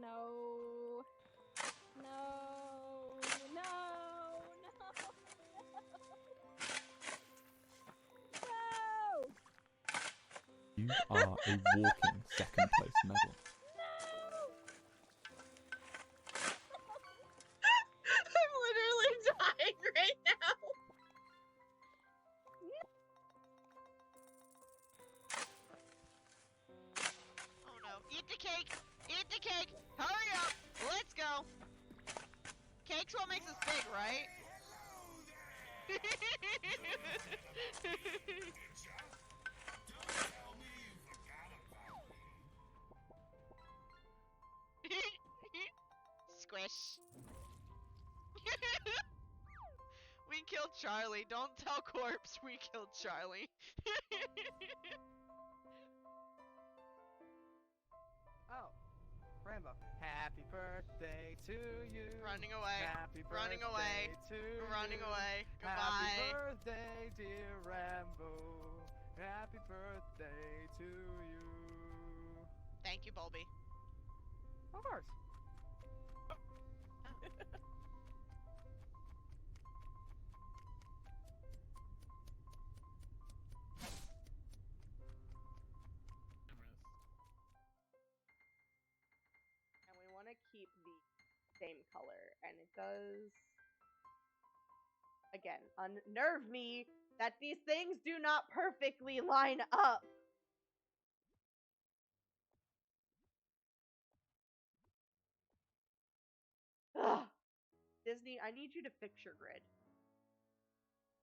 No. No. No. No. No. You are a walking second place medal. I'm literally dying right now. Oh no. Eat the cake! Eat the cake! Hurry up! Let's go! Cake's what makes us big, right? Squish. We killed Charlie. Don't tell Corpse we killed Charlie. Oh, Rambo. Happy birthday to you. Running away. Happy birthday Running away. to Running you. away. Happy Goodbye. birthday, dear Rambo. Happy birthday to you. Thank you, Bulby. Of course. And we want to keep the same color, and it does, again, unnerve me that these things do not perfectly line up. Ugh. Disney, I need you to fix your grid.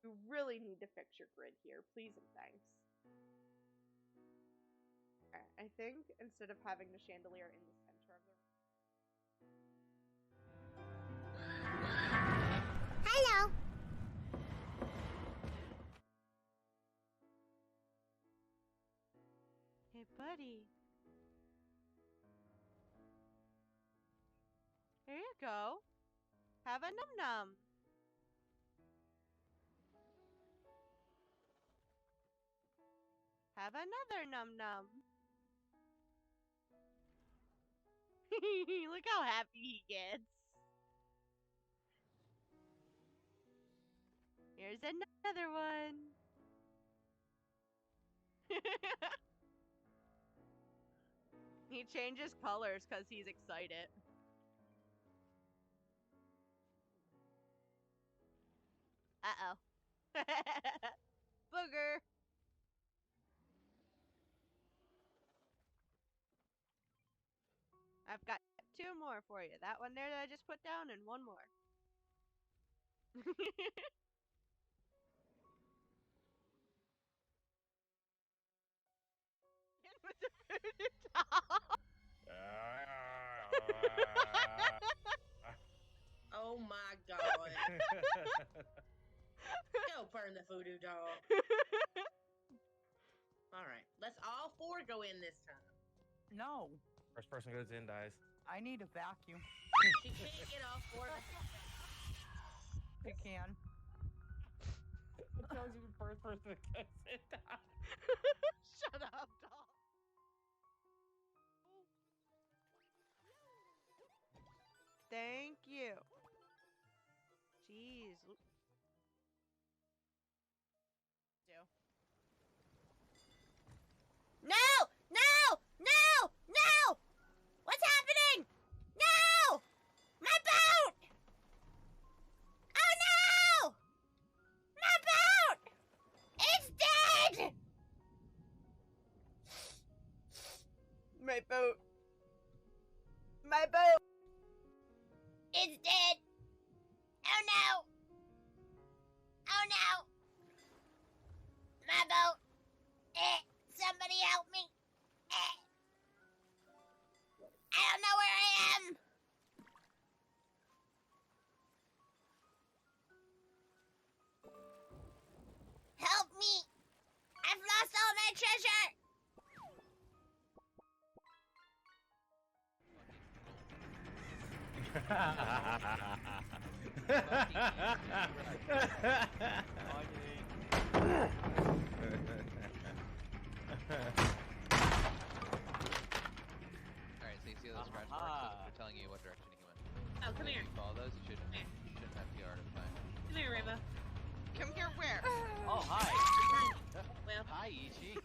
You really need to fix your grid here, please and thanks. Okay, I think instead of having the chandelier in the center of the Hello. Hey, buddy. Here you go. Have a num-num. Have another num-num. Look how happy he gets. Here's another one. He changes colors because he's excited. Uh-oh. Booger. I've got 2 more for you. That one there that I just put down and 1 more. With the voodoo doll. Oh my god. Go burn the voodoo doll. Alright, let's all 4 go in this time. No, First person goes in, dies. I need a vacuum. She can't get all 4 of us. I can. It tells you first person goes in, dies. Shut up, doll. Thank you. Jeez. No! No! No! No! What's happening? No! My boat! Oh no! My boat! It's dead! My boat. My boat. It's dead! Oh no! Oh no! My boat! Somebody help me! I don't know where I am! Help me! I've lost all my treasure! Alright, so you see those scratch marks? telling you what direction he went. Oh, come If here. you follow those, you shouldn't have to yard of time. Come here, Rainbow. Come here where? Oh, hi! Well, Hi, Ichi!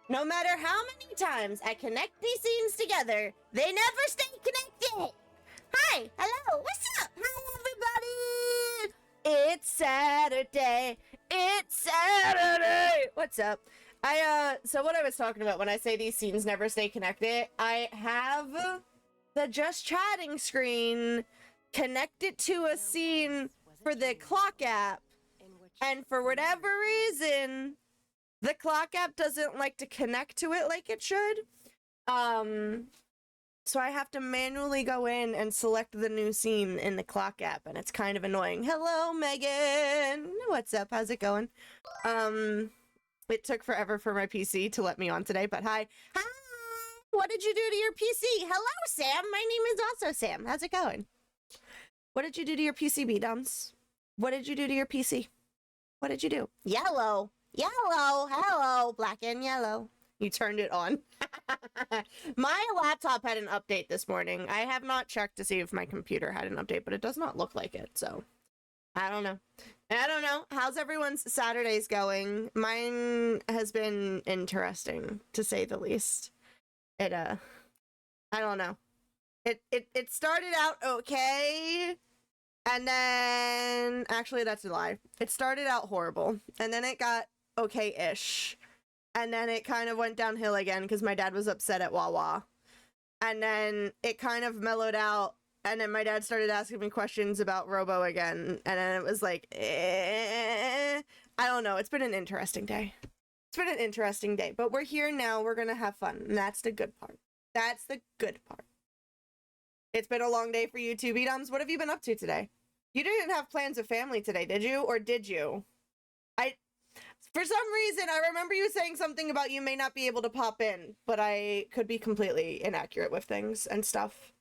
No matter how many times I connect these scenes together, they never stay connected. Hi, hello, what's up? Hi, everybody. It's Saturday. It's Saturday. What's up? So what I was talking about when I say these scenes never stay connected, I have the just chatting screen connected to a scene for the clock app, and for whatever reason, the clock app doesn't like to connect to it like it should. So I have to manually go in and select the new scene in the clock app, and it's kind of annoying. Hello, Megan. What's up? How's it going? It took forever for my PC to let me on today, but hi. Hi! What did you do to your PC? Hello, Sam. My name is also Sam. How's it going? What did you do to your PC, B-Dums? What did you do to your PC? What did you do? Yellow. Yellow. Hello. Black and yellow. You turned it on. My laptop had an update this morning. I have not checked to see if my computer had an update, but it does not look like it, so I don't know. I don't know. How's everyone's Saturdays going? Mine has been interesting, to say the least. I don't know. It started out okay, and then, actually, that's a lie. It started out horrible, and then it got okay-ish, and then it kind of went downhill again because my dad was upset at Wawa, and then it kind of mellowed out, and then my dad started asking me questions about Robo again, and then it was like, I don't know. It's been an interesting day. It's been an interesting day, but we're here now. We're gonna have fun, and that's the good part. That's the good part. It's been a long day for you too, B-Dums. What have you been up to today? You didn't have plans of family today, did you? Or did you? For some reason, I remember you saying something about you may not be able to pop in, but I could be completely inaccurate with things and stuff.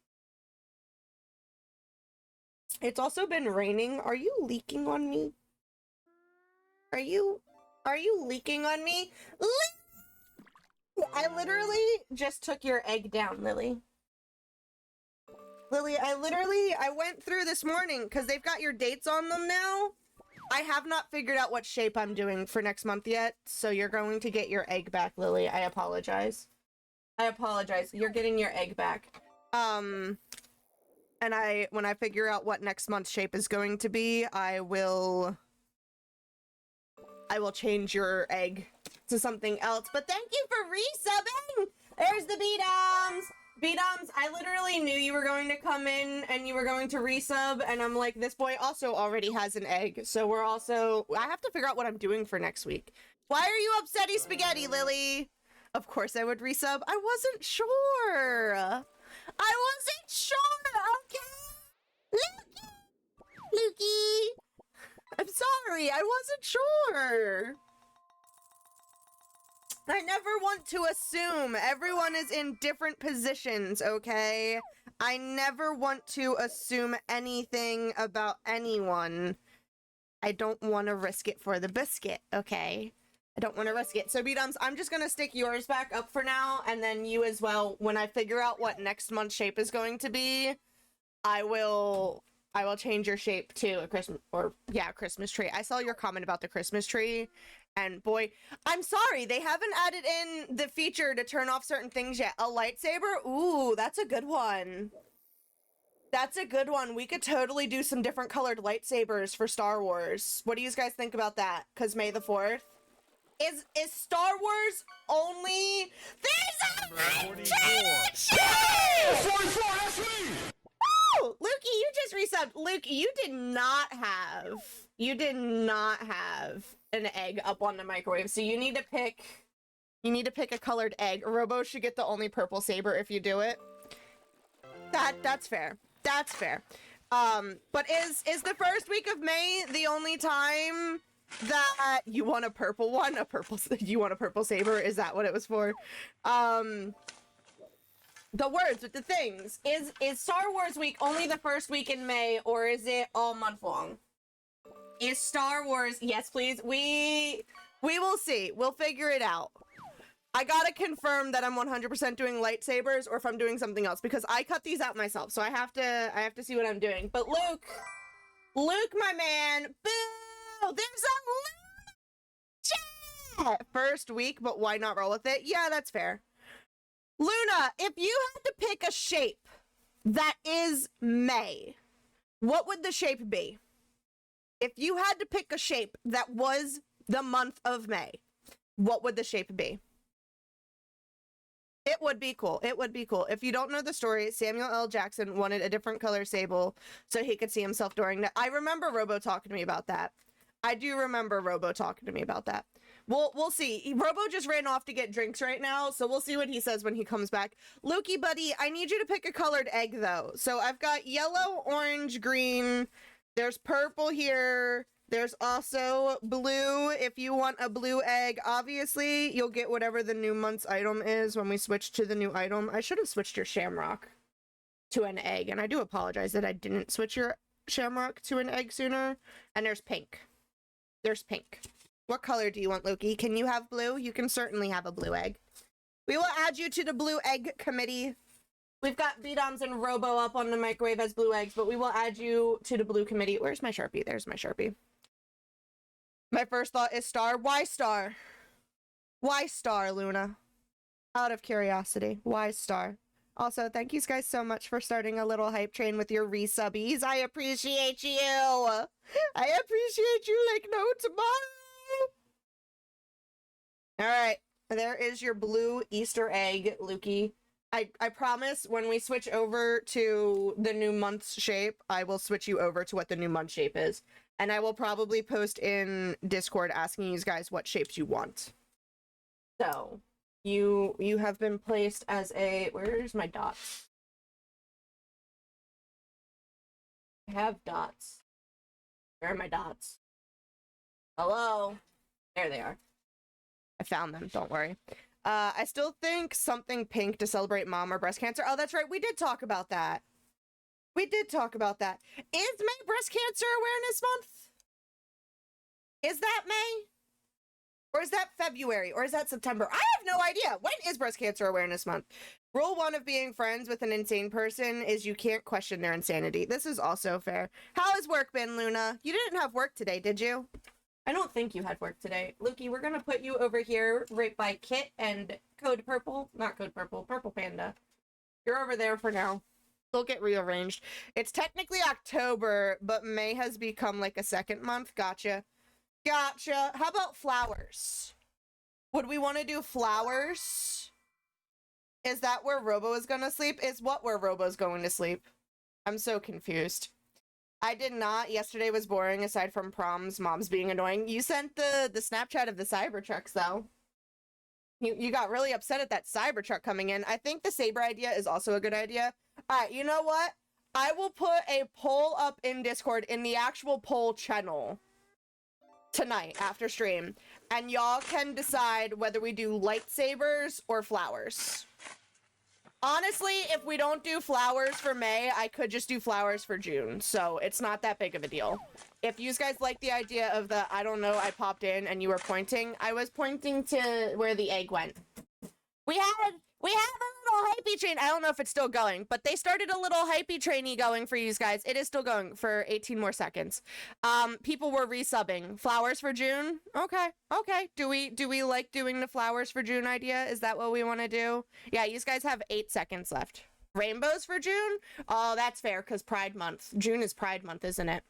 It's also been raining. Are you leaking on me? Are you leaking on me? I literally just took your egg down, Lily. Lily, I went through this morning because they've got your dates on them now. I have not figured out what shape I'm doing for next month yet, so you're going to get your egg back, Lily. I apologize. I apologize. You're getting your egg back. And when I figure out what next month's shape is going to be, I will change your egg to something else. But thank you for resubbing! There's the B-Doms! B-Doms, I literally knew you were going to come in and you were going to resub, and I'm like, this boy also already has an egg, so I have to figure out what I'm doing for next week. Why are you upsetty spaghetti, Lily? Of course I would resub. I wasn't sure. Okay? Lukey! I'm sorry, I wasn't sure. I never want to assume. Everyone is in different positions, okay? I never want to assume anything about anyone. I don't want to risk it for the biscuit, okay? I don't want to risk it. So, B-Dums, I'm just going to stick yours back up for now, and then you as well. When I figure out what next month's shape is going to be, I will change your shape to a Christmas tree. I saw your comment about the Christmas tree, And boy, I'm sorry, they haven't added in the feature to turn off certain things yet. A lightsaber? Ooh, that's a good one. That's a good one. We could totally do some different colored lightsabers for Star Wars. What do you guys think about that? Because May the 4th. Is Star Wars only... There's a 44. 44, that's me! Woo! Lukey, you just resubbed. Luke, you did not have an egg up on the microwave, so you need to pick a colored egg. Robo should get the only purple saber if you do it. That's fair. That's fair. But is the first week of May the only time that you want a purple one? You want a purple saber? Is that what it was for? The words with the things. Is Star Wars week only the first week in May, or is it all month long? Is Star Wars... Yes, please. We will see. We'll figure it out. I gotta confirm that I'm 100% doing lightsabers or if I'm doing something else, because I cut these out myself, so I have to see what I'm doing. But Luke, my man, boo! There's a Luna! First week, but why not roll with it? Yeah, that's fair. Luna, if you had to pick a shape that is May, what would the shape be? If you had to pick a shape that was the month of May, what would the shape be? It would be cool. It would be cool. If you don't know the story, Samuel L. Jackson wanted a different color sable so he could see himself during that. I remember Robo talking to me about that. I do remember Robo talking to me about that. We'll see. Robo just ran off to get drinks right now, so we'll see what he says when he comes back. Lukey, buddy, I need you to pick a colored egg, though. So I've got yellow, orange, green. There's purple here. There's also blue if you want a blue egg. Obviously, you'll get whatever the new month's item is when we switch to the new item. I should have switched your shamrock to an egg, and I do apologize that I didn't switch your shamrock to an egg sooner. And there's pink. There's pink. What color do you want, Loki? Can you have blue? You can certainly have a blue egg. We will add you to the blue egg committee. We've got B-Doms and Robo up on the microwave as blue eggs, but we will add you to the blue committee. Where's my Sharpie? There's my Sharpie. My first thought is star. Why star? Why star, Luna? Out of curiosity. Why star? Also, thank you guys so much for starting a little hype train with your resubbies. I appreciate you. I appreciate you like no tomorrow. All right. There is your blue Easter egg, Lukey. I promise when we switch over to the new month's shape, I will switch you over to what the new month shape is. And I will probably post in Discord asking you guys what shapes you want. So, you have been placed as a... Where's my dots? I have dots. Where are my dots? Hello? There they are. I found them, don't worry. I still think something pink to celebrate mom or breast cancer. Oh, that's right. We did talk about that. We did talk about that. Is May Breast Cancer Awareness Month? Is that May? Or is that February? Or is that September? I have no idea. When is Breast Cancer Awareness Month? Rule 1 of being friends with an insane person is you can't question their insanity. This is also fair. How has work been, Luna? You didn't have work today, did you? I don't think you had work today. Lukey, we're gonna put you over here right by Kit and Code Purple. Not Code Purple, Purple Panda. You're over there for now. They'll get rearranged. It's technically October, but May has become like a second month. Gotcha. Gotcha. How about flowers? Would we want to do flowers? Is that where Robo is gonna sleep? Is what where Robo's going to sleep? I'm so confused. I did not. Yesterday was boring, aside from proms, moms being annoying. You sent the Snapchat of the Cybertrucks, though. You got really upset at that Cybertruck coming in. I think the Saber idea is also a good idea. Alright, you know what? I will put a poll up in Discord in the actual poll channel tonight after stream. And y'all can decide whether we do lightsabers or flowers. Honestly, if we don't do flowers for May, I could just do flowers for June, so it's not that big of a deal. If you guys like the idea of the, I don't know, I popped in and you were pointing, I was pointing to where the egg went. We have a little hypey train. I don't know if it's still going, but they started a little hypey trainee going for you guys. It is still going for 18 more seconds. People were resubbing. Flowers for June? Okay. Okay. Do we like doing the flowers for June idea? Is that what we want to do? Yeah, you guys have 8 seconds left. Rainbows for June? Oh, that's fair, because Pride Month. June is Pride Month, isn't it?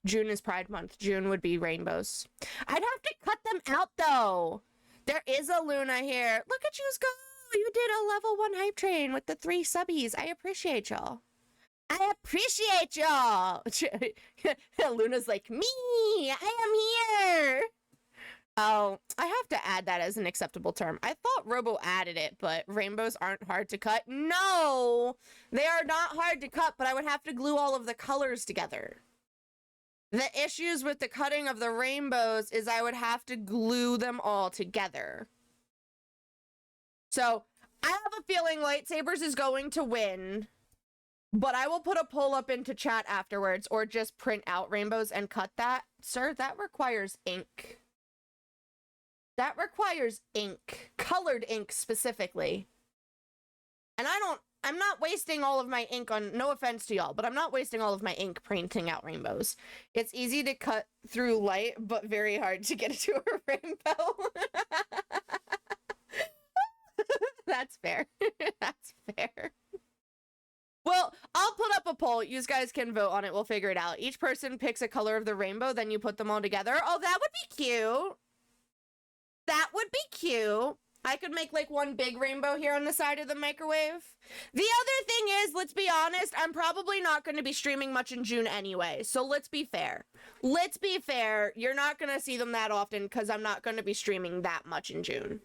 June is Pride Month. June would be rainbows. I'd have to cut them out, though. There is a Luna here. Look at you go. You did a level 1 hype train with the 3 subbies. I appreciate y'all. I appreciate y'all. Luna's like, me, I am here. Oh, I have to add that as an acceptable term. I thought Robo added it, but rainbows aren't hard to cut. No, they are not hard to cut, but I would have to glue all of the colors together. The issues with the cutting of the rainbows is I would have to glue them all together. So I have a feeling lightsabers is going to win, but I will put a poll up into chat afterwards, or just print out rainbows and cut that. Sir, that requires ink. That requires ink. Colored ink specifically. And I'm not wasting all of my ink on, no offense to y'all, but I'm not wasting all of my ink printing out rainbows. It's easy to cut through light, but very hard to get to a rainbow. That's fair. That's fair. Well, I'll put up a poll. You guys can vote on it. We'll figure it out. Each person picks a color of the rainbow, then you put them all together. Oh, that would be cute. That would be cute. I could make like one big rainbow here on the side of the microwave. The other thing is, let's be honest, I'm probably not going to be streaming much in June anyway. So let's be fair. Let's be fair. You're not going to see them that often because I'm not going to be streaming that much in June.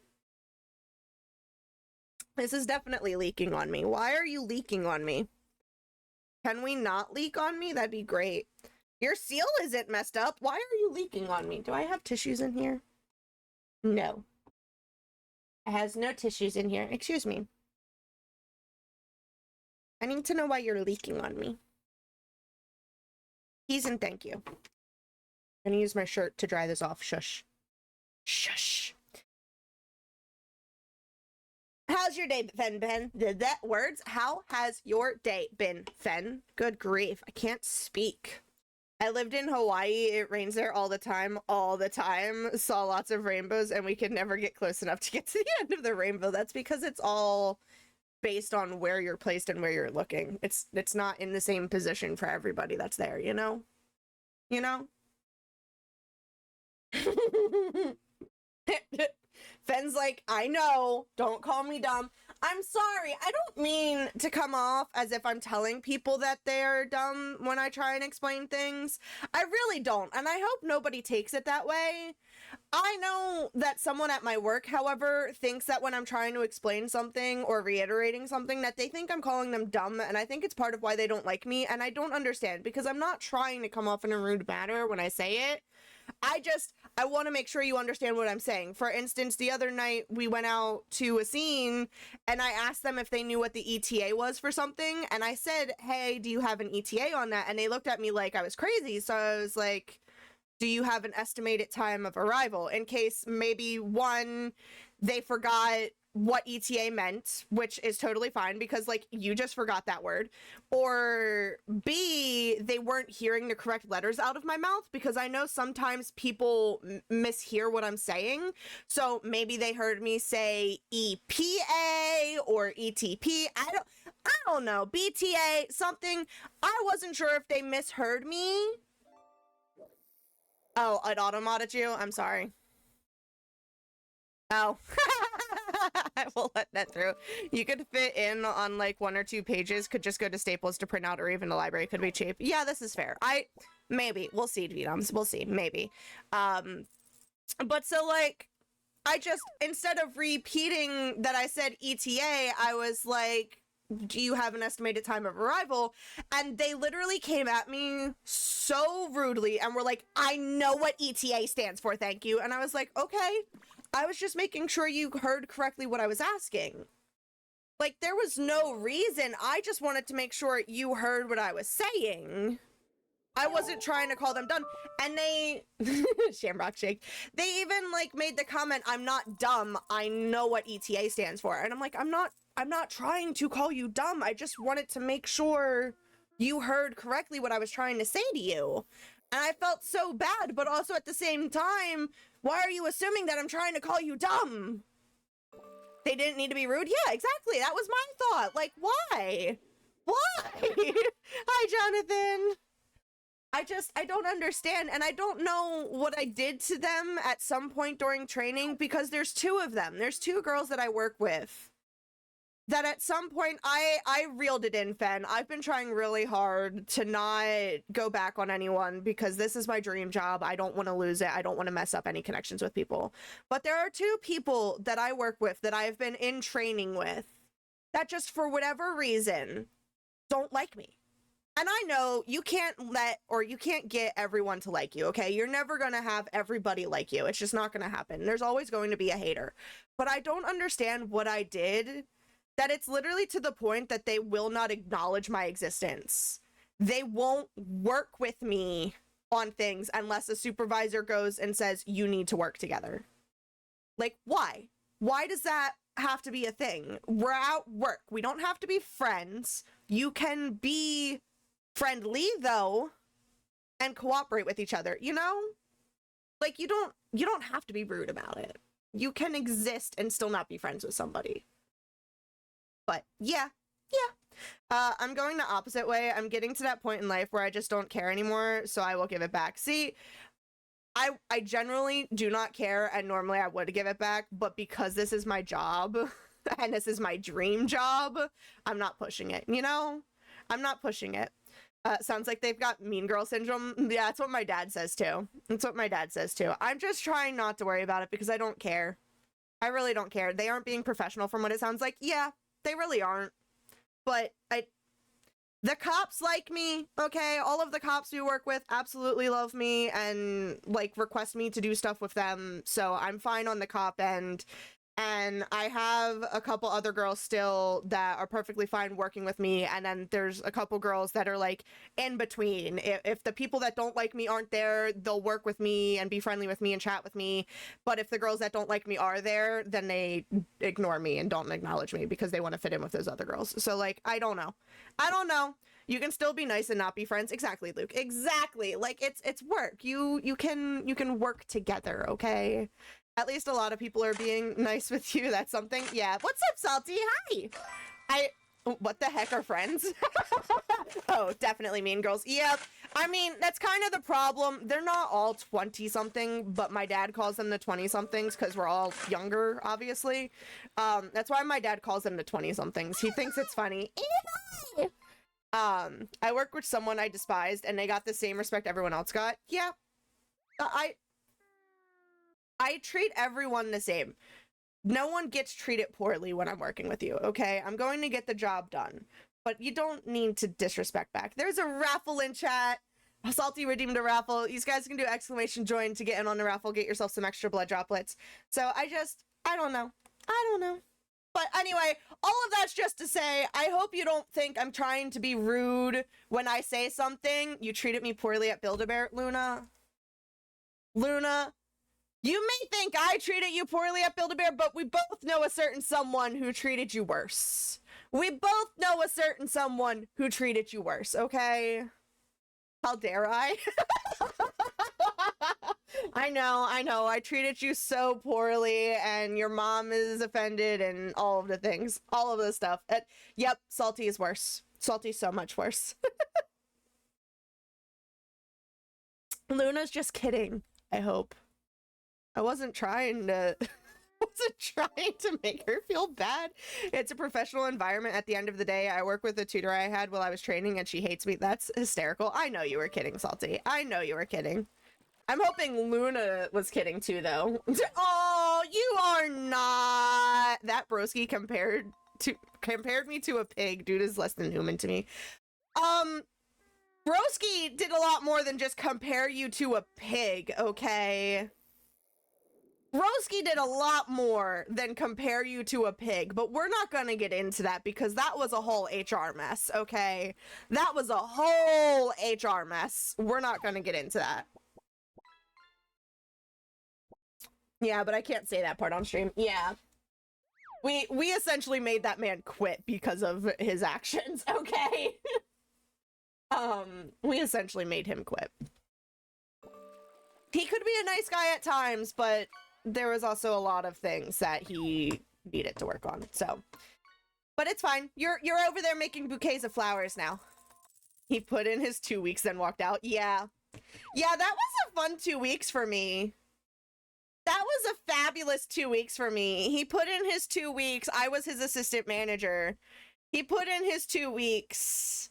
This is definitely leaking on me. Why are you leaking on me? Can we not leak on me? That'd be great. Your seal isn't messed up. Why are you leaking on me? Do I have tissues in here? No. It has no tissues in here. Excuse me. I need to know why you're leaking on me. Please and thank you. I'm gonna use my shirt to dry this off. Shush. Shush. How's your day been, Ben? Did that words? How has your day been, Fen? Good grief. I can't speak. I lived in Hawaii. It rains there all the time. Saw lots of rainbows, and we could never get close enough to get to the end of the rainbow. That's because it's all based on where you're placed and where you're looking. It's not in the same position for everybody that's there, you know? You know? Fen's like, I know, don't call me dumb. I'm sorry, I don't mean to come off as if I'm telling people that they're dumb when I try and explain things. I really don't, and I hope nobody takes it that way. I know that someone at my work, however, thinks that when I'm trying to explain something or reiterating something that they think I'm calling them dumb, and I think it's part of why they don't like me, and I don't understand, because I'm not trying to come off in a rude manner when I say it. I want to make sure you understand what I'm saying. For instance, the other night we went out to a scene and I asked them if they knew what the ETA was for something. And I said, hey, do you have an ETA on that? And they looked at me like I was crazy. So I was like, do you have an estimated time of arrival? In case maybe one, they forgot what ETA meant, which is totally fine because like you just forgot that word, or B, they weren't hearing the correct letters out of my mouth, because I know sometimes people mishear what I'm saying. So maybe they heard me say EPA or ETP. I don't know, BTA, something. I wasn't sure if they misheard me. Oh, it automated you? I'm sorry. Oh. I will let that through. You could fit in on like 1 or 2 pages, could just go to Staples to print out, or even the library could be cheap. Yeah, this is fair. Maybe. We'll see, VDoms. We'll see. Maybe. But so like, I just, instead of repeating that I said ETA, I was like, do you have an estimated time of arrival? And they literally came at me so rudely and were like, I know what ETA stands for, thank you. And I was like, okay. I was just making sure you heard correctly what I was asking. Like, there was no reason. I just wanted to make sure you heard what I was saying. I wasn't trying to call them dumb. And they, Shamrock Shake, they even like made the comment, I'm not dumb, I know what ETA stands for. And I'm like, I'm not trying to call you dumb. I just wanted to make sure you heard correctly what I was trying to say to you. And I felt so bad, but also at the same time, why are you assuming that I'm trying to call you dumb? They didn't need to be rude? Yeah, exactly. That was my thought. Like, why? Why? Hi, Jonathan. I don't understand, and I don't know what I did to them at some point during training, because there's two of them. There's two girls that I work with that at some point I reeled it in, Fen. I've been trying really hard to not go back on anyone because this is my dream job. I don't want to lose it. I don't want to mess up any connections with people. But there are two people that I work with that I've been in training with that just for whatever reason don't like me. And I know you can't get everyone to like you, okay? You're never going to have everybody like you. It's just not going to happen. There's always going to be a hater. But I don't understand what I did, that it's literally to the point that they will not acknowledge my existence. They won't work with me on things unless a supervisor goes and says, you need to work together. Like, why? Why does that have to be a thing? We're at work. We don't have to be friends. You can be friendly though and cooperate with each other, you know? Like, you don't have to be rude about it. You can exist and still not be friends with somebody. But yeah. I'm going the opposite way. I'm getting to that point in life where I just don't care anymore, so I will give it back. See, I generally do not care, and normally I would give it back, but because this is my job and this is my dream job, I'm not pushing it, you know? I'm not pushing it. Sounds like they've got mean girl syndrome. Yeah, that's what my dad says too. That's what my dad says too. I'm just trying not to worry about it because I don't care. I really don't care. They aren't being professional from what it sounds like. Yeah, they really aren't. But the cops like me, okay? All of the cops we work with absolutely love me and like request me to do stuff with them. So I'm fine on the cop end. And I have a couple other girls still that are perfectly fine working with me. And then there's a couple girls that are like in between. If the people that don't like me aren't there, they'll work with me and be friendly with me and chat with me. But if the girls that don't like me are there, then they ignore me and don't acknowledge me because they want to fit in with those other girls. So like, I don't know. You can still be nice and not be friends. Exactly, Luke. Exactly. Like it's work. You can work together, okay? At least a lot of people are being nice with you. That's something. Yeah. What's up, Salty? Hi. What the heck are friends? Oh, definitely mean girls. Yep. I mean, that's kind of the problem. They're not all 20-something, but my dad calls them the 20-somethings because we're all younger, obviously. That's why my dad calls them the 20-somethings. He thinks it's funny. I work with someone I despised, and they got the same respect everyone else got. Yeah. I treat everyone the same. No one gets treated poorly when I'm working with you, okay? I'm going to get the job done, but you don't need to disrespect back. There's a raffle in chat. Salty redeemed a raffle. You guys can do exclamation join to get in on the raffle, get yourself some extra blood droplets. So I don't know. But anyway, all of that's just to say, I hope you don't think I'm trying to be rude when I say something. You treated me poorly at Build-A-Bear, Luna. You may think I treated you poorly at Build-A-Bear, but we both know a certain someone who treated you worse. We both know a certain someone who treated you worse, okay? How dare I? I know. I treated you so poorly, and your mom is offended, and all of the things. All of the stuff. Yep, Salty is worse. Salty's so much worse. Luna's just kidding, I hope. I wasn't trying to make her feel bad. It's a professional environment at the end of the day. I work with a tutor I had while I was training and she hates me. That's hysterical. I know you were kidding, Salty. I know you were kidding. I'm hoping Luna was kidding too, though. Oh, you are not. That broski compared me to a pig. Dude is less than human to me. Broski did a lot more than just compare you to a pig, okay? Roski did a lot more than compare you to a pig, but we're not gonna get into that because that was a whole HR mess, okay? That was a whole HR mess. We're not gonna get into that. Yeah, but I can't say that part on stream. Yeah. We essentially made that man quit because of his actions, okay? We essentially made him quit. He could be a nice guy at times, but there was also a lot of things that he needed to work on, so. But it's fine. You're over there making bouquets of flowers now. He put in his 2 weeks and walked out. Yeah. Yeah, that was a fun 2 weeks for me. That was a fabulous 2 weeks for me. He put in his 2 weeks. I was his assistant manager. He put in his 2 weeks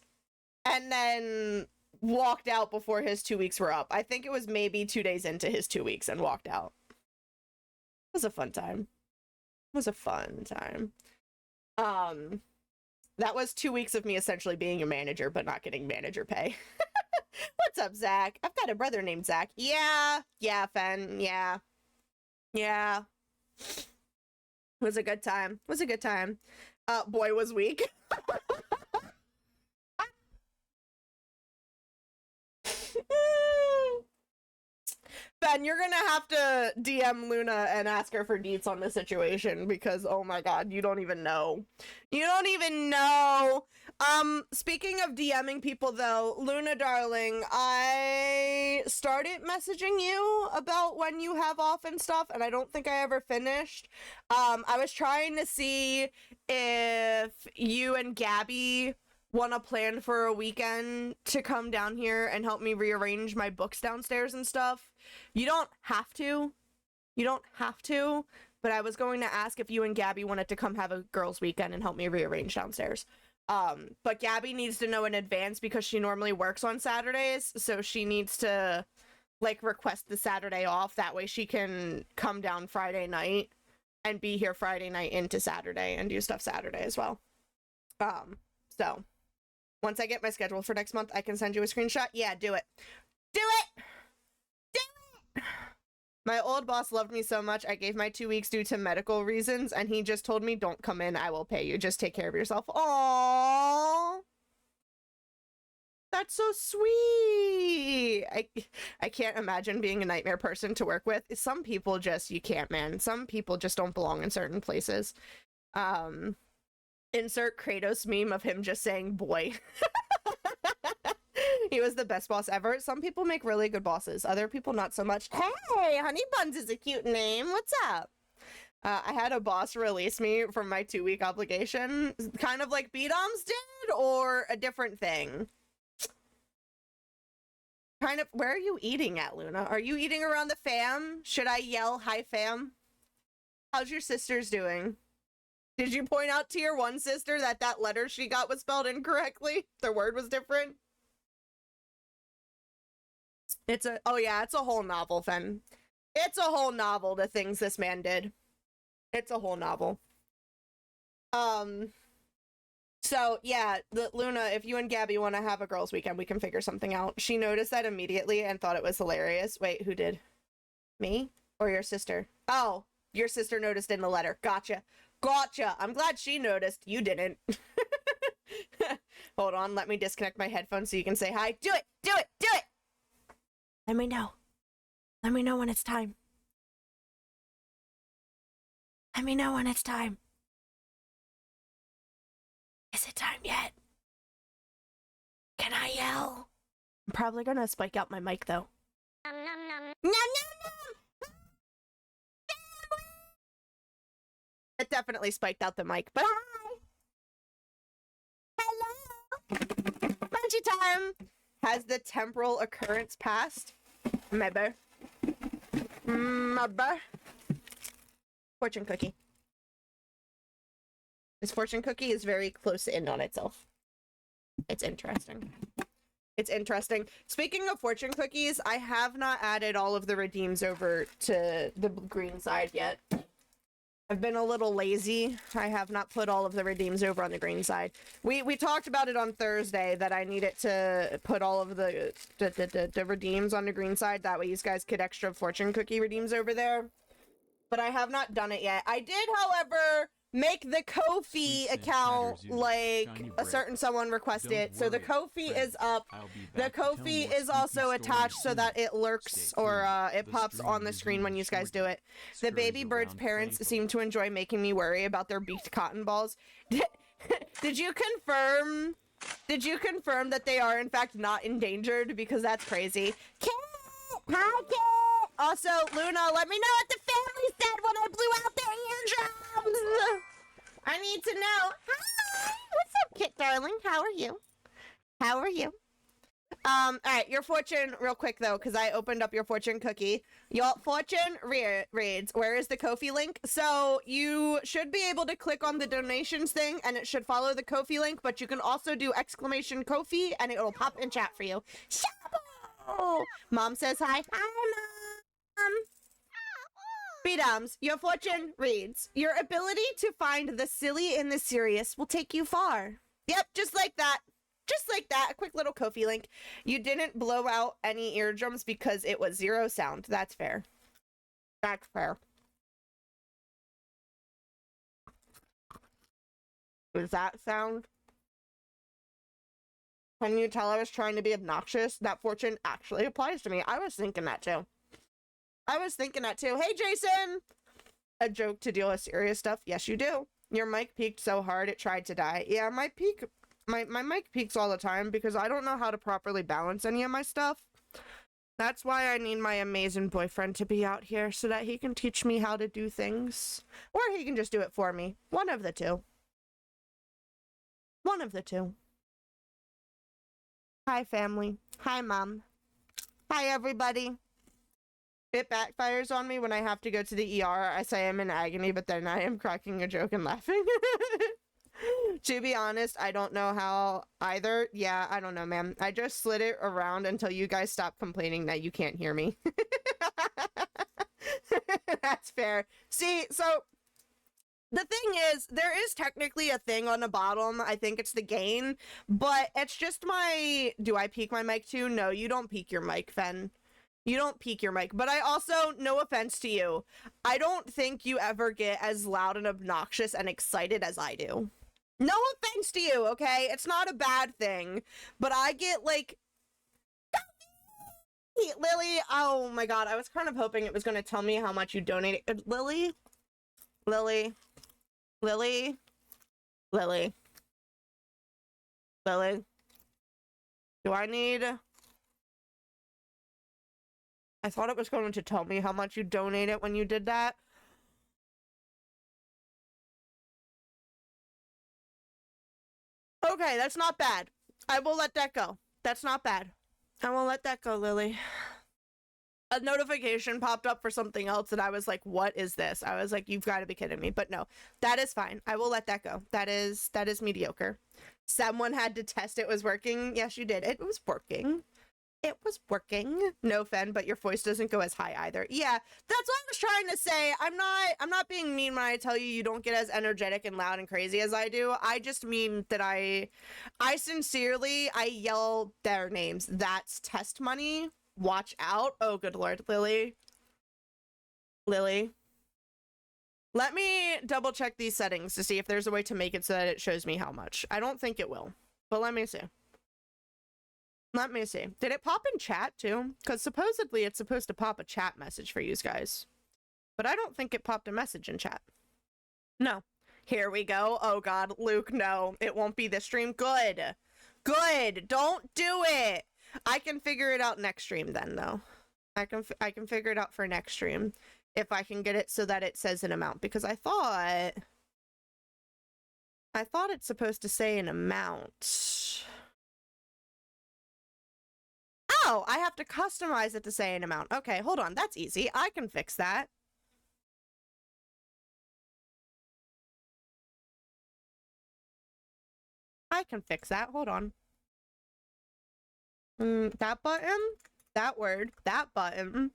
and then walked out before his 2 weeks were up. I think it was maybe 2 days into his 2 weeks and walked out. It was a fun time. It was a fun time. That was 2 weeks of me essentially being a manager, but not getting manager pay. What's up, Zach? I've got a brother named Zach. Yeah. Yeah, Fen. Yeah. Yeah. It was a good time. It was a good time. Boy was weak. Ben, you're gonna have to DM Luna and ask her for deets on the situation because, oh my god, you don't even know. You don't even know. Speaking of DMing people though, Luna darling, I started messaging you about when you have off and stuff, and I don't think I ever finished. I was trying to see if you and Gabby want to plan for a weekend to come down here and help me rearrange my books downstairs and stuff. You don't have to. You don't have to. But I was going to ask if you and Gabby wanted to come have a girls' weekend and help me rearrange downstairs. But Gabby needs to know in advance because she normally works on Saturdays. So she needs to, like, request the Saturday off. That way she can come down Friday night and be here Friday night into Saturday and do stuff Saturday as well. So once I get my schedule for next month, I can send you a screenshot. Yeah, do it. Do it! Do it! My old boss loved me so much, I gave my 2 weeks due to medical reasons, and he just told me, don't come in, I will pay you. Just take care of yourself. Aww. That's so sweet. I can't imagine being a nightmare person to work with. Some people just, you can't, man. Some people just don't belong in certain places. Insert Kratos meme of him just saying boy. He was the best boss ever. Some people make really good bosses. Other people not so much. Hey, Honey Buns is a cute name. What's up? I had a boss release me from my 2 week obligation. Kind of like B-Doms did, or a different thing? Kind of, where are you eating at, Luna? Are you eating around the fam? Should I yell, hi fam? How's your sisters doing? Did you point out to your one sister that that letter she got was spelled incorrectly? The word was different? It's a, oh yeah, it's a whole novel, Fen. It's a whole novel, the things this man did. It's a whole novel. So yeah, Luna, if you and Gabby want to have a girls' weekend, we can figure something out. She noticed that immediately and thought it was hilarious. Wait, who did? Me? Or your sister? Oh, your sister noticed in the letter. Gotcha. Gotcha. I'm glad she noticed. You didn't. Hold on, let me disconnect my headphones so you can say hi. Do it! Do it! Do it! Let me know. Let me know when it's time. Let me know when it's time. Is it time yet? Can I yell? I'm probably gonna spike out my mic though. Nom nom nom. Nom nom nom! It definitely spiked out the mic, but hi! Hello! Punchy time! Has the temporal occurrence passed? Maybe. Maybe. Fortune cookie. This fortune cookie is very close in on itself. It's interesting. It's interesting. Speaking of fortune cookies, I have not added all of the redeems over to the green side yet. I've been a little lazy. I have not put all of the redeems over on the green side. We talked about it on Thursday that I needed to put all of the redeems on the green side. That way you guys could extra fortune cookie redeems over there. but I have not done it yet. I did, however, make the Kofi Sweet account Saint Chatterzoo, like shiny a bread. certain someone requested Don't it. So the worry, Kofi friend. is up. I'll be The back to tell Kofi more is spooky also stories attached so soon. that it lurks Stay or tuned. it The pops stream on the screen when you resumes guys do shortly. it. The Scurries baby bird's around parents seem playfully. to enjoy making me worry about their beaked cotton balls. Did you confirm? Did you confirm that they are in fact not endangered? Because that's crazy. Kit! Hi, Kit! Also, Luna, let me know what the family said when I blew out their eardrums! I need to know. Hi! What's up, Kit, darling? How are you? How are you? Alright, your fortune, real quick though, because I opened up your fortune cookie. Your fortune reads, where is the Kofi link? So you should be able to click on the donations thing and it should follow the Kofi link, but you can also do exclamation Kofi and it will pop in chat for you. Shabu! Mom says hi. Hi, Mom! Freedoms, your fortune reads, your ability to find the silly in the serious will take you far. Yep, just like that. Just like that, a quick little Kofi link. You didn't blow out any eardrums because it was 0 sound. That's fair. That's fair. Does that sound? Can you tell I was trying to be obnoxious? That fortune actually applies to me. I was thinking that too. I was thinking that too. Hey, Jason! A joke to deal with serious stuff? Yes, you do. Your mic peaked so hard it tried to die. Yeah, my mic peaks all the time because I don't know how to properly balance any of my stuff. That's why I need my amazing boyfriend to be out here so that he can teach me how to do things. Or he can just do it for me. One of the two. One of the two. Hi, family. Hi, Mom. Hi, everybody. It backfires on me when I have to go to the ER. I say I'm in agony, but then I am cracking a joke and laughing. To be honest, I don't know how either. Yeah, I don't know, man. I just slid it around until you guys stop complaining that you can't hear me. That's fair. See, so the thing is, there is technically a thing on the bottom. I think it's the gain, but it's just my... Do I peak my mic too? No, you don't peak your mic, Fen. You don't peak your mic, but I also, no offense to you, I don't think you ever get as loud and obnoxious and excited as I do. No offense to you, okay? It's not a bad thing, but I get like... Lily, oh my god, I was kind of hoping it was going to tell me how much you donated. Lily? Lily? Lily? Lily? Lily? Do I need... I thought it was going to tell me how much you donated when you did that. Okay, that's not bad. I will let that go. That's not bad. I will let that go, Lily. A notification popped up for something else and I was like, what is this? I was like, you've got to be kidding me. But no, that is fine. I will let that go. That is mediocre. Someone had to test it was working. Yes, you did. It was working. It was working. No, Fen, but your voice doesn't go as high either. Yeah, that's what I was trying to say. I'm not being mean when I tell you you don't get as energetic and loud and crazy as I do. I just mean that I sincerely, I yell their names. That's test money. Watch out. Oh, good lord. Lily. Lily. Let me double check these settings to see if there's a way to make it so that it shows me how much. I don't think it will, but let me see. Let me see. Did it pop in chat too? Because supposedly it's supposed to pop a chat message for you guys. But I don't think it popped a message in chat. No. Here we go. Oh god, Luke, no. It won't be this stream. Good. Good. Don't do it. I can figure it out next stream then, though. I can figure it out for next stream. If I can get it so that it says an amount. Because I thought it's supposed to say an amount. Oh, I have to customize it to say an amount. Okay, hold on. That's easy. I can fix that. I can fix that. Hold on. That button? That word. That button.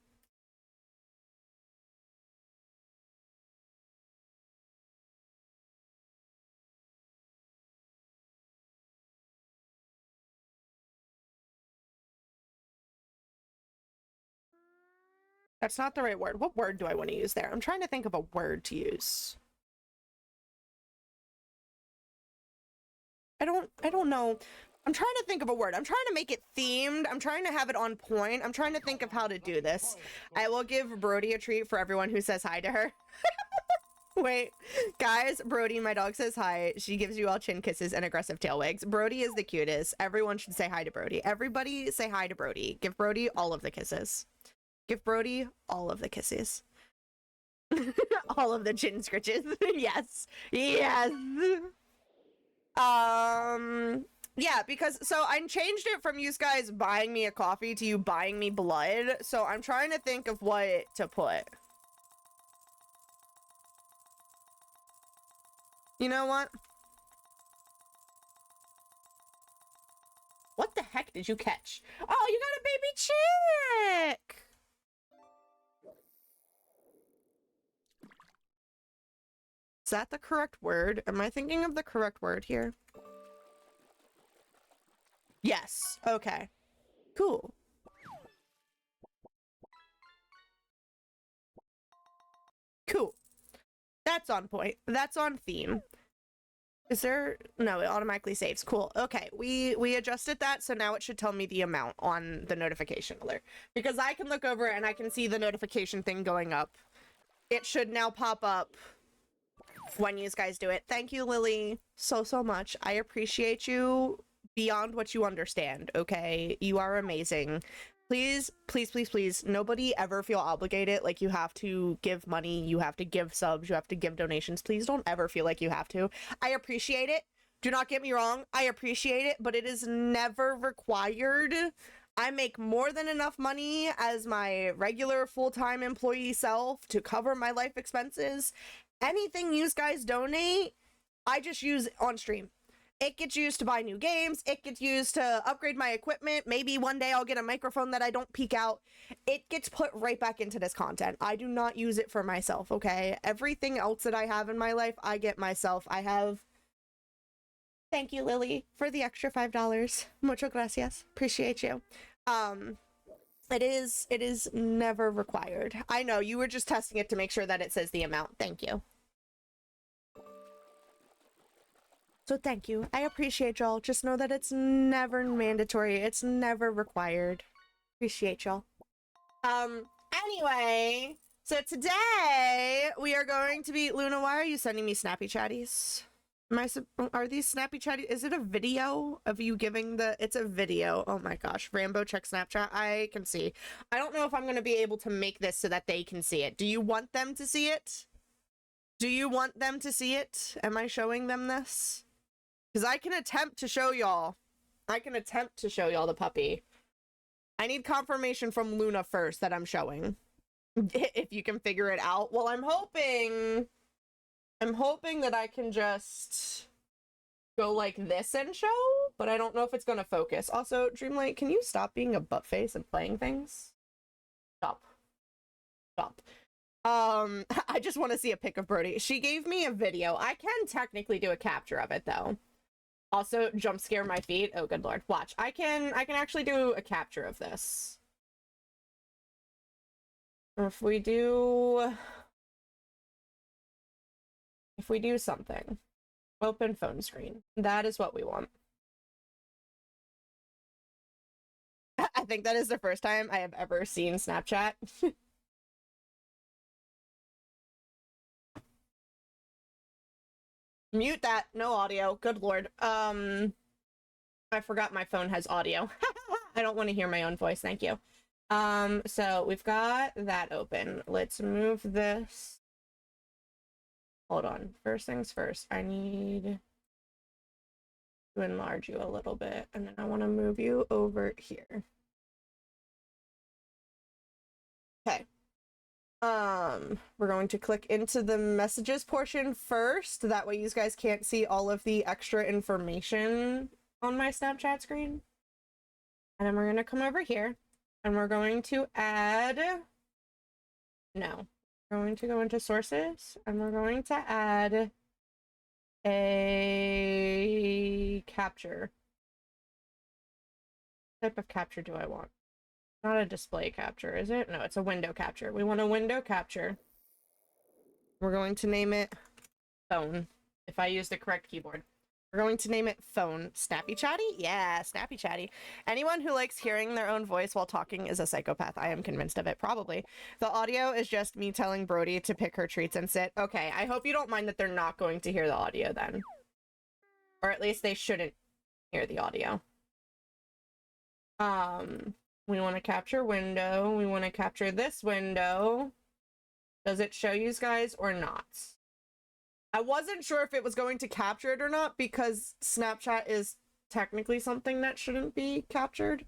That's not the right word. What word do I want to use there? I'm trying to think of a word to use. I don't know. I'm trying to think of a word. I'm trying to make it themed. I'm trying to have it on point. I'm trying to think of how to do this. I will give Brody a treat for everyone who says hi to her. Wait, guys, Brody, my dog, says hi. She gives you all chin kisses and aggressive tail wags. Brody is the cutest. Everyone should say hi to Brody. Everybody say hi to Brody. Give Brody all of the kisses. Give Brody all of the kisses. All of the chin scritches. Yes. Yes. Yeah, because so I changed it from you guys buying me a coffee to you buying me blood. So I'm trying to think of what to put. You know what? What the heck did you catch? Oh, you got a baby chick! Is that the correct word? Am I thinking of the correct word here? Yes. Okay. Cool. Cool. That's on point. That's on theme. Is there... No, it automatically saves. Cool. Okay, we adjusted that, so now it should tell me the amount on the notification alert. Because I can look over it and I can see the notification thing going up. It should now pop up when you guys do it. Thank you, Lily, so much. I appreciate you beyond what you understand, okay? You are amazing. Please, please, please, please, nobody ever feel obligated like you have to give money, you have to give subs, you have to give donations. Please don't ever feel like you have to. I appreciate it. Do not get me wrong. I appreciate it, but it is never required. I make more than enough money as my regular full-time employee self to cover my life expenses. Anything you guys donate, I just use on stream. It gets used to buy new games. It gets used to upgrade my equipment. Maybe one day I'll get a microphone that I don't peek out. It gets put right back into this content. I do not use it for myself, okay? Everything else that I have in my life, I get myself. I have... Thank you, Lily, for the extra $5. Mucho gracias. Appreciate you. It is never required. I know, you were just testing it to make sure that it says the amount. Thank you. So thank you. I appreciate y'all. Just know that it's never mandatory. It's never required. Appreciate y'all. Anyway, so today we are going to be... Luna, why are you sending me snappy chatties? Are these snappy chatties? Is it a video of you giving the... It's a video. Oh my gosh. Rambo, check Snapchat. I can see. I don't know if I'm going to be able to make this so that they can see it. Do you want them to see it? Do you want them to see it? Am I showing them this? Because I can attempt to show y'all. I can attempt to show y'all the puppy. I need confirmation from Luna first that I'm showing. If you can figure it out. Well, I'm hoping that I can just go like this and show, but I don't know if it's going to focus. Also, Dreamlight, can you stop being a butt face and playing things? Stop. Stop. I just want to see a pic of Brody. She gave me a video. I can technically do a capture of it though. Also, jump scare my feet. Oh, good lord. Watch. I can actually do a capture of this. If we do something. Open phone screen. That is what we want. I think that is the first time I have ever seen Snapchat. Mute that. No audio. Good lord. I forgot my phone has audio. I don't want to hear my own voice. Thank you. So we've got that open. Let's move this. Hold on. First things first. I need to enlarge you a little bit, and then I want to move you over here. Okay. We're going to click into the messages portion first. That way you guys can't see all of the extra information on my Snapchat screen. And then we're going to come over here and we're going to add... No. We're going to go into sources and we're going to add a capture. What type of capture do I want? Not a display capture, is it? No, it's a window capture. We want a window capture. We're going to name it phone, if I use the correct keyboard. We're going to name it phone. Snappy Chatty? Yeah, Snappy Chatty. Anyone who likes hearing their own voice while talking is a psychopath. I am convinced of it, probably. The audio is just me telling Brody to pick her treats and sit. Okay, I hope you don't mind that they're not going to hear the audio then. Or at least they shouldn't hear the audio. We want to capture window. We want to capture this window. Does it show you guys or not? I wasn't sure if it was going to capture it or not because Snapchat is technically something that shouldn't be captured.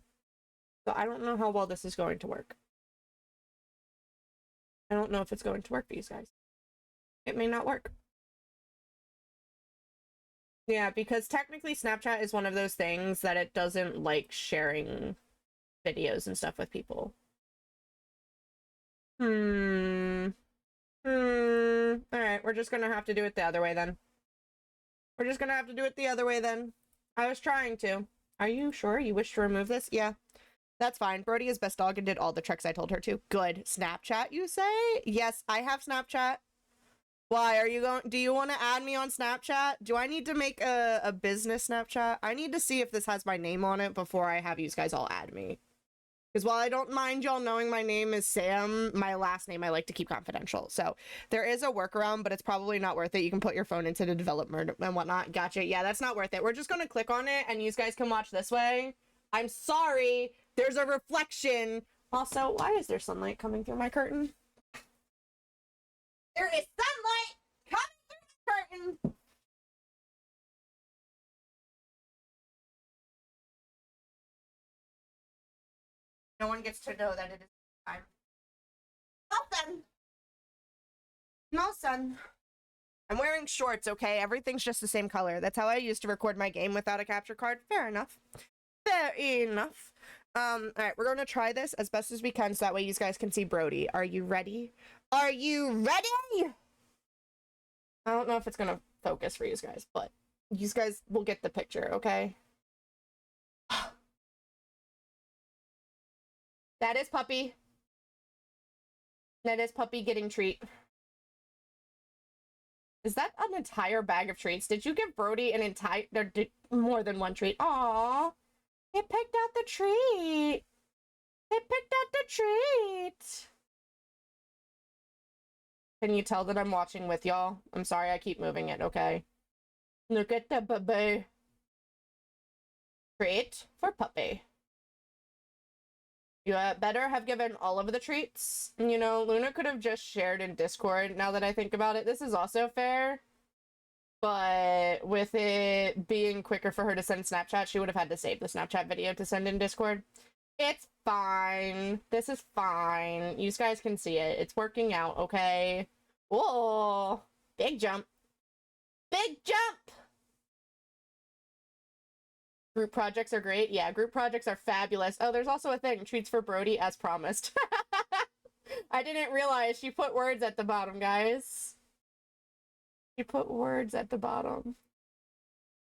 So I don't know how well this is going to work. I don't know if it's going to work for you guys. It may not work. Yeah, because technically Snapchat is one of those things that it doesn't like sharing videos and stuff with people. Alright, we're just gonna have to do it the other way then. We're just gonna have to do it the other way then. I was trying to. Are you sure you wish to remove this? Yeah, that's fine. Brody is best dog and did all the tricks I told her to. Good. Snapchat, you say? Yes, I have Snapchat. Why are you going? Do you want to add me on Snapchat? Do I need to make a business Snapchat? I need to see if this has my name on it before I have you guys all add me. Because while I don't mind y'all knowing my name is Sam, my last name I like to keep confidential. So there is a workaround, but it's probably not worth it. You can put your phone into the development and whatnot. Gotcha. Yeah, that's not worth it. We're just going to click on it and you guys can watch this way. I'm sorry. There's a reflection. Also, why is there sunlight coming through my curtain? There is sunlight coming through the curtain. No one gets to know that it is time. No, son. No, son. I'm wearing shorts, okay? Everything's just the same color. That's how I used to record my game without a capture card. Fair enough. Fair enough. Alright, we're gonna try this as best as we can so that way you guys can see Brody. Are you ready? Are you ready? I don't know if it's gonna focus for you guys, but you guys will get the picture, okay? That is Puppy. That is Puppy getting treat. Is that an entire bag of treats? Did you give Brody an entire... more than one treat? Aww. It picked out the treat. It picked out the treat. Can you tell that I'm watching with y'all? I'm sorry, I keep moving it, okay? Look at the baby. Treat for Puppy. You better have given all of the treats. You know, Luna could have just shared in Discord, now that I think about it. This is also fair. But with it being quicker for her to send Snapchat, she would have had to save the Snapchat video to send in Discord. It's fine. This is fine. You guys can see it. It's working out, okay? Whoa! Big jump. Big jump! Group projects are great. Yeah, group projects are fabulous. Oh, there's also a thing. Treats for Brody as promised. I didn't realize she put words at the bottom, guys. She put words at the bottom.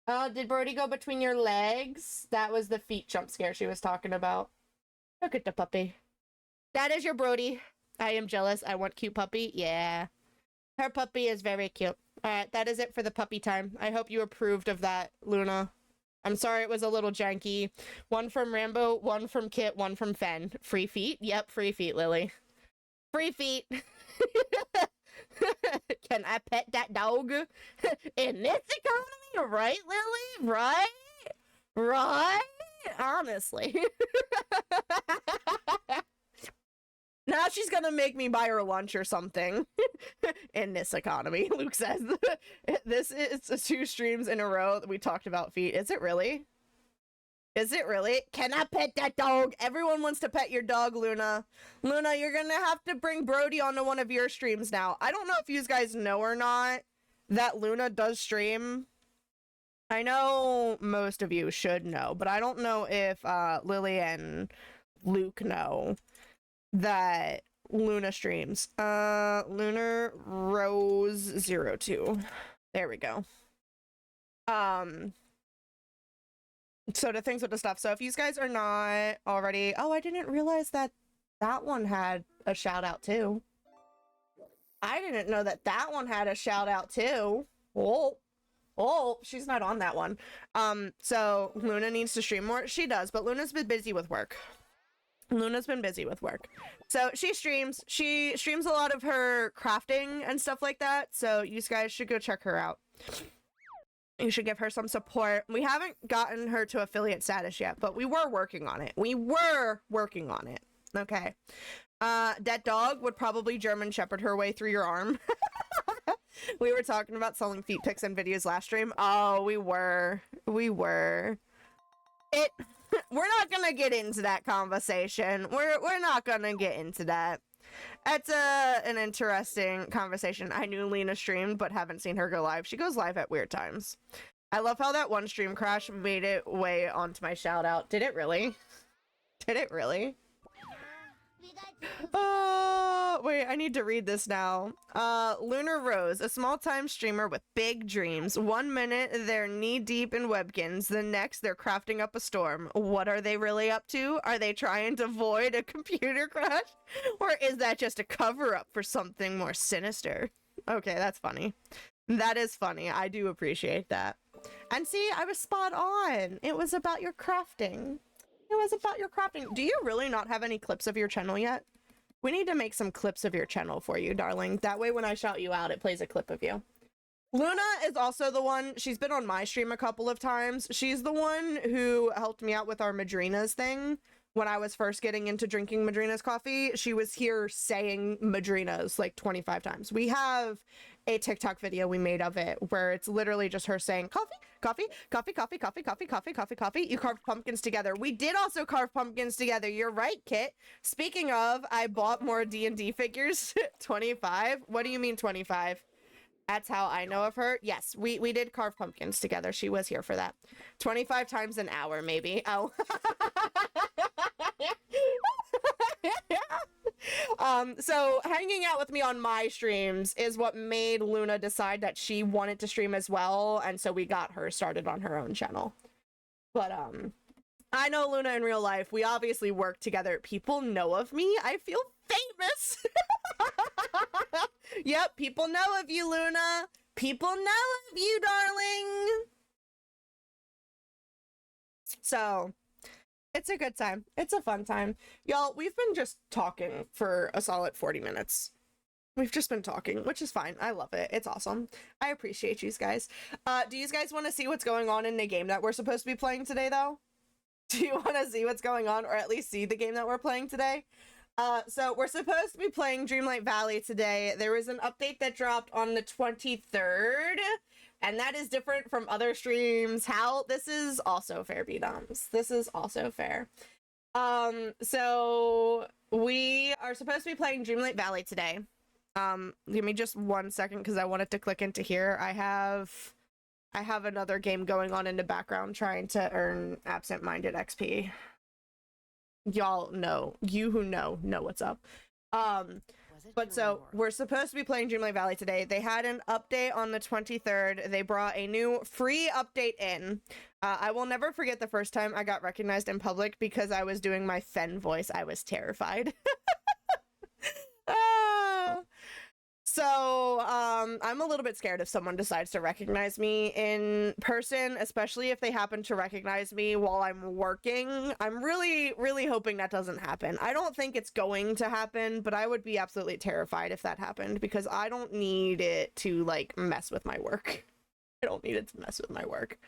Oh, did Brody go between your legs? That was the feet jump scare she was talking about. Look at the puppy. That is your Brody. I am jealous. I want cute puppy. Yeah. Her puppy is very cute. Alright, that is it for the puppy time. I hope you approved of that, Luna. I'm sorry it was a little janky. One from Rambo, one from Kit, one from Fen. Free feet? Yep, free feet, Lily. Free feet. Can I pet that dog? In this economy? Right, Lily? Right? Right? Honestly. Now she's gonna make me buy her lunch or something. In this economy, Luke says. This is 2 streams in a row that we talked about feet. Is it really? Is it really? Can I pet that dog? Everyone wants to pet your dog, Luna. Luna, you're gonna have to bring Brody onto one of your streams now. I don't know if you guys know or not that Luna does stream. I know most of you should know, but I don't know if Lily and Luke know that Luna streams. Lunar Rose 02. There we go. So to things with the stuff. So if you guys are not already, oh, I didn't realize that that one had a shout out too. I didn't know that that one had a shout out too. Oh, she's not on that one. So Luna needs to stream more. She does, but Luna's been busy with work. So she streams a lot of her crafting and stuff like that. So you guys should go check her out. You should give her some support. We haven't gotten her to affiliate status yet, but we were working on it. Okay. That dog would probably German Shepherd her way through your arm. We were talking about selling feet pics and videos last stream. Oh, we were. We're not gonna get into that conversation. We're not gonna get into that. That's an interesting conversation. I knew Lena streamed, but haven't seen her go live. She goes live at weird times. I love how that one stream crash made it way onto my shout out. Did it really? Oh, wait, I need to read this now. Lunar Rose, a small-time streamer with big dreams. 1 minute, they're knee-deep in Webkins. The next, they're crafting up a storm. What are they really up to? Are they trying to avoid a computer crash? Or is that just a cover-up for something more sinister? Okay, that's funny. That is funny. I do appreciate that. And see, I was spot on. It was about your crafting. Do you really not have any clips of your channel yet? We need to make some clips of your channel for you, darling. That way when I shout you out, it plays a clip of you. Luna is also the one, she's been on my stream a couple of times. She's the one who helped me out with our Madrinas thing. When I was first getting into drinking Madrina's coffee, she was here saying Madrinas like 25 times. We have a TikTok video we made of it where it's literally just her saying coffee, coffee, coffee, coffee, coffee, coffee, coffee, coffee, coffee. You carved pumpkins together. We did also carve pumpkins together. You're right, Kit. Speaking of, I bought more D&D figures. 25? What do you mean 25? That's how I know of her. Yes, we did carve pumpkins together. She was here for that. 25 times an hour, maybe. Oh. So hanging out with me on my streams is what made Luna decide that she wanted to stream as well, and so we got her started on her own channel. But I know Luna in real life. We obviously work together. People know of me. I feel famous. Yep, people know of you, Luna. People know of you, darling. So, it's a good time. It's a fun time. Y'all, we've been just talking for a solid 40 minutes. We've just been talking, which is fine. I love it. It's awesome. I appreciate you guys. Do you guys want to see what's going on in the game that we're supposed to be playing today, though? Do you want to see what's going on, or at least see the game that we're playing today? So we're supposed to be playing Dreamlight Valley today. There was an update that dropped on the 23rd, and that is different from other streams. How? This is also fair, B-Doms. This is also fair. So we are supposed to be playing Dreamlight Valley today. Give me just 1 second because I wanted to click into here. I have another game going on in the background trying to earn absent-minded XP. Y'all know, you who know what's up. But so we're supposed to be playing Dreamlight Valley today. They had an update on the 23rd. They brought a new free update in. I will never forget the first time I got recognized in public because I was doing my Fen voice. I was terrified. So, I'm a little bit scared if someone decides to recognize me in person, especially if they happen to recognize me while I'm working. I'm really, really hoping that doesn't happen. I don't think it's going to happen, but I would be absolutely terrified if that happened because I don't need it to, like, mess with my work. I don't need it to mess with my work.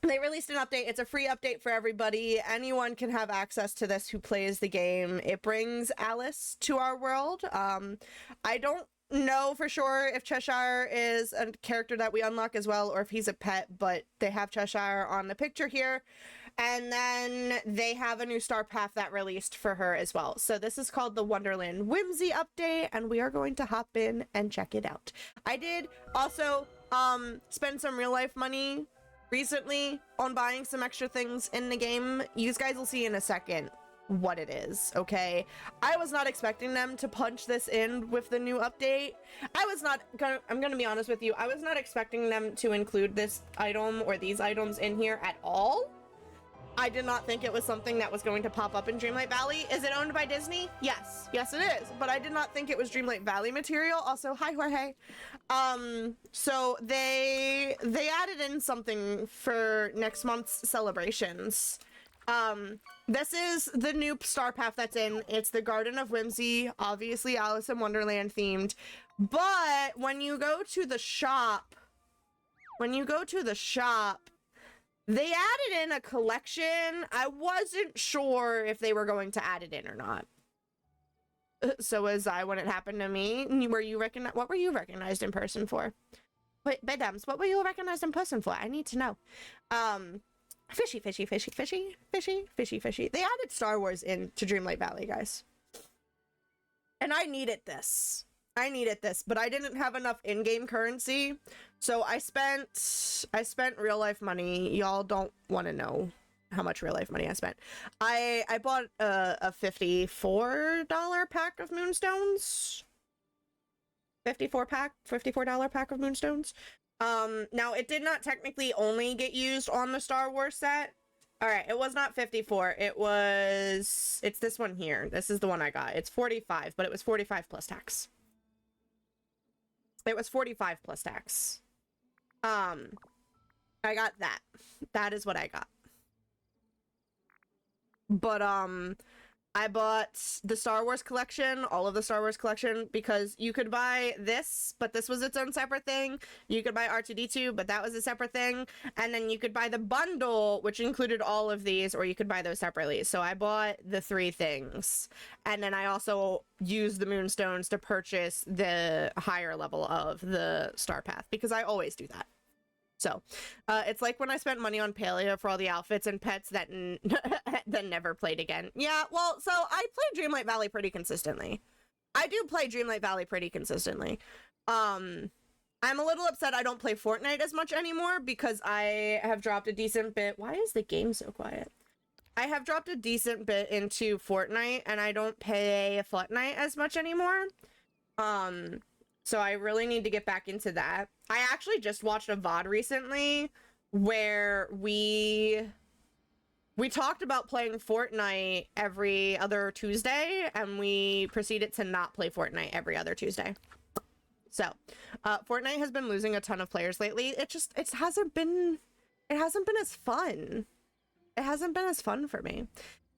They released an update. It's a free update for everybody. Anyone can have access to this who plays the game. It brings Alice to our world. I don't know for sure if Cheshire is a character that we unlock as well or if he's a pet, but they have Cheshire on the picture here. And then they have a new star path that released for her as well. So this is called the Wonderland Whimsy update, and we are going to hop in and check it out. I did also spend some real life money recently on buying some extra things in the game. You guys will see in a second what it is, okay? I was not expecting them to punch this in with the new update. I'm gonna be honest with you, I was not expecting them to include this item or these items in here at all. I did not think it was something that was going to pop up in Dreamlight Valley. Is it owned by Disney? Yes. Yes, it is. But I did not think it was Dreamlight Valley material. Also, hi, Jorge. So they added in something for next month's celebrations. This is the new Star Path that's in. It's the Garden of Whimsy, obviously Alice in Wonderland themed. But when you go to the shop, they added in a collection. I wasn't sure if they were going to add it in or not. So was I when it happened to me. What were you recognized in person for? Wait, Bedams, what were you recognized in person for? I need to know. Fishy. They added Star Wars into Dreamlight Valley, guys. And I needed this, but I didn't have enough in-game currency. So I spent real life money. Y'all don't want to know how much real life money I spent. I bought a $54 pack of Moonstones. $54 pack of Moonstones. Now it did not technically only get used on the Star Wars set. All right, it was not 54. It's this one here. This is the one I got. It's 45, but it was 45 plus tax. It was 45 plus tax. I got that. That is what I got. But, I bought the Star Wars collection, all of the Star Wars collection, because you could buy this, but this was its own separate thing. You could buy R2-D2, but that was a separate thing. And then you could buy the bundle, which included all of these, or you could buy those separately. So I bought the 3 things. And then I also used the Moonstones to purchase the higher level of the Star Path, because I always do that. So, it's like when I spent money on Paleo for all the outfits and pets that then never played again. Yeah, well, so I play Dreamlight Valley pretty consistently. I do play Dreamlight Valley pretty consistently. I'm a little upset I don't play Fortnite as much anymore because I have dropped a decent bit. Why is the game so quiet? I have dropped a decent bit into Fortnite and I don't play Fortnite as much anymore. So I really need to get back into that. I actually just watched a VOD recently where we talked about playing Fortnite every other Tuesday, and we proceeded to not play Fortnite every other Tuesday. So, Fortnite has been losing a ton of players lately. It hasn't been as fun. It hasn't been as fun for me.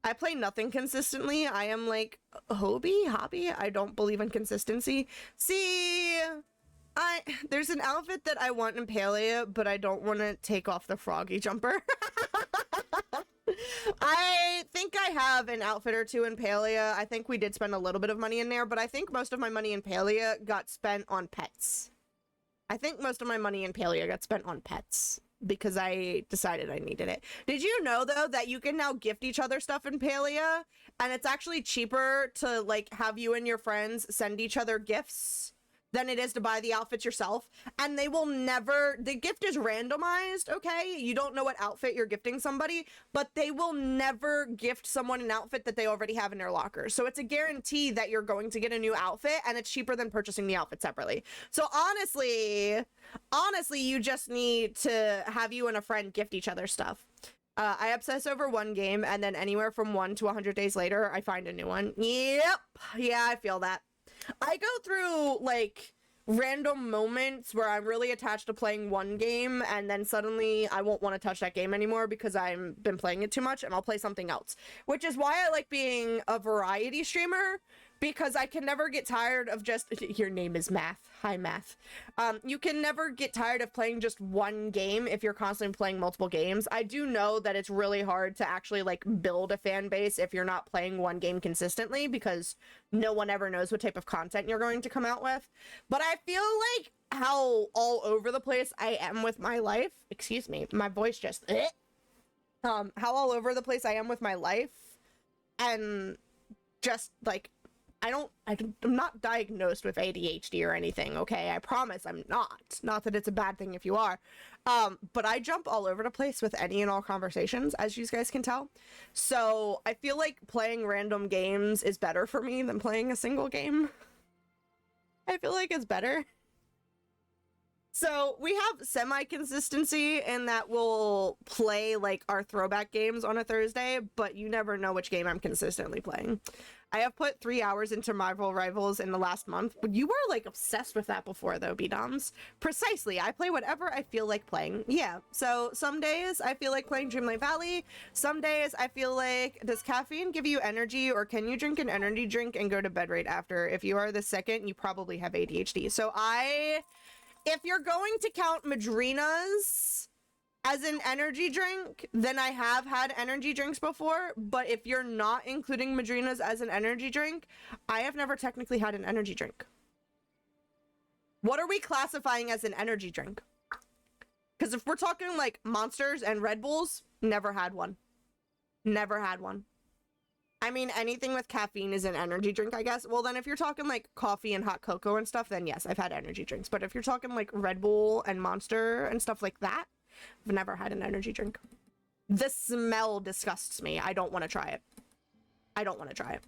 I play nothing consistently. I am like hobby. I don't believe in consistency. See, there's an outfit that I want in Palea, but I don't want to take off the froggy jumper. I think I have an outfit or two in Palea. I think we did spend a little bit of money in there, but I think most of my money in Palea got spent on pets. Because I decided I needed it. Did you know, though, that you can now gift each other stuff in Palea? And it's actually cheaper to, like, have you and your friends send each other gifts than it is to buy the outfits yourself. And they will never... The gift is randomized, okay? You don't know what outfit you're gifting somebody, but they will never gift someone an outfit that they already have in their locker. So it's a guarantee that you're going to get a new outfit, and it's cheaper than purchasing the outfit separately. So honestly, you just need to have you and a friend gift each other stuff. I obsess over one game, and then anywhere from 1 to 100 days later, I find a new one. Yep. Yeah, I feel that. I go through, like, random moments where I'm really attached to playing one game, and then suddenly I won't want to touch that game anymore because I've been playing it too much, and I'll play something else. Which is why I like being a variety streamer, because I can never get tired of just... Your name is Math. Hi, Math. You can never get tired of playing just one game if you're constantly playing multiple games. I do know that it's really hard to actually, like, build a fan base if you're not playing one game consistently, because no one ever knows what type of content you're going to come out with. But I feel like how all over the place I am with my life... Excuse me, my voice just... how all over the place I am with my life, and just, like... I'm not diagnosed with ADHD or anything, okay? I promise I'm not. Not that it's a bad thing if you are. But I jump all over the place with any and all conversations, as you guys can tell. So I feel like playing random games is better for me than playing a single game. I feel like it's better. So we have semi-consistency in that we'll play like our throwback games on a Thursday, but you never know which game I'm consistently playing. I have put 3 hours into Marvel Rivals in the last month, but you were like obsessed with that before though, B-Doms. Precisely, I play whatever I feel like playing. Yeah, so some days I feel like playing Dreamlight Valley. Some days I feel like, does caffeine give you energy, or can you drink an energy drink and go to bed right after? If you are the second, you probably have ADHD. So if you're going to count Madrinas as an energy drink, then I have had energy drinks before, but if you're not including Madrinas as an energy drink, I have never technically had an energy drink. What are we classifying as an energy drink? Because if we're talking like Monsters and Red Bulls, never had one. Never had one. I mean, anything with caffeine is an energy drink, I guess. Well, then if you're talking like coffee and hot cocoa and stuff, then yes, I've had energy drinks. But if you're talking like Red Bull and Monster and stuff like that, I've never had an energy drink. The smell disgusts me. I don't want to try it. I don't want to try it.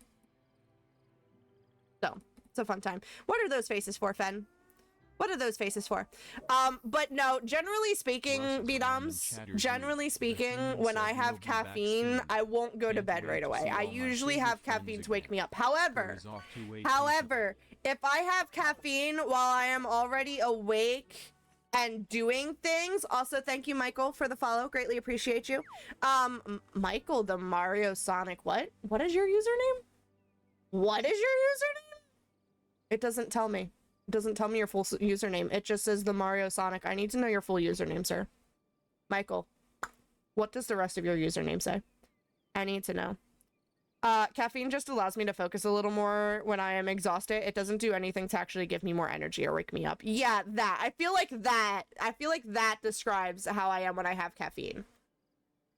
So, it's a fun time. What are those faces for, Fen? What are those faces for? But no, generally speaking, B-Doms, generally speaking, when I have caffeine, I won't go to bed right away. I usually have caffeine to wake me up. However, if I have caffeine while I am already awake and doing things, also thank you, Michael, for the follow. Greatly appreciate you. Michael, the Mario Sonic, what? What is your username? What is your username? It doesn't tell me. It doesn't tell me your full username. It just says the Mario Sonic. I need to know your full username, sir. Michael, what does the rest of your username say? I need to know. Caffeine just allows me to focus a little more when I am exhausted. It doesn't do anything to actually give me more energy or wake me up. Yeah, that. I feel like that describes how I am when I have caffeine.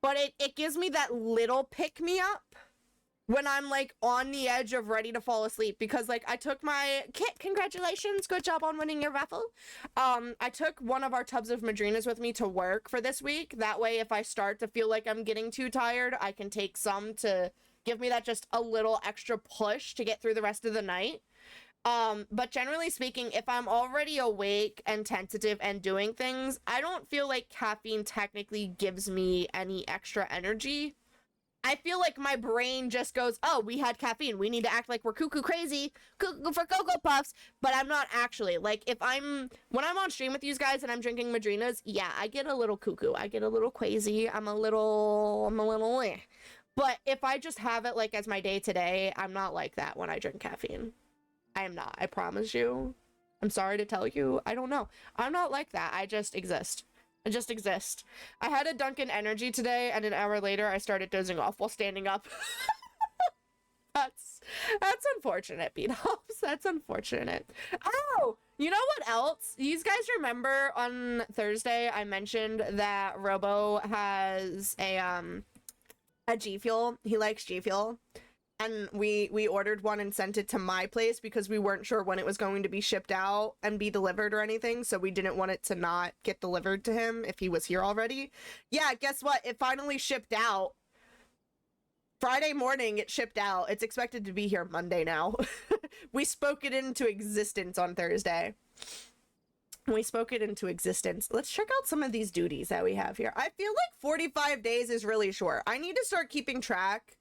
But it gives me that little pick-me-up when I'm like on the edge of ready to fall asleep, because like I took my Kit, congratulations, good job on winning your raffle. I took one of our tubs of Madrinas with me to work for this week. That way, if I start to feel like I'm getting too tired, I can take some to give me that just a little extra push to get through the rest of the night. But generally speaking, if I'm already awake and tentative and doing things, I don't feel like caffeine technically gives me any extra energy. I feel like my brain just goes, oh, we had caffeine. We need to act like we're cuckoo crazy, cuckoo for Cocoa Puffs. But I'm not actually. Like, when I'm on stream with you guys and I'm drinking Madrinas, yeah, I get a little cuckoo. I get a little crazy. I'm a little eh. But if I just have it, like, as my day-to-day, I'm not like that when I drink caffeine. I am not. I promise you. I'm sorry to tell you. I don't know. I'm not like that. I just exist. I just exist. I had a Dunkin' Energy today, and an hour later, I started dozing off while standing up. That's unfortunate, B-Dops. That's unfortunate. Oh, you know what else? You guys remember on Thursday, I mentioned that Robo has a G Fuel. He likes G Fuel. And we ordered one and sent it to my place because we weren't sure when it was going to be shipped out and be delivered or anything, so we didn't want it to not get delivered to him if he was here already. Yeah, guess what? It finally shipped out. Friday morning, it shipped out. It's expected to be here Monday now. We spoke it into existence on Thursday. We spoke it into existence. Let's check out some of these duties that we have here. I feel like 45 days is really short. I need to start keeping track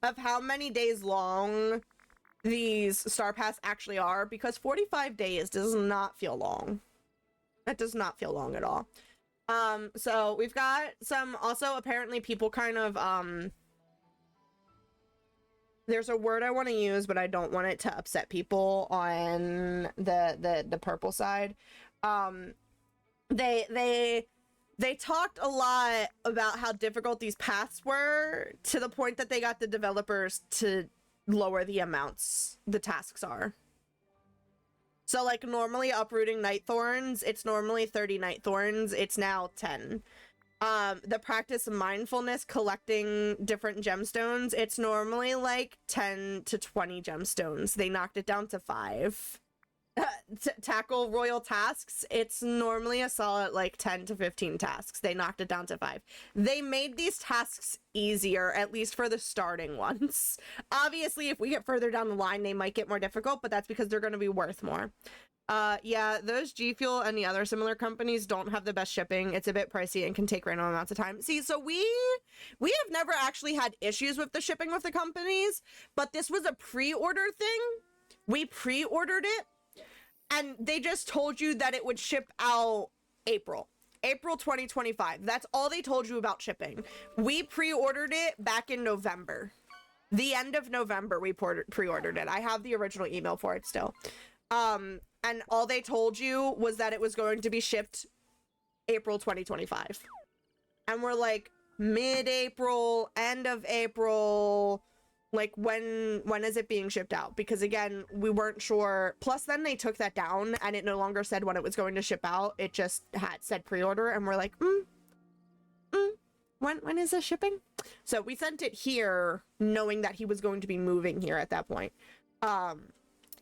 of how many days long these Star Pass actually are, because 45 days does not feel long. That does not feel long at all. So we've got some, also apparently people kind of, there's a word I want to use, but I don't want it to upset people on the purple side. They talked a lot about how difficult these paths were, to the point that they got the developers to lower the amounts the tasks are. So, like, normally uprooting night thorns, it's normally 30 night thorns. It's now 10. the practice of mindfulness, collecting different gemstones, it's normally like 10 to 20 gemstones. They knocked it down to 5. Tackle royal tasks, it's normally a solid like 10 to 15 tasks. They knocked it down to 5. They made these tasks easier, at least for the starting ones. Obviously, if we get further down the line, they might get more difficult, but that's because they're going to be worth more. Yeah, those G Fuel and the other similar companies don't have the best shipping. It's a bit pricey and can take random amounts of time. See, so we have never actually had issues with the shipping with the companies, but this was a pre-order thing. We pre-ordered it, and they just told you that it would ship out April 2025. That's all they told you about shipping. We pre-ordered it back in November. The end of November, we pre-ordered it. I have the original email for it still. And all they told you was that it was going to be shipped April 2025. And we're like, mid-April, end of April, like when is it being shipped out? Because again, we weren't sure. Plus then they took that down and it no longer said when it was going to ship out. It just had said pre-order, and we're like, when is this shipping? So we sent it here knowing that he was going to be moving here at that point.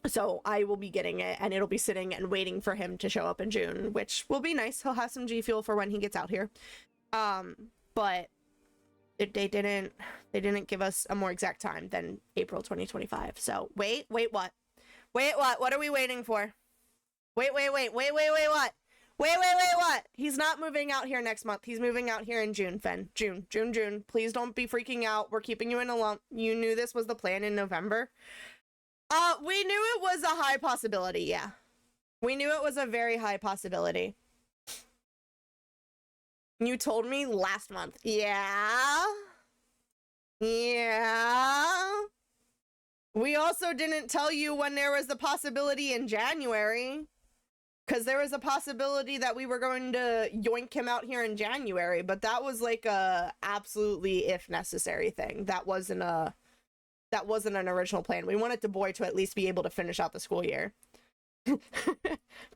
So I will be getting it, and it'll be sitting and waiting for him to show up in June, which will be nice. He'll have some G Fuel for when he gets out here. But they didn't give us a more exact time than April 2025. So wait, what? What are we waiting for? Wait, what? Wait, what? He's not moving out here next month. He's moving out here in June, Fen. June. Please don't be freaking out. We're keeping you in a lump. You knew this was the plan in November. We knew it was a high possibility, yeah. We knew it was a very high possibility. You told me last month. Yeah. We also didn't tell you when there was the possibility in January. Because there was a possibility that we were going to yoink him out here in January. But that was like a absolutely if necessary thing. That wasn't an original plan. We wanted the boy to at least be able to finish out the school year.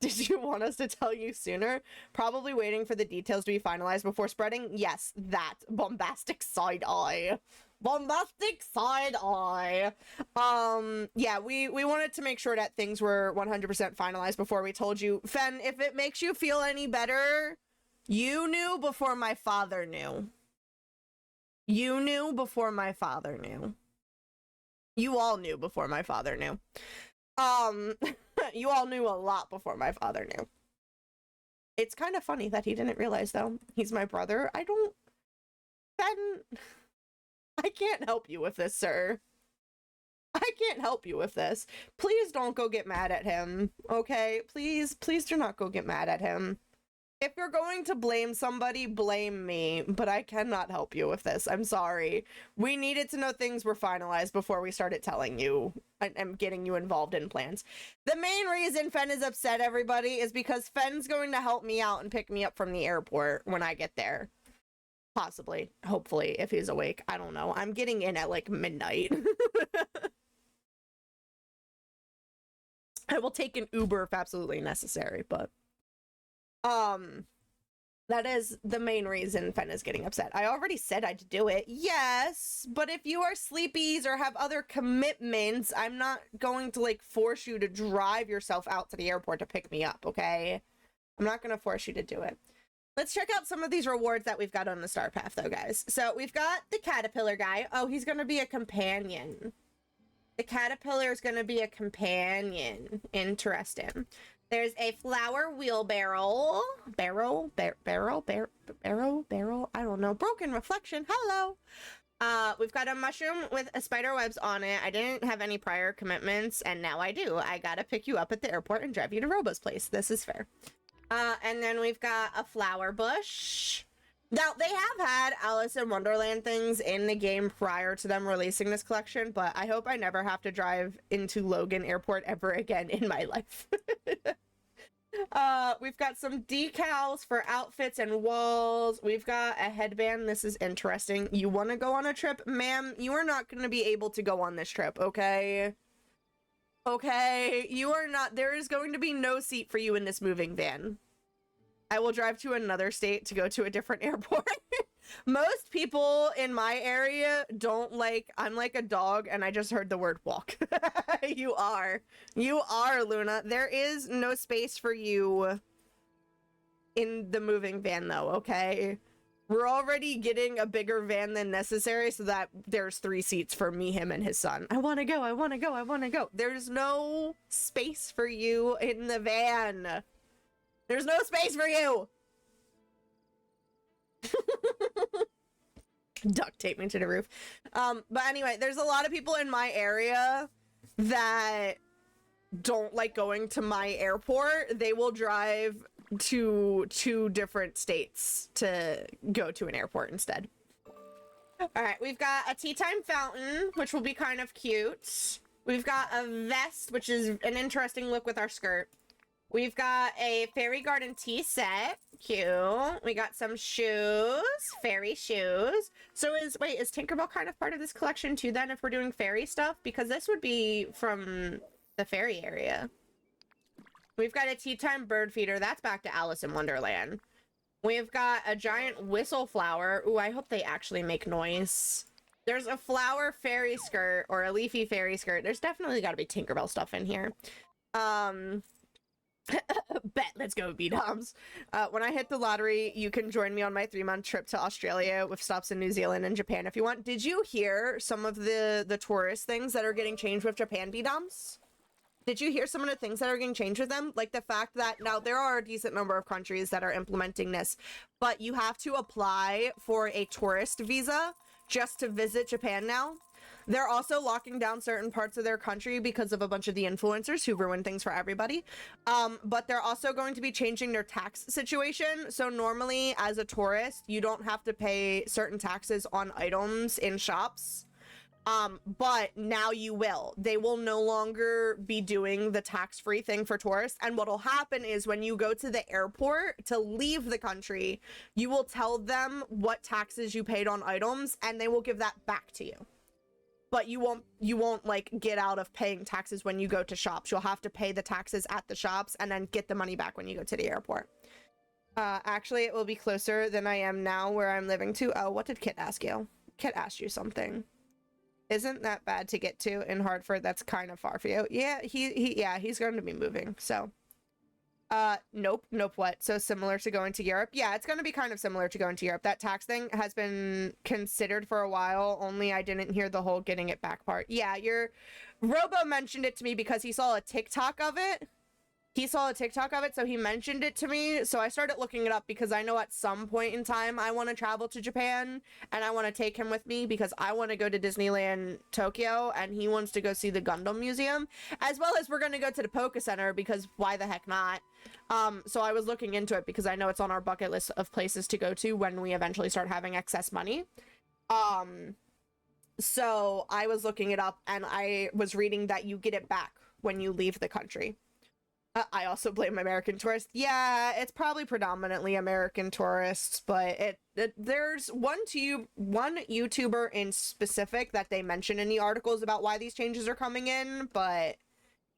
Did you want us to tell you sooner? Probably waiting for the details to be finalized before spreading? Yes, that. Bombastic side eye. Yeah, we wanted to make sure that things were 100% finalized before we told you. Fen, if it makes you feel any better, you knew before my father knew. You knew before my father knew. You all knew before my father knew. You all knew a lot before my father knew. It's kind of funny that he didn't realize, though. He's my brother. I can't help you with this, sir. I can't help you with this. Please don't go get mad at him, okay? Please do not go get mad at him. If you're going to blame somebody, blame me, but I cannot help you with this. I'm sorry. We needed to know things were finalized before we started telling you and getting you involved in plans. The main reason Fen is upset, everybody, is because Fen's going to help me out and pick me up from the airport when I get there. Possibly. Hopefully, if he's awake. I don't know. I'm getting in at like midnight. I will take an Uber if absolutely necessary, but that is the main reason Fen is getting upset. I already said I'd do it. Yes, but if you are sleepies or have other commitments, I'm not going to like force you to drive yourself out to the airport to pick me up, okay? I'm not going to force you to do it. Let's check out some of these rewards that we've got on the Star Path, though, guys. So we've got the caterpillar guy. Oh, he's going to be a companion. The caterpillar is going to be a companion. Interesting. There's a flower wheelbarrow. Barrel? I don't know. Broken reflection. Hello. We've got a mushroom with a spider webs on it. I didn't have any prior commitments, and now I do. I gotta pick you up at the airport and drive you to Robo's place. This is fair. And then we've got a flower bush. Now, they have had Alice in Wonderland things in the game prior to them releasing this collection, but I hope I never have to drive into Logan Airport ever again in my life. We've got some decals for outfits and walls. We've got a headband. This is interesting. You want to go on a trip? Ma'am, you are not going to be able to go on this trip, okay? Okay, you are not. There is going to be no seat for you in this moving van. I will drive to another state to go to a different airport. Most people in my area don't like, I'm like a dog and I just heard the word walk. You are, Luna. There is no space for you in the moving van though, okay? We're already getting a bigger van than necessary so that there's 3 seats for me, him, and his son. I want to go, I want to go, I want to go. There's no space for you in the van. There's no space for you. Duct tape me to the roof. But anyway, there's a lot of people in my area that don't like going to my airport. They will drive to 2 different states to go to an airport instead. All right, we've got a tea time fountain, which will be kind of cute. We've got a vest, which is an interesting look with our skirt. We've got a fairy garden tea set. Cute. We got some shoes. Fairy shoes. So is Tinkerbell kind of part of this collection too then if we're doing fairy stuff? Because this would be from the fairy area. We've got a tea time bird feeder. That's back to Alice in Wonderland. We've got a giant whistle flower. Ooh, I hope they actually make noise. There's a flower fairy skirt or a leafy fairy skirt. There's definitely got to be Tinkerbell stuff in here. Bet, let's go, B-Doms. When I hit the lottery, you can join me on my 3-month trip to Australia with stops in New Zealand and Japan if you want. Did you hear some of the tourist things that are getting changed with Japan, B-Doms? Did you hear some of the things that are getting changed with them? Like the fact that now there are a decent number of countries that are implementing this, but you have to apply for a tourist visa just to visit Japan now. They're also locking down certain parts of their country because of a bunch of the influencers who ruin things for everybody. But they're also going to be changing their tax situation. So normally as a tourist, you don't have to pay certain taxes on items in shops. But now you will. They will no longer be doing the tax-free thing for tourists. And what'll happen is when you go to the airport to leave the country, you will tell them what taxes you paid on items and they will give that back to you. But you won't like get out of paying taxes when you go to shops. You'll have to pay the taxes at the shops and then get the money back when you go to the airport. Actually, it will be closer than I am now where I'm living to. Oh, what did Kit ask you? Kit asked you something. Isn't that bad to get to in Hartford? That's kind of far for you. Yeah, he's going to be moving. So, nope, what? So similar to going to Europe? Yeah, it's going to be kind of similar to going to Europe. That tax thing has been considered for a while, only I didn't hear the whole getting it back part. Yeah, Robo mentioned it to me because he saw a TikTok of it. So he mentioned it to me. So I started looking it up because I know at some point in time I want to travel to Japan and I want to take him with me because I want to go to Disneyland Tokyo and he wants to go see the Gundam Museum, as well as we're going to go to the Poke Center because why the heck not? So I was looking into it because I know it's on our bucket list of places to go to when we eventually start having excess money. So I was looking it up and I was reading that you get it back when you leave the country. I also blame American tourists. Yeah, it's probably predominantly American tourists, but there's one YouTuber in specific that they mention in the articles about why these changes are coming in, but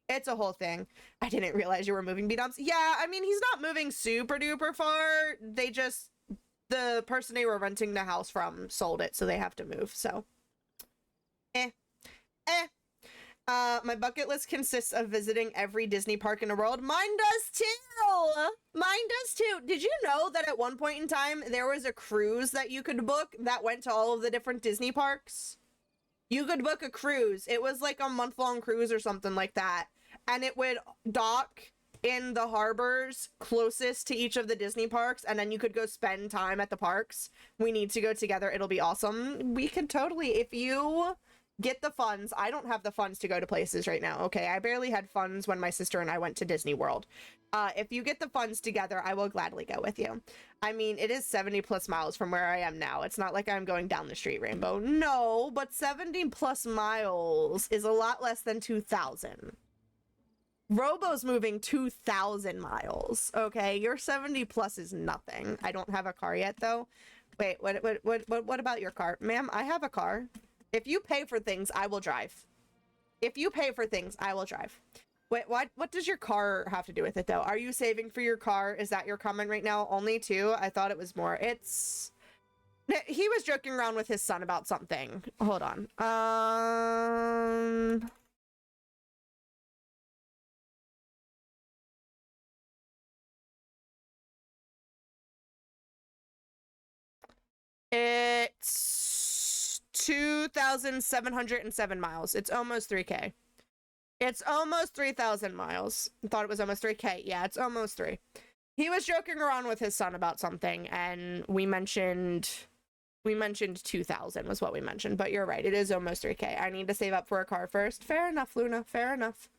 it's a whole thing. I didn't realize you were moving, B-Dubs. Yeah, I mean, he's not moving super duper far. The person they were renting the house from sold it, so they have to move, so. My bucket list consists of visiting every Disney park in the world. Mine does too! Did you know that at one point in time, there was a cruise that you could book that went to all of the different Disney parks? You could book a cruise. It was like a month-long cruise or something like that. And it would dock in the harbors closest to each of the Disney parks, and then you could go spend time at the parks. We need to go together. It'll be awesome. We could totally, if you get the funds. I don't have the funds to go to places right now, okay? I barely had funds when my sister and I went to Disney World. If you get the funds together, I will gladly go with you. I mean, it is 70 plus miles from where I am now. It's not like I'm going down the street, Rainbow. No, but 70 plus miles is a lot less than 2,000. Robo's moving 2,000 miles, okay? Your 70 plus is nothing. I don't have a car yet, though. Wait, what about your car? Ma'am, I have a car. If you pay for things, I will drive. If you pay for things, I will drive. Wait, what does your car have to do with it, though? Are you saving for your car? Is that your comment right now? Only 2? I thought it was more. It's... He was joking around with his son about something. Hold on. It's 2,707 miles. It's almost 3K. It's almost 3,000 miles. I thought it was almost 3K. Yeah, it's almost 3. He was joking around with his son about something, and we mentioned 2,000 was what we mentioned, but you're right. It is almost 3K. I need to save up for a car first. Fair enough, Luna. Fair enough.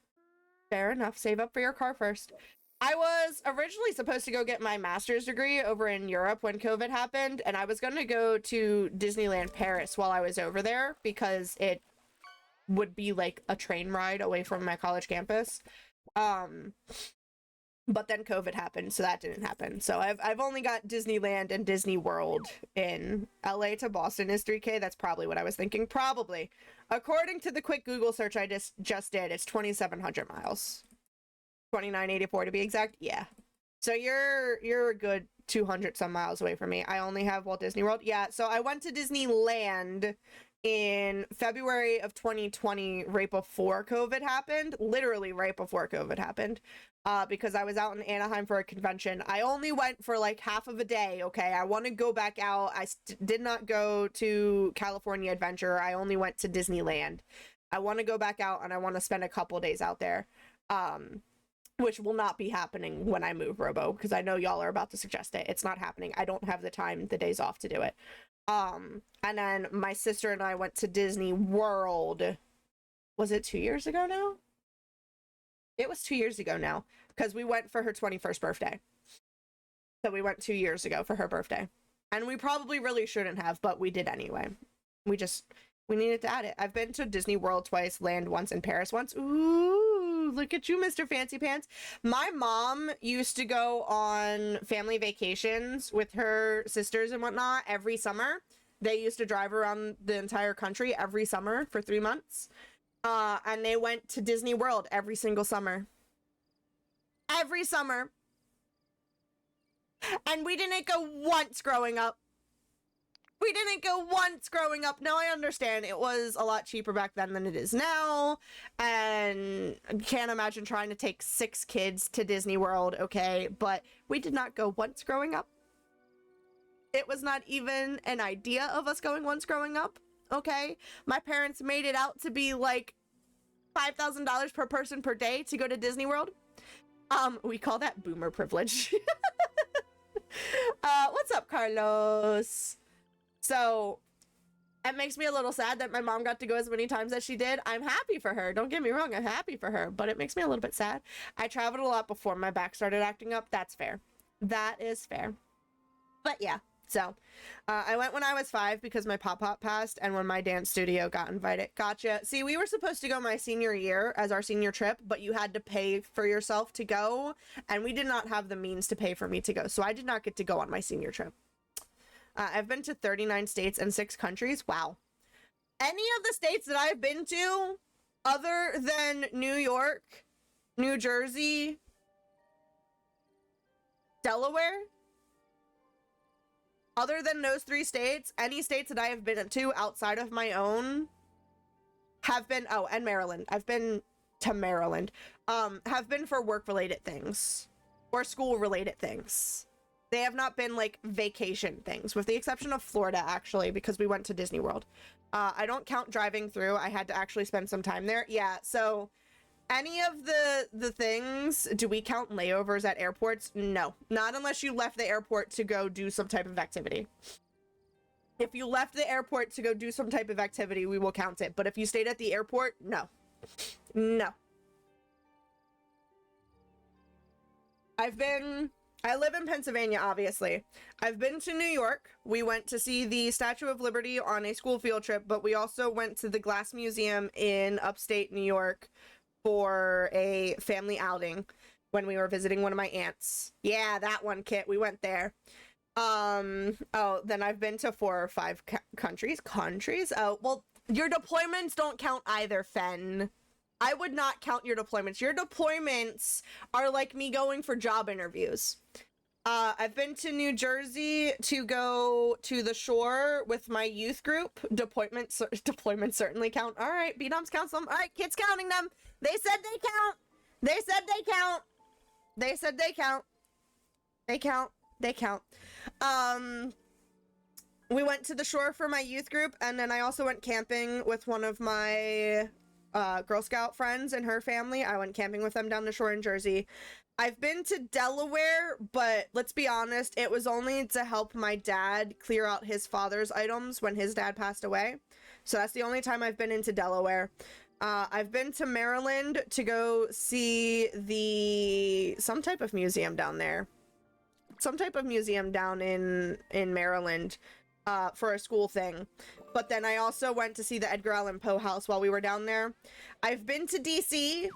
Fair enough. Save up for your car first. I was originally supposed to go get my master's degree over in Europe when COVID happened, and I was going to go to Disneyland Paris while I was over there because it would be like a train ride away from my college campus. But then COVID happened, so that didn't happen. So I've only got Disneyland and Disney World in LA to Boston is 3K. That's probably what I was thinking. Probably. According to the quick Google search I just did, it's 2,700 miles. 2,984 to be exact. Yeah. So you're a good 200 some miles away from me. I only have Walt Disney World. Yeah, so I went to Disneyland in February of 2020, right before COVID happened. Literally right before COVID happened. Because I was out in Anaheim for a convention. I only went for like half of a day, okay? I want to go back out. I did not go to California Adventure. I only went to Disneyland. I want to go back out and I want to spend a couple days out there. Which will not be happening when I move, Robo, because I know y'all are about to suggest it. It's not happening. I don't have the time, the days off to do it. And then my sister and I went to Disney World. Was it 2 years ago now? It was 2 years ago now, because we went for her 21st birthday. So we went 2 years ago for her birthday. And we probably really shouldn't have, but we did anyway. We needed to add it. I've been to Disney World twice, Land once, and Paris once. Ooh, look at you, Mr. Fancy Pants. My mom used to go on family vacations with her sisters and whatnot every summer. They used to drive around the entire country every summer for 3 months. And they went to Disney World every single summer. Every summer. And we didn't go once growing up. We didn't go once growing up. Now I understand it was a lot cheaper back then than it is now. And I can't imagine trying to take 6 kids to Disney World, okay? But we did not go once growing up. It was not even an idea of us going once growing up, okay? My parents made it out to be like $5,000 per person per day to go to Disney World. We call that boomer privilege. What's up, Carlos? So, it makes me a little sad that my mom got to go as many times as she did. I'm happy for her. Don't get me wrong. I'm happy for her. But it makes me a little bit sad. I traveled a lot before my back started acting up. That's fair. That is fair. But yeah. So, I went when I was 5 because my pop-pop passed and when my dance studio got invited. Gotcha. See, we were supposed to go my senior year as our senior trip, but you had to pay for yourself to go, and we did not have the means to pay for me to go, so I did not get to go on my senior trip. I've been to 39 states and 6 countries. Wow. Any of the states that I've been to, other than New York, New Jersey, Delaware, other than those 3 states, any states that I have been to outside of my own have been, oh, and Maryland. I've been to Maryland, have been for work-related things or school-related things. They have not been, like, vacation things, with the exception of Florida, actually, because we went to Disney World. I don't count driving through. I had to actually spend some time there. Yeah, so any of the things, do we count layovers at airports? No, not unless you left the airport to go do some type of activity. If you left the airport to go do some type of activity, we will count it. But if you stayed at the airport, no. No. I live in Pennsylvania, obviously. I've been to New York. We went to see the Statue of Liberty on a school field trip, but we also went to the Glass Museum in upstate New York for a family outing when we were visiting one of my aunts. Yeah, that one, Kit. We went there. Oh, then I've been to 4 or 5 countries. Oh, well, your deployments don't count either, Fen. I would not count your deployments. Your deployments are like me going for job interviews. I've been to New Jersey to go to the shore with my youth group. Deployments certainly count. All right, B-Doms counts them. All right, kids counting them. They said they count. They said they count. They said they count. They count. They count. We went to the shore for my youth group, and then I also went camping with one of my Girl Scout friends and her family. I went camping with them down the shore in Jersey. I've been to Delaware, but let's be honest, it was only to help my dad clear out his father's items when his dad passed away. So that's the only time I've been into Delaware. I've been to Maryland to go see some type of museum down there. Some type of museum down in Maryland for a school thing. But then I also went to see the Edgar Allan Poe house while we were down there. I've been to DC,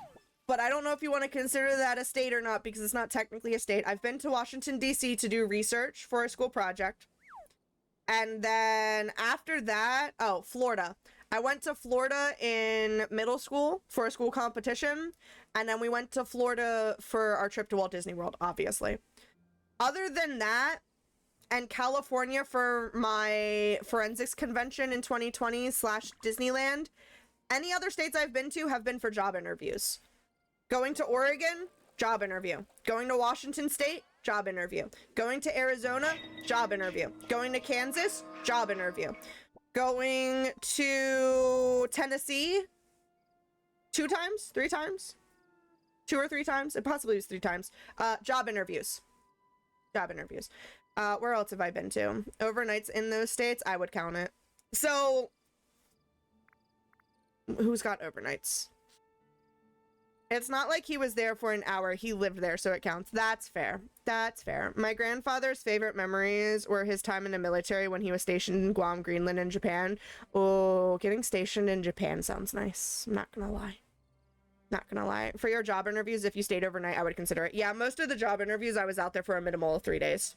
but I don't know if you want to consider that a state or not because it's not technically a state. I've been to Washington, D.C. to do research for a school project. And then after that, Florida. I went to Florida in middle school for a school competition. And then we went to Florida for our trip to Walt Disney World, obviously. Other than that, and California for my forensics convention in 2020/Disneyland, any other states I've been to have been for job interviews. Going to Oregon, job interview. Going to Washington State, job interview. Going to Arizona, job interview. Going to Kansas, job interview. Going to Tennessee, 2 times, 3 times, 2 or 3 times. It possibly was 3 times. Job interviews. Job interviews. Where else have I been to? Overnights in those states, I would count it. So, who's got overnights? It's not like he was there for an hour. He lived there, so it counts. That's fair. That's fair. My grandfather's favorite memories were his time in the military when he was stationed in Guam, Greenland, and Japan. Oh, getting stationed in Japan sounds nice. I'm not gonna lie. Not gonna lie. For your job interviews, if you stayed overnight, I would consider it. Yeah, most of the job interviews, I was out there for a minimal of 3 days.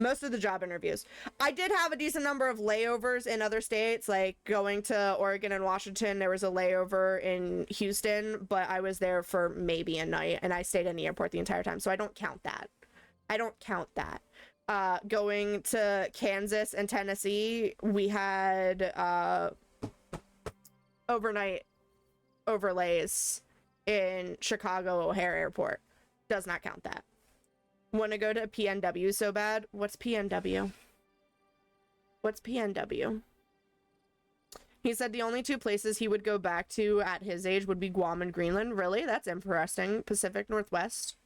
Most of the job interviews. I did have a decent number of layovers in other states, like going to Oregon and Washington. There was a layover in Houston, but I was there for maybe a night, and I stayed in the airport the entire time, so I don't count that. I don't count that. Going to Kansas and Tennessee, we had overnight overlays in Chicago O'Hare Airport. Does not count that. Want to go to PNW so bad? What's PNW? What's PNW? He said the only 2 places he would go back to at his age would be Guam and Greenland. Really? That's interesting. Pacific Northwest.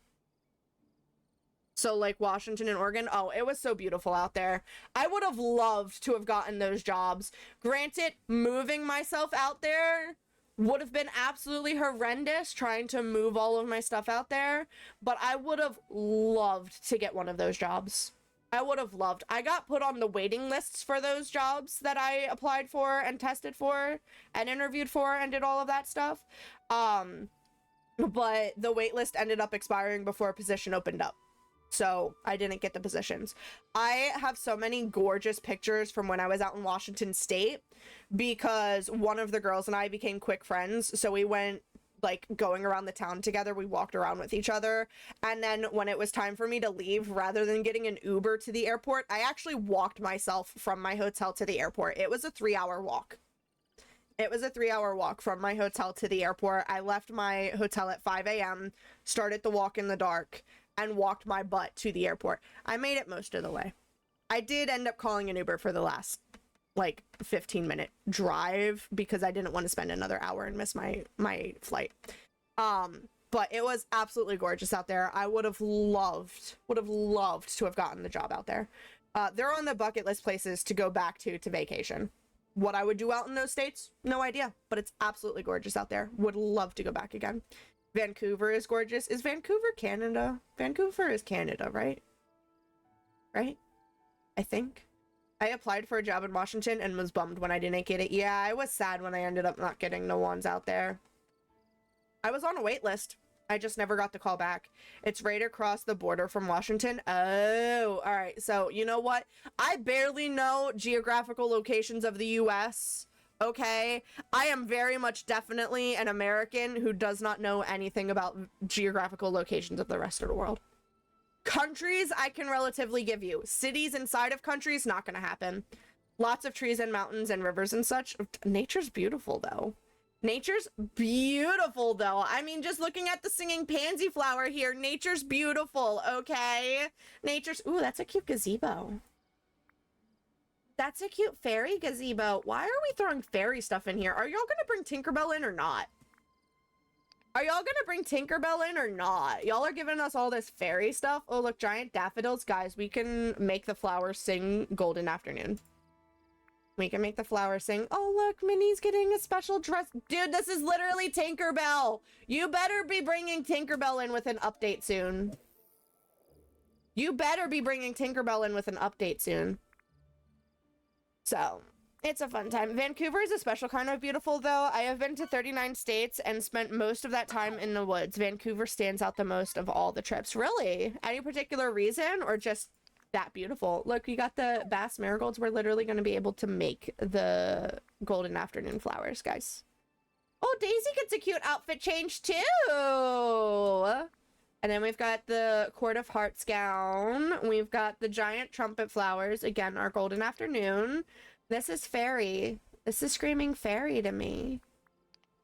So like Washington and Oregon. Oh, it was so beautiful out there. I would have loved to have gotten those jobs. Granted, moving myself out there would have been absolutely horrendous trying to move all of my stuff out there, but I would have loved to get one of those jobs. I would have loved. I got put on the waiting lists for those jobs that I applied for and tested for and interviewed for and did all of that stuff. But the wait list ended up expiring before a position opened up. So I didn't get the positions. I have so many gorgeous pictures from when I was out in Washington State because one of the girls and I became quick friends. So we went like going around the town together. We walked around with each other. And then when it was time for me to leave, rather than getting an Uber to the airport, I actually walked myself from my hotel to the airport. It was a 3-hour walk. It was a 3-hour walk from my hotel to the airport. I left my hotel at 5 a.m., started the walk in the dark, and walked my butt to the airport. I made it most of the way. I did end up calling an Uber for the last, like, 15-minute drive because I didn't want to spend another hour and miss my flight. But it was absolutely gorgeous out there. I would have loved to have gotten the job out there. They're on the bucket list places to go back to vacation. What I would do out in those states, no idea. But it's absolutely gorgeous out there. Would love to go back again. Vancouver is gorgeous. Is Vancouver Canada? Vancouver is Canada, right? Right? I think. I applied for a job in Washington and was bummed when I didn't get it. Yeah, I was sad when I ended up not getting the ones out there. I was on a wait list. I just never got the call back. It's right across the border from Washington. Oh, all right. So, you know what? I barely know geographical locations of the U.S., okay? I am very much definitely an American who does not know anything about geographical locations of the rest of the world. Countries, I can relatively give you. Cities inside of countries, not gonna happen. Lots of trees and mountains and rivers and such. Nature's beautiful, though. Nature's beautiful, though. I mean, just looking at the singing pansy flower here, nature's beautiful, okay? Nature's... Ooh, that's a cute gazebo. That's a cute fairy gazebo. Why are we throwing fairy stuff in here? Are y'all gonna bring Tinkerbell in or not? Are y'all gonna bring Tinkerbell in or not? Y'all are giving us all this fairy stuff. Oh, look, giant daffodils. Guys, we can make the flowers sing Golden Afternoon. We can make the flowers sing. Oh, look, Minnie's getting a special dress. Dude, this is literally Tinkerbell. You better be bringing Tinkerbell in with an update soon. You better be bringing Tinkerbell in with an update soon. So, it's a fun time. Vancouver is a special kind of beautiful, though. I have been to 39 states and spent most of that time in the woods. Vancouver stands out the most of all the trips. Really? Any particular reason or just that beautiful? Look, we got the Bass Marigolds. We're literally going to be able to make the Golden Afternoon flowers, guys. Oh, Daisy gets a cute outfit change, too! And then we've got the Court of Hearts gown. We've got the giant trumpet flowers. Again, our Golden Afternoon. This is fairy. This is screaming fairy to me.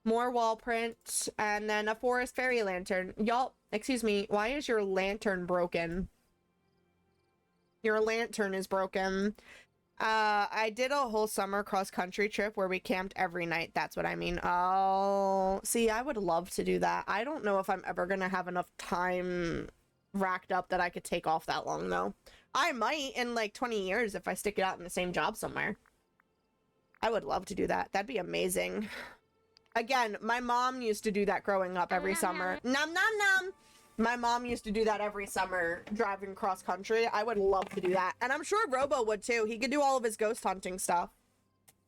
More wall print. And then a forest fairy lantern. Y'all, excuse me, why is your lantern broken? Your lantern is broken. I did a whole summer cross-country trip where we camped every night. That's what I mean. Oh, see, I would love to do that. I don't know if I'm ever gonna have enough time racked up that I could take off that long, though. I might in like 20 years if I stick it out in the same job somewhere. I would love to do that. That'd be amazing. Again, my mom used to do that growing up every summer. Nom nom nom! My mom used to do that every summer, driving cross country. I would love to do that. And I'm sure Robo would too. He could do all of his ghost hunting stuff.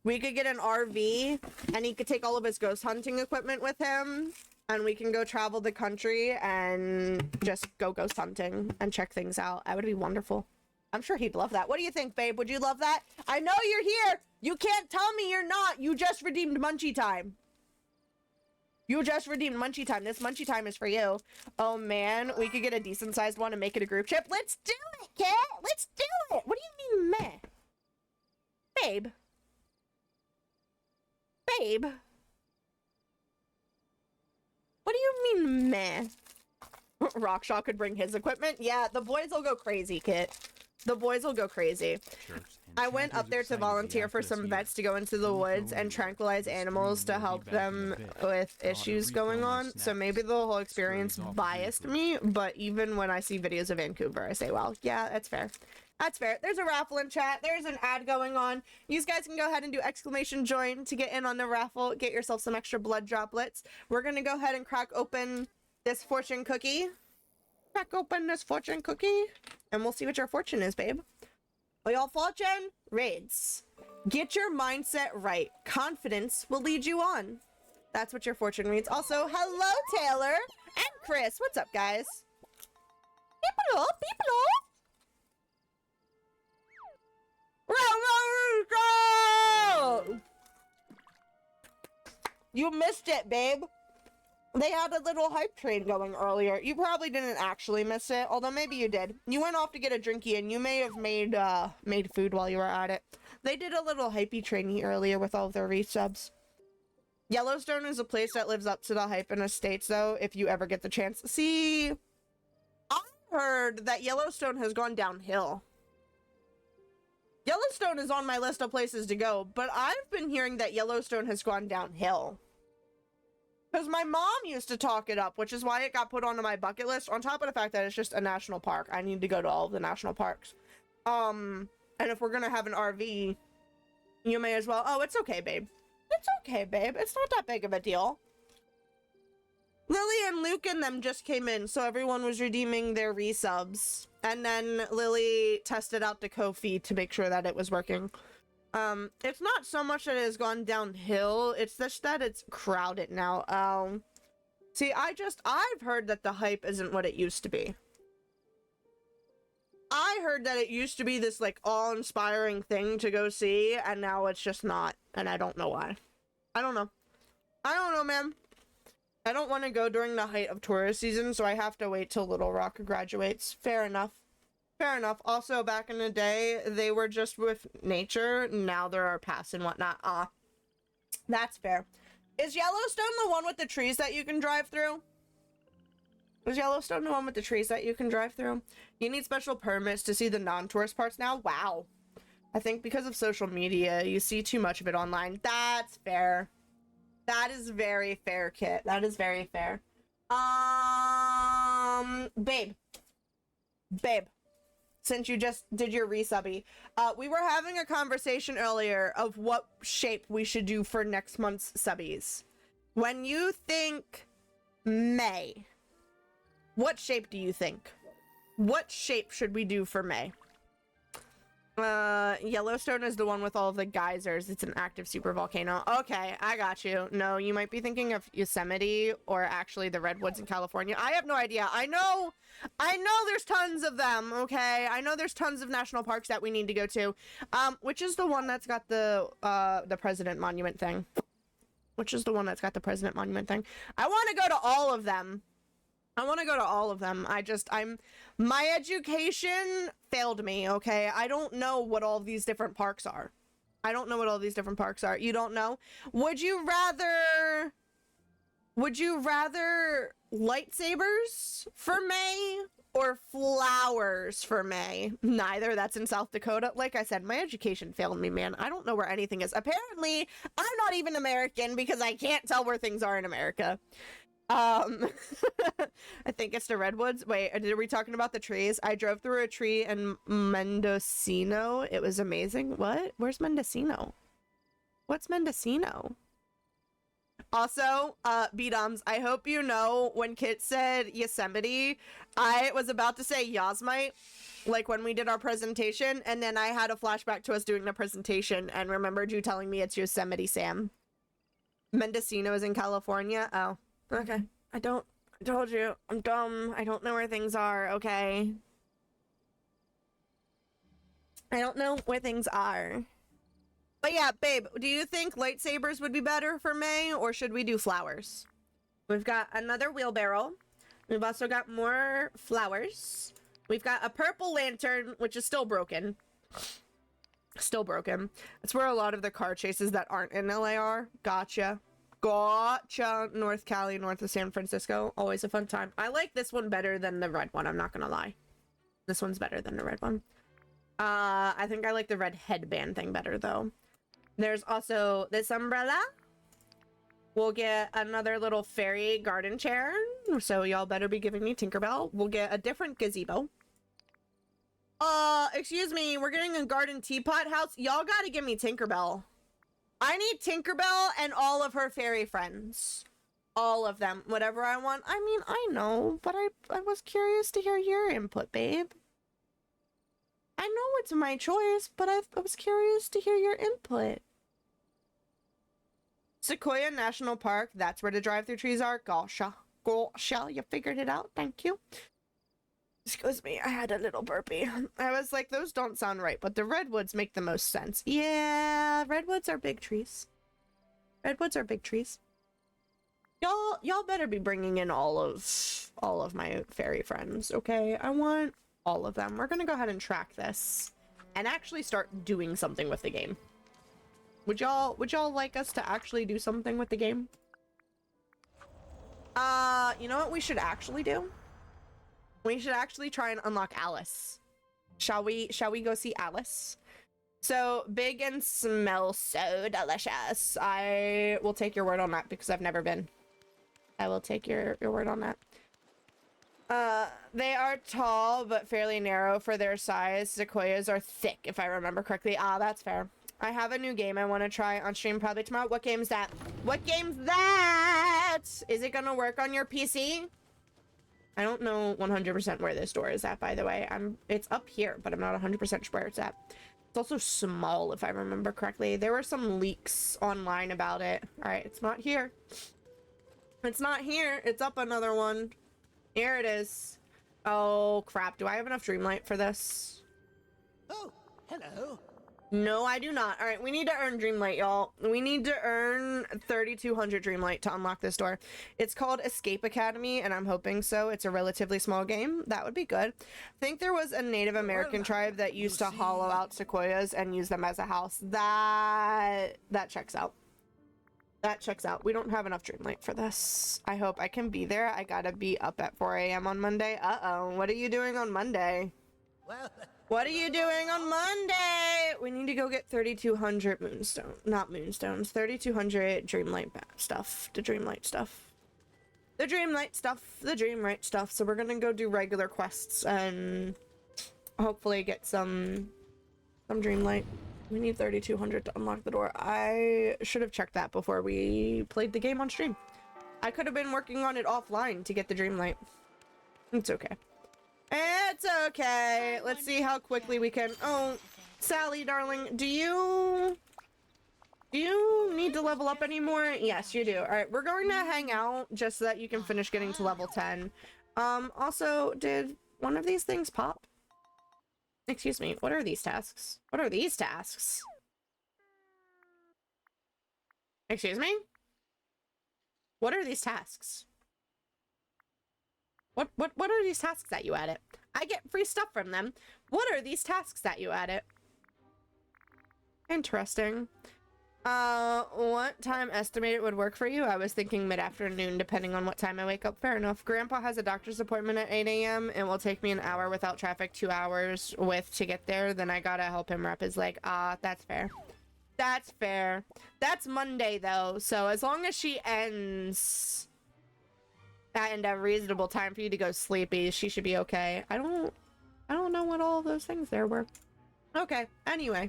We could get an RV and he could take all of his ghost hunting equipment with him. And we can go travel the country and just go ghost hunting and check things out. That would be wonderful. I'm sure he'd love that. What do you think, babe? Would you love that? I know you're here. You can't tell me you're not. You just redeemed Munchie Time. You just redeemed Munchie Time. This Munchie Time is for you. Oh, man. We could get a decent-sized one and make it a group trip. Let's do it, Kat. Let's do it. What do you mean, meh? Babe. Babe. What do you mean, meh? Rockshaw could bring his equipment. Yeah, the boys will go crazy, Kit. The boys will go crazy. I went up there to volunteer for some vets to go into the woods and tranquilize animals to help them with issues going on. So maybe the whole experience biased me, but even when I see videos of Vancouver, I say, well, yeah, that's fair. That's fair. There's a raffle in chat. There's an ad going on. You guys can go ahead and do exclamation join to get in on the raffle. Get yourself some extra blood droplets. We're going to go ahead and crack open this fortune cookie. Crack open this fortune cookie. And we'll see what your fortune is, babe. Well, your fortune reads, get your mindset right. Confidence will lead you on. That's what your fortune reads. Also, hello, Taylor and Chris. What's up, guys? People, people. You missed it, babe. They had a little hype train going earlier. You probably didn't actually miss it, although maybe you did. You went off to get a drinky and you may have made food while you were at it. They did a little hypey trainee earlier with all of their resubs. Yellowstone is a place that lives up to the hype in the States, though, if you ever get the chance. See, I heard that Yellowstone has gone downhill. Yellowstone is on my list of places to go, but I've been hearing that Yellowstone has gone downhill. Because my mom used to talk it up, which is why it got put onto my bucket list, on top of the fact that it's just a national park. I need to go to all of the national parks. And if we're gonna have an RV, you may as well... Oh, it's okay, babe. It's okay, babe. It's not that big of a deal. Lily and Luke and them just came in, so everyone was redeeming their resubs. And then Lily tested out the kofi to make sure that it was working. It's not so much that it has gone downhill, it's just that it's crowded now. See, I've heard that the hype isn't what it used to be. I heard that it used to be this like awe-inspiring thing to go see, and now it's just not, and I don't know why. I don't know. I don't know, man. I don't want to go during the height of tourist season, so I have to wait till Little Rock graduates. Fair enough. Fair enough. Also, back in the day, they were just with nature. Now there are paths and whatnot. That's fair. Is Yellowstone the one with the trees that you can drive through? Is Yellowstone the one with the trees that you can drive through? You need special permits to see the non-tourist parts now? Wow. I think because of social media, you see too much of it online. That's fair. That is very fair, Kit. That is very fair. Babe. Babe. Since you just did your resubby, we were having a conversation earlier of what shape we should do for next month's subbies. When you think May, what shape do you think? What shape should we do for May? Yellowstone is the one with all of the geysers. It's an active super volcano. Okay, I got you. No, you might be thinking of Yosemite or actually the redwoods in California. I have no idea. I know there's tons of them, okay? I know there's tons of national parks that we need to go to. Which is the one that's got the President Monument thing? Which is the one that's got the President Monument thing? I want to go to all of them. My education failed me, okay? I don't know what all these different parks are. You don't know? Would you rather lightsabers for May or flowers for May? Neither. That's in South Dakota. Like I said, my education failed me, man. I don't know where anything is. Apparently, I'm not even American because I can't tell where things are in America. I think it's the redwoods. Wait, are we talking about the trees? I drove through a tree in Mendocino. It was amazing. What? Where's Mendocino? What's Mendocino? Also, B-Doms, I hope you know when Kit said Yosemite, I was about to say Yosemite, like when we did our presentation, and then I had a flashback to us doing the presentation and remembered you telling me it's Yosemite Sam. Mendocino is in California? Oh. Okay, I told you, I'm dumb. I don't know where things are, okay? I don't know where things are. But yeah, babe, do you think lightsabers would be better for May, or should we do flowers? We've got another wheelbarrow. We've also got more flowers. We've got a purple lantern, which is still broken. Still broken. That's where a lot of the car chases that aren't in LA are. Gotcha. North Cali, north of San Francisco. Always a fun time. I like this one better than the red one, I'm not gonna lie. This one's better than the red one. I think I like the red headband thing better, though. There's also this umbrella. We'll get another little fairy garden chair. So y'all better be giving me Tinkerbell. We'll get a different gazebo. Excuse me, we're getting a garden teapot house. Y'all gotta give me Tinkerbell. I need Tinkerbell and all of her fairy friends. All of them. Whatever I want. I mean, I know, but I was curious to hear your input, babe. I know it's my choice, but I was curious to hear your input. Sequoia National Park. That's where the drive-through trees are. Gosha. Gosha, you figured it out. Thank you. Excuse me, I had a little burpee. I was like, those don't sound right, but the redwoods make the most sense. Yeah, redwoods are big trees. Redwoods are big trees. Y'all better be bringing in all of my fairy friends, okay? I want all of them. We're gonna go ahead and track this and actually start doing something with the game. Would y'all like us to actually do something with the game? You know what we should actually do? We should actually try and unlock Alice. Shall we go see Alice? So big and smell so delicious. I will take your word on that because I've never been. I will take your word on that. They are tall but fairly narrow for their size. Sequoias are thick, if I remember correctly. Ah, that's fair. I have a new game I want to try on stream probably tomorrow. What game's that? What game's that? Is it gonna work on your PC? I don't know 100% where this door is at, by the way. It's up here, but I'm not 100% sure where it's at. It's also small, if I remember correctly. There were some leaks online about it. All right, it's not here. It's not here. It's up another one. Here it is. Oh, crap. Do I have enough Dreamlight for this? Oh, hello. No, I do not. All right, we need to earn Dreamlight, y'all. We need to earn 3,200 Dreamlight to unlock this door. It's called Escape Academy, and I'm hoping so. It's a relatively small game. That would be good. I think there was a Native American tribe that used to hollow out sequoias and use them as a house. That checks out. That checks out. We don't have enough Dreamlight for this. I hope I can be there. I gotta be up at 4 a.m. on Monday. Uh-oh. What are you doing on Monday? Well, What are you doing on Monday? We need to go get 3,200 moonstone. Not moonstones. 3,200 Dreamlight stuff. The Dreamlight stuff. The Dreamlight stuff. The Dreamlight stuff. So we're gonna go do regular quests and hopefully get some Dreamlight. We need 3,200 to unlock the door. I should have checked that before we played the game on stream. I could have been working on it offline to get the Dreamlight. It's okay. It's okay. Let's see how quickly we can. Oh, Sally, darling, do you need to level up anymore? Yes, you do. All right, we're going to hang out just so that you can finish getting to level 10. Also, did one of these things pop? Excuse me, what are these tasks? What are these tasks? Excuse me? What are these tasks? What are these tasks that you added? I get free stuff from them. What are these tasks that you added? Interesting. What time estimated would work for you? I was thinking mid-afternoon, depending on what time I wake up. Fair enough. Grandpa has a doctor's appointment at 8 a.m. It will take me an hour without traffic, 2 hours with to get there. Then I gotta help him wrap his leg. That's fair. That's fair. That's Monday, though. So as long as she ends and a reasonable time for you to go sleepy, she should be okay. I don't know what all of those things there were. Okay, anyway.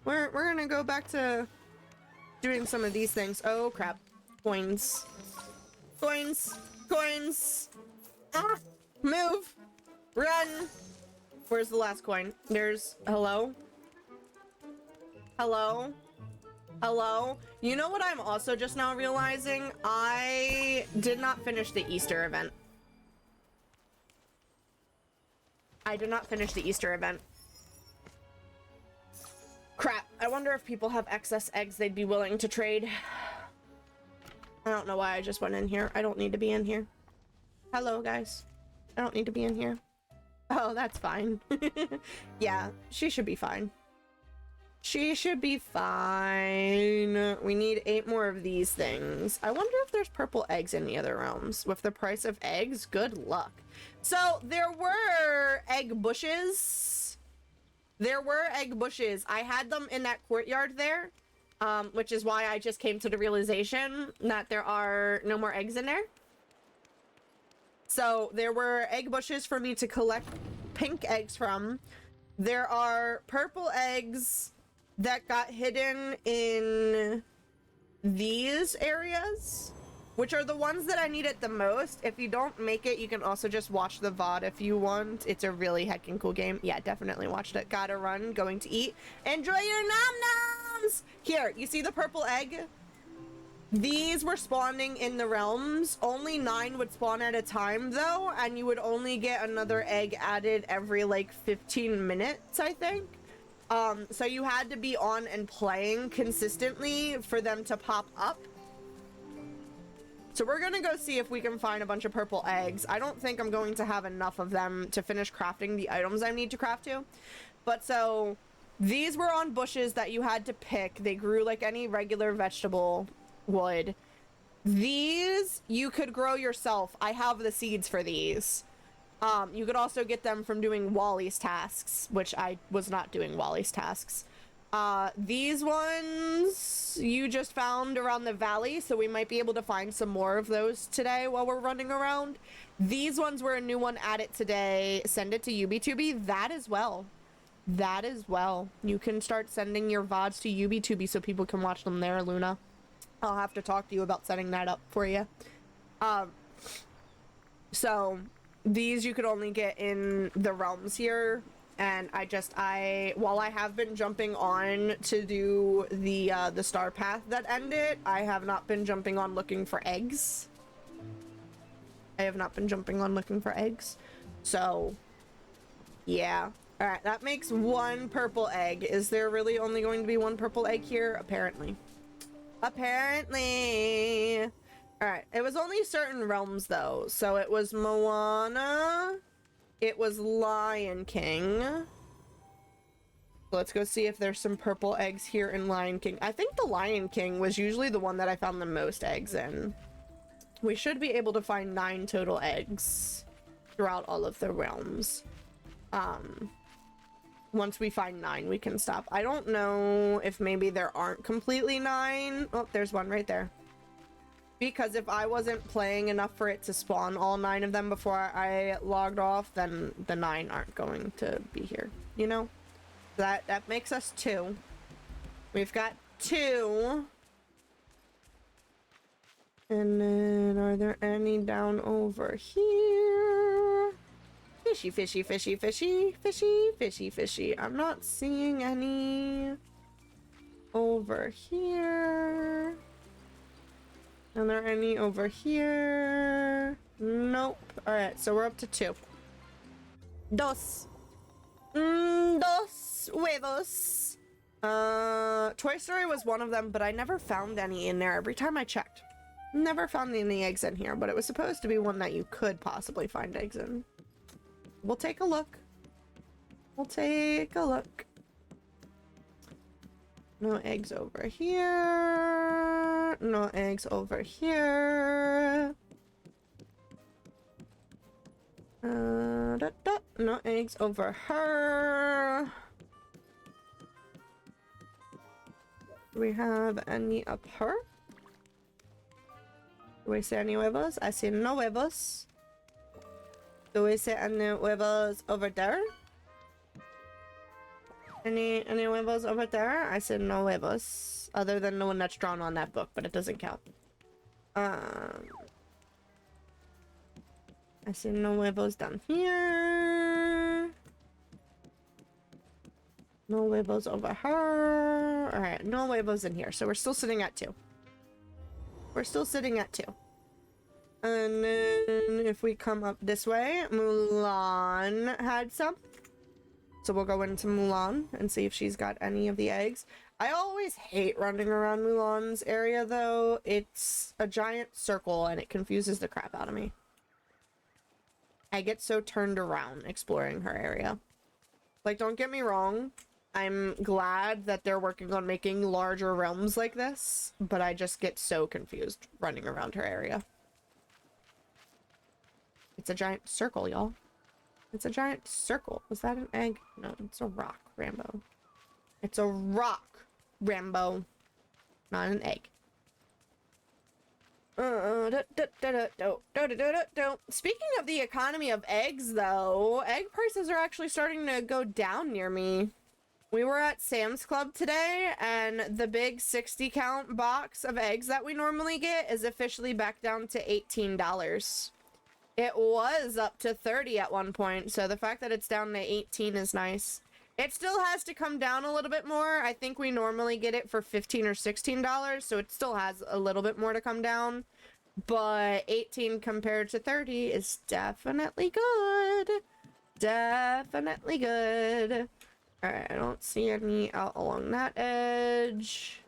We're gonna go back to doing some of these things. Oh crap. Coins. Coins. Coins. Ah! Move. Run. Where's the last coin? There's... Hello? Hello? Hello? You know what I'm also just now realizing? I did not finish the Easter event. I did not finish the Easter event. Crap. I wonder if people have excess eggs they'd be willing to trade. I don't know why I just went in here. I don't need to be in here. Hello, guys. I don't need to be in here. Oh, that's fine. Yeah, she should be fine. She should be fine. We need 8 more of these things. I wonder if there's purple eggs in the other realms. With the price of eggs, good luck. So, there were egg bushes. There were egg bushes. I had them in that courtyard there, which is why I just came to the realization that there are no more eggs in there. So, there were egg bushes for me to collect pink eggs from. There are purple eggs that got hidden in these areas, which are the ones that I needed the most. If you don't make it, you can also just watch the VOD if you want. It's a really heckin' cool game. Yeah, definitely watched it. Gotta run, going to eat. Enjoy your nom-noms! Here, you see the purple egg? These were spawning in the realms. Only 9 would spawn at a time, though, and you would only get another egg added every, like, 15 minutes, I think. So you had to be on and playing consistently for them to pop up. So we're gonna go see if we can find a bunch of purple eggs. I don't think I'm going to have enough of them to finish crafting the items I need to craft to. But so, these were on bushes that you had to pick. They grew like any regular vegetable would. These, you could grow yourself. I have the seeds for these. You could also get them from doing Wally's tasks, which I was not doing Wally's tasks. These ones you just found around the valley, so we might be able to find some more of those today while we're running around. These ones were a new one added today. Send it to UbiTubi. That as well. That as well. You can start sending your VODs to UbiTubi so people can watch them there, Luna. I'll have to talk to you about setting that up for you. So these you could only get in the realms here, and while I have been jumping on to do the star path that ended, I have not been jumping on looking for eggs. I have not been jumping on looking for eggs. So, yeah. Alright, that makes one purple egg. Is there really only going to be one purple egg here? Apparently. Apparently. Alright, it was only certain realms though. So it was Moana. It was Lion King. Let's go see if there's some purple eggs here in Lion King. I think the Lion King was usually the one that I found the most eggs in. We should be able to find 9 total eggs throughout all of the realms. Once we find 9, we can stop. I don't know if maybe there aren't completely 9. Oh, there's one right there. Because if I wasn't playing enough for it to spawn all 9 of them before I logged off, then the 9 aren't going to be here, you know? That makes us 2. We've got 2. And then are there any down over here? Fishy, fishy, fishy, fishy, fishy, fishy, fishy. I'm not seeing any over here. Are there any over here? Nope. Alright, so we're up to 2. Dos. Dos huevos. Toy Story was one of them, but I never found any in there every time I checked. Never found any eggs in here, but it was supposed to be one that you could possibly find eggs in. We'll take a look. We'll take a look. No eggs over here. No eggs over here. No eggs over her. Do we have any up her? Do we see any huevos? I see no huevos. Do we see any huevos over there? Any huevos over there? I see no huevos. Other than the one that's drawn on that book, but it doesn't count. I see no huevos down here. No huevos over her. Alright, no huevos in here. So we're still sitting at 2. We're still sitting at 2. And then if we come up this way, Mulan had some. So we'll go into Mulan and see if she's got any of the eggs. I always hate running around Mulan's area though. It's a giant circle and it confuses the crap out of me. I get so turned around exploring her area. Like, don't get me wrong. I'm glad that they're working on making larger realms like this, but I just get so confused running around her area. It's a giant circle, y'all. It's a giant circle. Was that an egg? No, it's a rock, Rambo. It's a rock, Rambo. Not an egg. Speaking of the economy of eggs, though, egg prices are actually starting to go down near me. We were at Sam's Club today, and the big 60 count box of eggs that we normally get is officially back down to $18. It was up to 30 at one point, so the fact that it's down to 18 is nice. It still has to come down a little bit more. I think we normally get it for $15 or $16, so it still has a little bit more to come down. But 18 compared to 30 is definitely good. Definitely good. Alright, I don't see any out along that edge.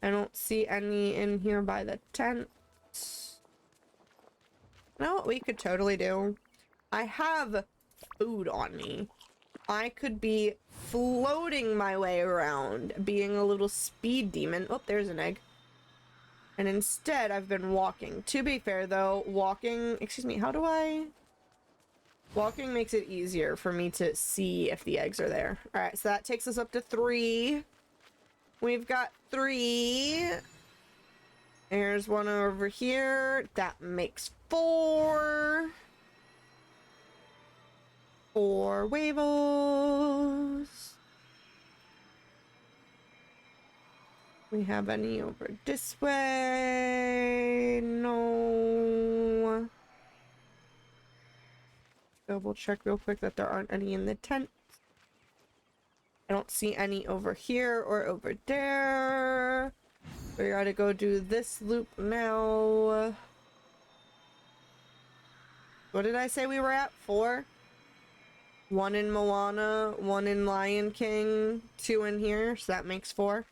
I don't see any in here by the tent. You know what we could totally do? I have food on me. I could be floating my way around, being a little speed demon. Oh, there's an egg. And instead, I've been walking. To be fair, though, walking... Excuse me, how do I... Walking makes it easier for me to see if the eggs are there. Alright, so that takes us up to 3. We've got 3. There's one over here. That makes 4. 4 huevos. We have any over this way? No. Double check real quick that there aren't any in the tent. I don't see any over here or over there. We gotta go do this loop now. What did I say we were at? 4? 1 in Moana, 1 in Lion King, 2 in here, so that makes 4.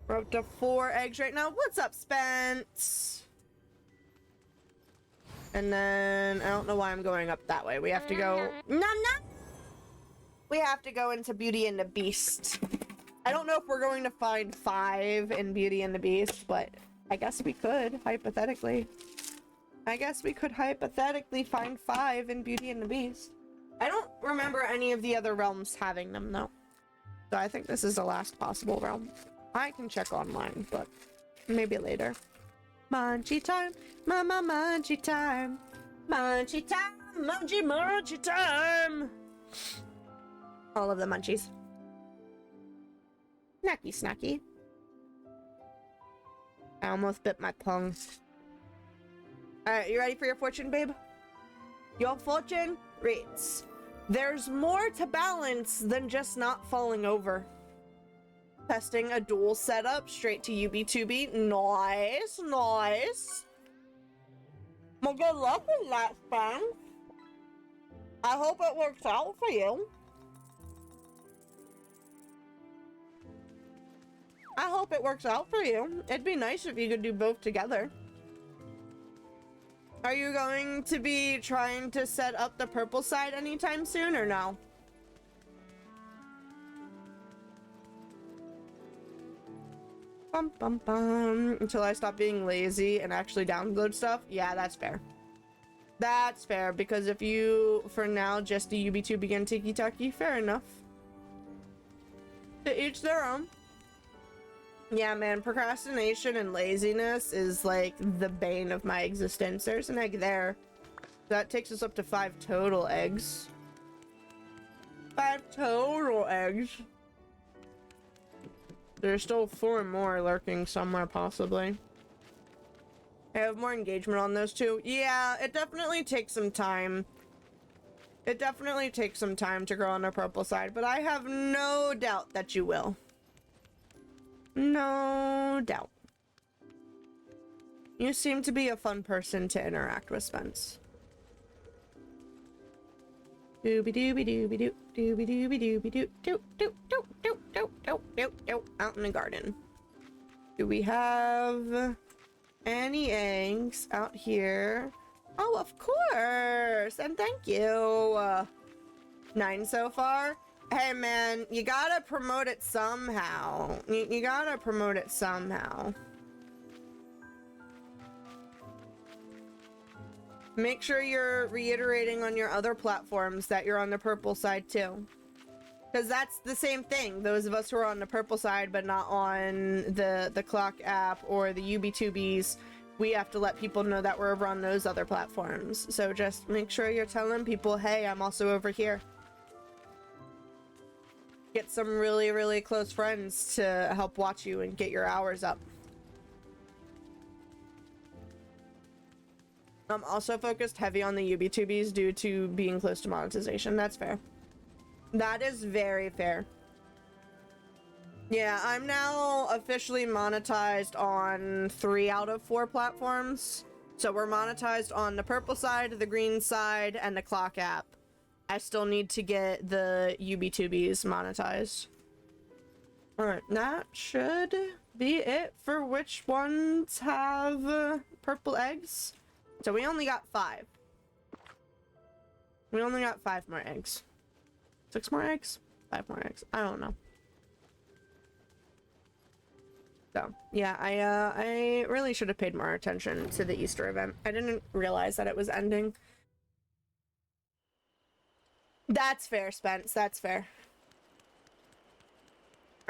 We're up to 4 eggs right now. What's up, Spence? And then, I don't know why I'm going up that way. We have to go... No, no! We have to go into Beauty and the Beast. I don't know if we're going to find 5 in Beauty and the Beast, but I guess we could, hypothetically. I guess we could hypothetically find 5 in Beauty and the Beast. I don't remember any of the other realms having them, though. So I think this is the last possible realm. I can check online, but maybe later. Munchie time! Mama munchie time! Munchie time! Munchie time! All of the munchies. Snacky snacky. I almost bit my tongue. Alright, you ready for your fortune, babe? Your fortune reads, there's more to balance than just not falling over. Testing a dual setup straight to UB2B. Nice, nice. Well, good luck with that, Spence. I hope it works out for you. I hope it works out for you. It'd be nice if you could do both together. Are you going to be trying to set up the purple side anytime soon or no? Bum bum bum. Until I stop being lazy and actually download stuff? Yeah, that's fair. That's fair, because if you, for now, just do UB2 begin tiki-taki, fair enough. To each their own. Yeah, man, procrastination and laziness is like the bane of my existence. There's an egg there. That takes us up to 5 total eggs. 5 total eggs. There's still 4 more lurking somewhere, possibly. I have more engagement on those 2. Yeah, it definitely takes some time. It definitely takes some time to grow on the purple side, but I have no doubt that you will. No doubt. You seem to be a fun person to interact with, Spence. Dooby dooby dooby doo dooby dooby dooby doo doo doo doo doo doo doo doo doo out in the garden. Do we have any eggs out here? Oh, of course! And thank you! 9 so far? Hey man, you gotta promote it somehow. You gotta promote it somehow. Make sure you're reiterating on your other platforms that you're on the purple side too. Because that's the same thing. Those of us who are on the purple side but not on the clock app or the UB2Bs, we have to let people know that we're over on those other platforms. So just make sure you're telling people, hey, I'm also over here. Get some really, really close friends to help watch you and get your hours up. I'm also focused heavy on the UB2Bs due to being close to monetization. That's fair. That is very fair. Yeah, I'm now officially monetized on 3 out of 4 platforms. So we're monetized on the purple side, the green side, and the clock app. I still need to get the UB2Bs monetized. Alright, that should be it for which ones have purple eggs. So we only got 5. We only got 5 more eggs. 6 more eggs? 5 more eggs. I don't know. So, yeah, I really should have paid more attention to the Easter event. I didn't realize that it was ending. That's fair, Spence. That's fair.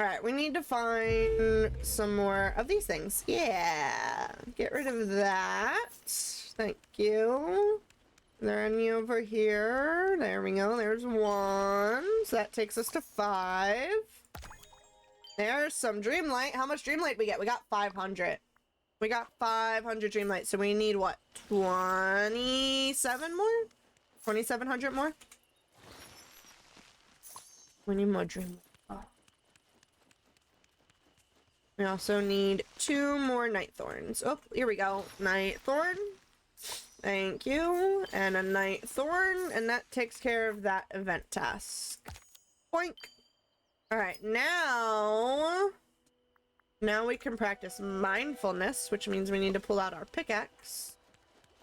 Alright, we need to find some more of these things. Yeah. Get rid of that. Thank you. Are there any over here? There we go. There's 1. So that takes us to 5. There's some Dreamlight. How much Dreamlight we get? We got 500. We got 500 Dreamlight. So we need what? 27 more? 2,700 more? We need more Dreamlight. Oh. We also need 2 more Night Thorns. Oh, here we go. Night Thorn. Thank you. And a Night Thorn, and that takes care of that event task. Boink. Alright, now we can practice mindfulness, which means we need to pull out our pickaxe.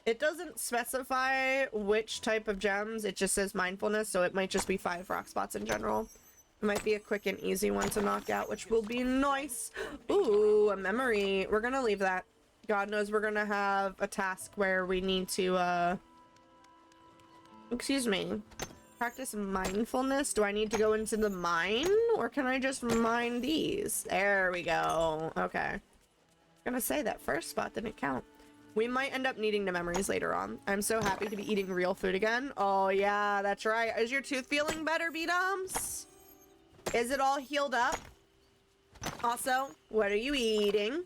It doesn't specify which type of gems, it just says mindfulness, so it might just be 5 rock spots in general. It might be a quick and easy one to knock out, which will be nice. Ooh, a memory. We're gonna leave that. God knows we're gonna have a task where we need to, excuse me. Practice mindfulness. Do I need to go into the mine, or can I just mine these? There we go. Okay. I'm gonna say that first spot didn't count. We might end up needing the memories later on. I'm so happy to be eating real food again. Oh yeah, that's right. Is your tooth feeling better, B-Doms? Is it all healed up? Also, what are you eating?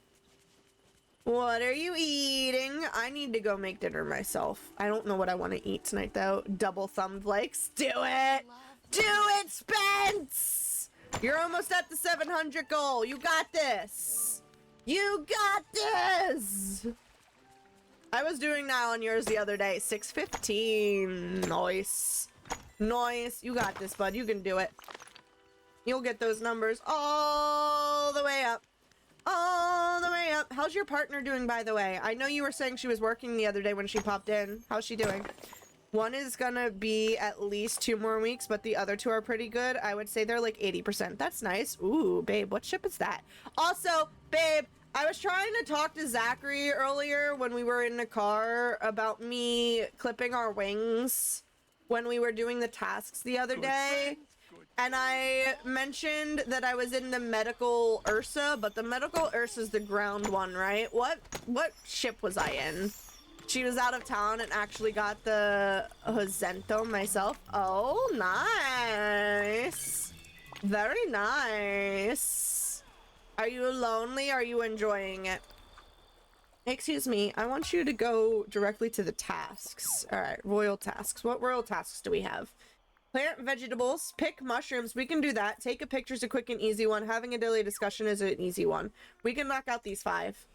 What are you eating? I need to go make dinner myself. I don't know what I want to eat tonight, though. Double thumbed likes. Do it! Do it, Spence! You're almost at the 700 goal. You got this. You got this! I was doing that on yours the other day. 615. Nice. Nice. You got this, bud. You can do it. You'll get those numbers all the way up. All the way up. How's your partner doing, by the way? I know you were saying she was working the other day when she popped in. How's she doing? One is gonna be at least 2 more weeks, but the other 2 are pretty good. I would say they're like 80%. That's nice. Ooh, babe, what ship is that? Also, babe, I was trying to talk to Zachary earlier when we were in the car about me clipping our wings when we were doing the tasks the other day. And I mentioned that I was in the medical Ursa, but the medical Ursa is the ground one, right? What ship was I in? She was out of town and actually got the Hosento myself. Oh, nice. Very nice. Are you lonely? Are you enjoying it? Excuse me, I want you to go directly to the tasks. All right, royal tasks. What royal tasks do we have? Plant vegetables, pick mushrooms. We can do that. Take a picture's a quick and easy one. Having a daily discussion is an easy one. We can knock out these 5.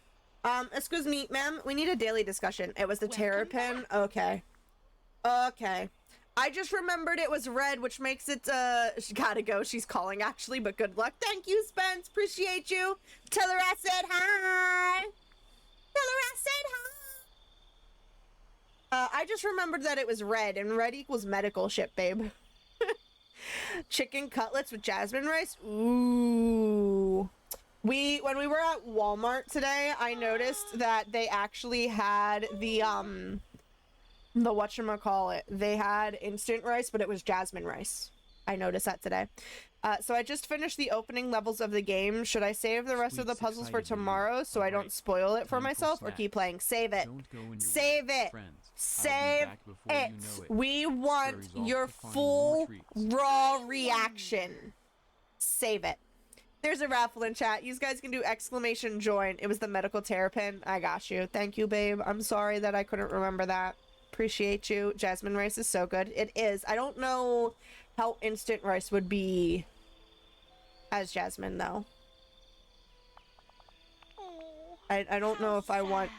Excuse me, ma'am. We need a daily discussion. It was the terrapin. Okay. Okay. I just remembered it was red, which makes it, she gotta go. She's calling, actually, but good luck. Thank you, Spence. Appreciate you. Tell her I said hi. Tell her I said hi. I just remembered that it was red, and red equals medical ship, babe. Chicken cutlets with jasmine rice. Ooh. When we were at Walmart today, I noticed that they actually had the whatchamacallit. They had instant rice, but it was jasmine rice. I noticed that today. So I just finished the opening levels of the game. Should I save the rest of the puzzles for tomorrow so I don't spoil it for myself, or keep playing? Save it. Save it. Save it. We want your full raw reaction. Save it. There's a raffle in chat. You guys can do exclamation join. It was the medical terrapin. I got you. Thank you, babe. I'm sorry that I couldn't remember that. Appreciate you. Jasmine rice is so good. It is. I don't know how instant rice would be as jasmine, though. I don't know if I want...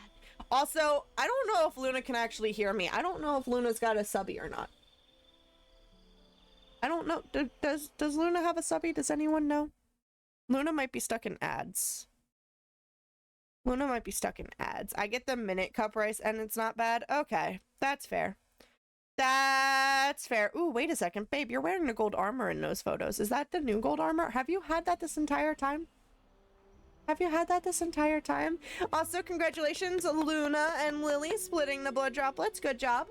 Also, I don't know if Luna can actually hear me. I don't know if Luna's got a subby or not. I don't know. Does Luna have a subby? Does anyone know? Luna might be stuck in ads. Luna might be stuck in ads. I get the minute cup rice and it's not bad. Okay, that's fair. That's fair. Ooh, wait a second. Babe, you're wearing the gold armor in those photos. Is that the new gold armor? Have you had that this entire time? Have you had that this entire time? Also, congratulations, Luna and Lily splitting the blood droplets. Good job.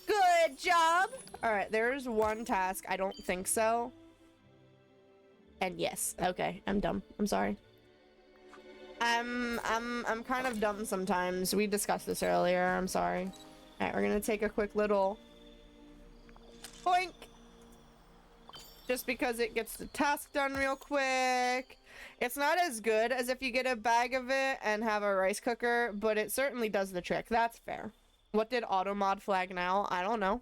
Good job. All right, there's one task. I don't think so. And yes. Okay, I'm dumb. I'm sorry. I'm kind of dumb sometimes. We discussed this earlier. I'm sorry. All right, we're gonna take a quick little boink. Just because it gets the task done real quick. It's not as good as if you get a bag of it and have a rice cooker, but it certainly does the trick. That's fair. What did automod flag now? I don't know.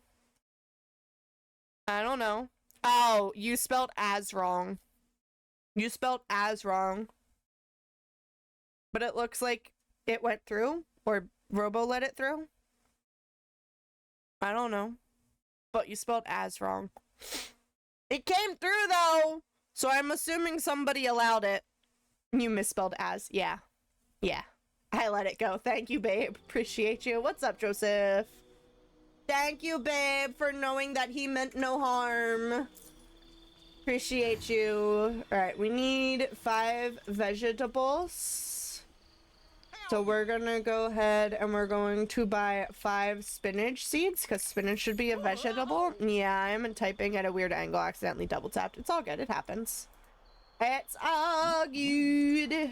I don't know. Oh, you spelled as wrong. You spelled as wrong. But it looks like it went through, or Robo let it through. I don't know. But you spelled as wrong. It came through though! So I'm assuming somebody allowed it. You misspelled as. Yeah. Yeah. I let it go. Thank you, babe. Appreciate you. What's up, Joseph? Thank you, babe, for knowing that he meant no harm. Appreciate you. Alright, we need 5 vegetables. So we're gonna go ahead and we're going to buy 5 spinach seeds, because spinach should be a vegetable. Yeah, I'm typing at a weird angle, accidentally double tapped. It's all good, it happens. It's all good.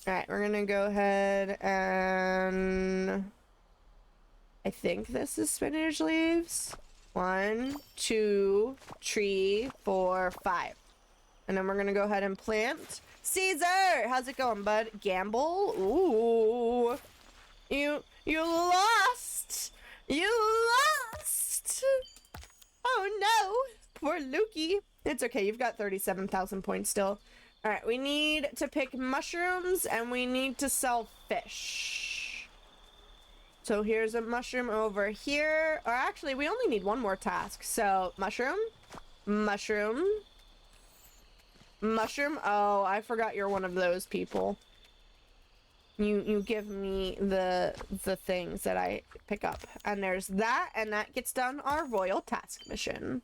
Alright, we're gonna go ahead and... I think this is spinach leaves. 1, 2, 3, 4, 5. And then we're gonna go ahead and plant. Caesar! How's it going, bud? Gamble? Ooh. You lost! You lost! Oh no! Poor Lukey. It's okay, you've got 37,000 points still. Alright, we need to pick mushrooms and we need to sell fish. So here's a mushroom over here. Or actually, we only need one more task. So, mushroom. Mushroom. Mushroom. Oh, I forgot you're one of those people. You give me the things that I pick up. And there's that, and that gets done our royal task mission.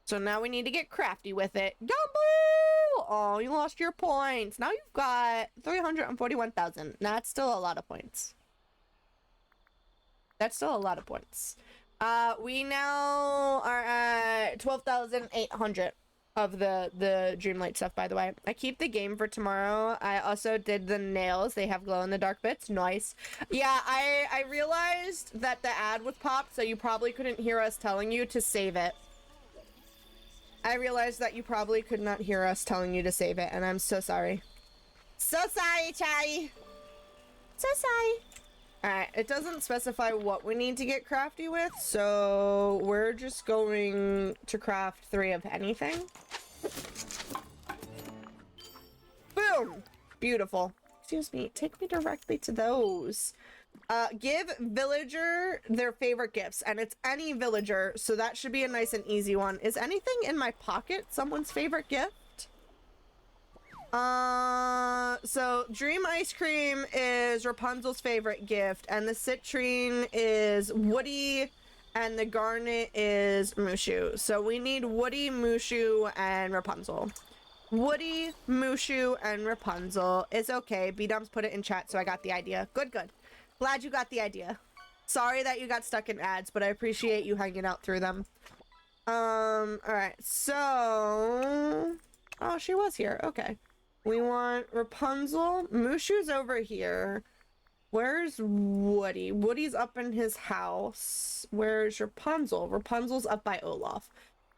So now we need to get crafty with it. Gumbo! Oh, you lost your points. Now you've got 341,000. That's still a lot of points. That's still a lot of points. We now are at 12,800 of the Dreamlight stuff, by the way. I keep the game for tomorrow. I also did the nails. They have glow-in-the-dark bits. Nice. Yeah, I realized that the ad was popped, so you probably couldn't hear us telling you to save it. I realized that you probably could not hear us telling you to save it, and I'm so sorry. So sorry, Chai. So sorry. Alright, it doesn't specify what we need to get crafty with, so we're just going to craft 3 of anything. Boom! Beautiful. Excuse me, take me directly to those. Give villager their favorite gifts, and it's any villager, so that should be a nice and easy one. Is anything in my pocket someone's favorite gift? So Dream Ice Cream is Rapunzel's favorite gift, and the Citrine is Woody, and the Garnet is Mushu. So we need Woody, Mushu, and Rapunzel. Woody, Mushu, and Rapunzel is okay. B-Dubs put it in chat, so I got the idea. Good, good. Glad you got the idea. Sorry that you got stuck in ads, but I appreciate you hanging out through them. Alright, so... Oh, she was here. Okay. We want Rapunzel. Mushu's over here. Where's Woody? Woody's up in his house. Where's Rapunzel? Rapunzel's up by Olaf.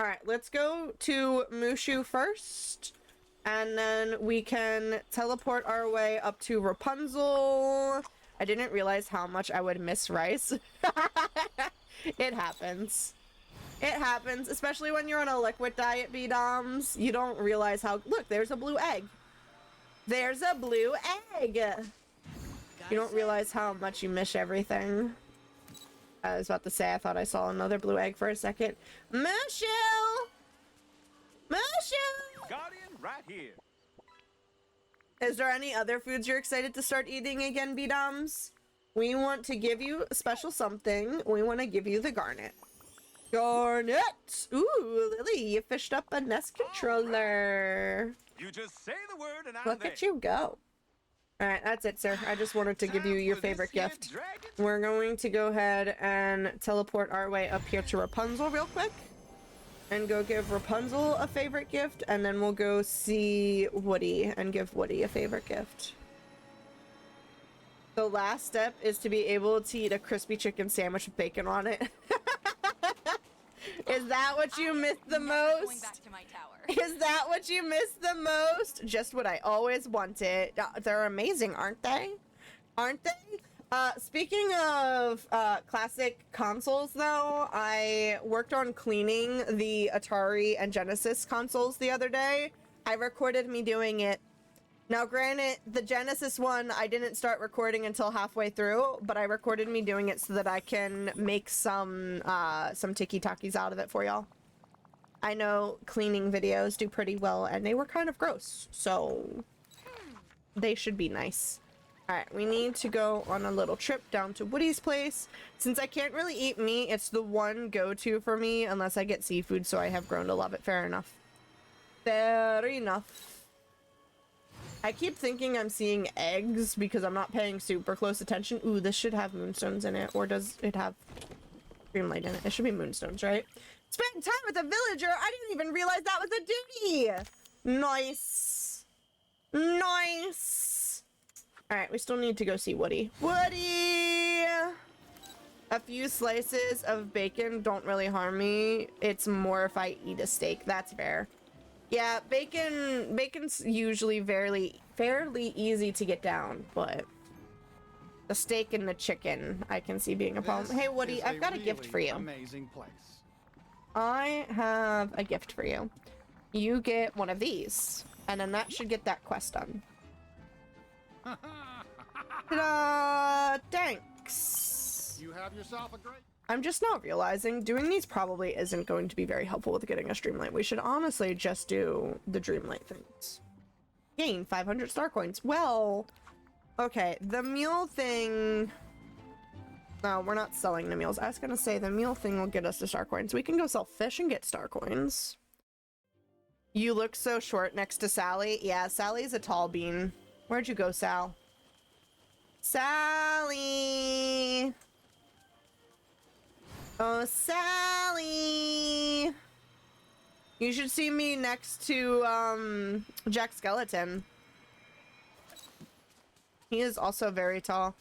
Alright, let's go to Mushu first. And then we can teleport our way up to Rapunzel. I didn't realize how much I would miss rice. It happens. It happens, especially when you're on a liquid diet, B-Doms. You don't realize how... Look, there's a blue egg. There's a blue egg! You don't realize how much you miss everything. I was about to say, I thought I saw another blue egg for a second. Mushu! Mushu! Guardian right here. Is there any other foods you're excited to start eating again, B-Doms? We want to give you a special something. We want to give you the Garnet. Garnet! Ooh, Lily, you fished up a Nest controller. You just say the word and I'm Look there. at you go. Alright, that's it, sir. I just wanted to give you your favorite gift. We're going to go ahead and teleport our way up here to Rapunzel real quick. And go give Rapunzel a favorite gift, and then we'll go see Woody and give Woody a favorite gift. The last step is to be able to eat a crispy chicken sandwich with bacon on it. Is that what you missed the most? Back to my tower. Is that what you missed the most? Just what I always wanted. They're amazing, aren't they? Aren't they? Speaking of classic consoles, though, I worked on cleaning the Atari and Genesis consoles the other day. I recorded me doing it. Now, granted, the Genesis one, I didn't start recording until halfway through, but I recorded me doing it so that I can make some tiki-takis out of it for y'all. I know cleaning videos do pretty well, and they were kind of gross, so they should be nice. Alright, we need to go on a little trip down to Woody's place. Since I can't really eat meat, it's the one go-to for me, unless I get seafood, so I have grown to love it. Fair enough. Fair enough. I keep thinking I'm seeing eggs because I'm not paying super close attention. Ooh, this should have moonstones in it. Or does it have dreamlight in it? It should be moonstones, right? Spend time with a villager! I didn't even realize that was a duty! Nice. Nice. Alright, we still need to go see Woody. Woody! A few slices of bacon don't really harm me. It's more if I eat a steak. That's fair. Yeah, bacon's usually fairly easy to get down, but the steak and the chicken I can see being a problem. Hey Woody, I've got a gift for you. Amazing place. I have a gift for you. You get one of these, and then that should get that quest done. Ta-da! Thanks! You have yourself a great... I'm just now realizing doing these probably isn't going to be very helpful with getting a Dreamlight. We should honestly just do the Dreamlight things. Gain 500 star coins. Well, okay, the mule thing... No, we're not selling the mules. I was gonna say the mule thing will get us the star coins. We can go sell fish and get star coins. You look so short next to Sally. Yeah, Sally's a tall bean. Where'd you go, Sal? Sally! Oh, Sally! You should see me next to, Jack Skeleton. He is also very tall.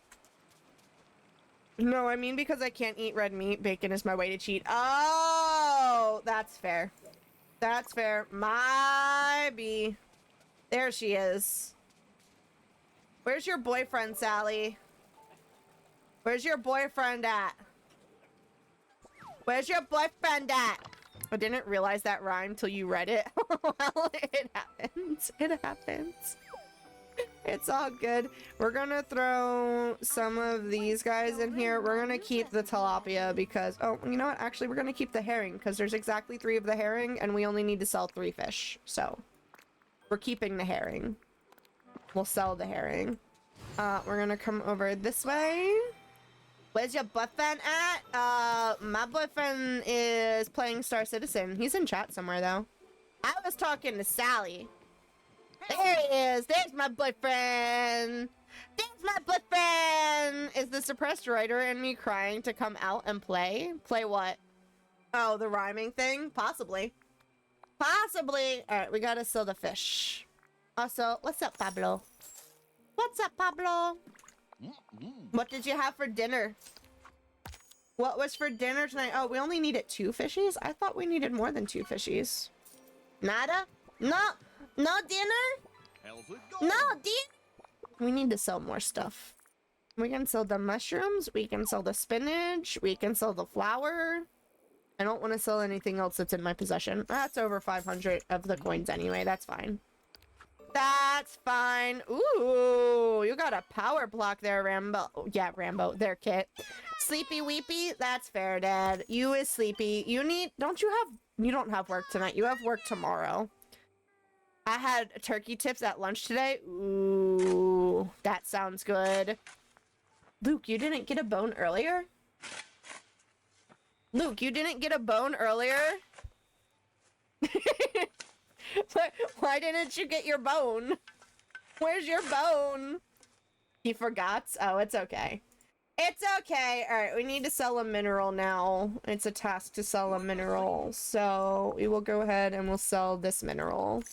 No, I mean because I can't eat red meat, bacon is my way to cheat. Oh, that's fair. That's fair. My bee. There she is. Where's your boyfriend, Sally? Where's your boyfriend at? Where's your boyfriend at? I didn't realize that rhyme till you read it. Well, it happens. It happens. It's all good. We're gonna throw some of these guys in here. We're gonna keep the tilapia because... Oh, you know what? Actually, we're gonna keep the herring because there's exactly 3 of the herring and we only need to sell 3 fish. So, we're keeping the herring. We'll sell the herring. We're gonna come over this way. Where's your boyfriend at? My boyfriend is playing Star Citizen. He's in chat somewhere, though. I was talking to Sally. There he is. There's my boyfriend. There's my boyfriend. Is the suppressed writer in me crying to come out and play? Play what? Oh, the rhyming thing? Possibly. Possibly. All right, we gotta sell the fish. Also, what's up, Pablo? What's up, Pablo? What did you have for dinner? What was for dinner tonight? Oh, we only needed 2 fishies? I thought we needed more than 2 fishies. Nada? No. No dinner? No dinner? We need to sell more stuff. We can sell the mushrooms. We can sell the spinach. We can sell the flour. I don't want to sell anything else that's in my possession. That's over 500 of the coins anyway. That's fine. That's fine. Ooh, you got a power block there, Rambo. Yeah, Rambo. There, Kit. Sleepy weepy? That's fair, Dad. You is sleepy. You don't have work tonight. You have work tomorrow. I had turkey tips at lunch today. Ooh, that sounds good. Luke, you didn't get a bone earlier? Luke, you didn't get a bone earlier? Why didn't you get your bone? Where's your bone? He forgot? Oh, it's okay. It's okay. Alright, we need to sell a mineral now. It's a task to sell a mineral. So, we will go ahead and we'll sell this mineral.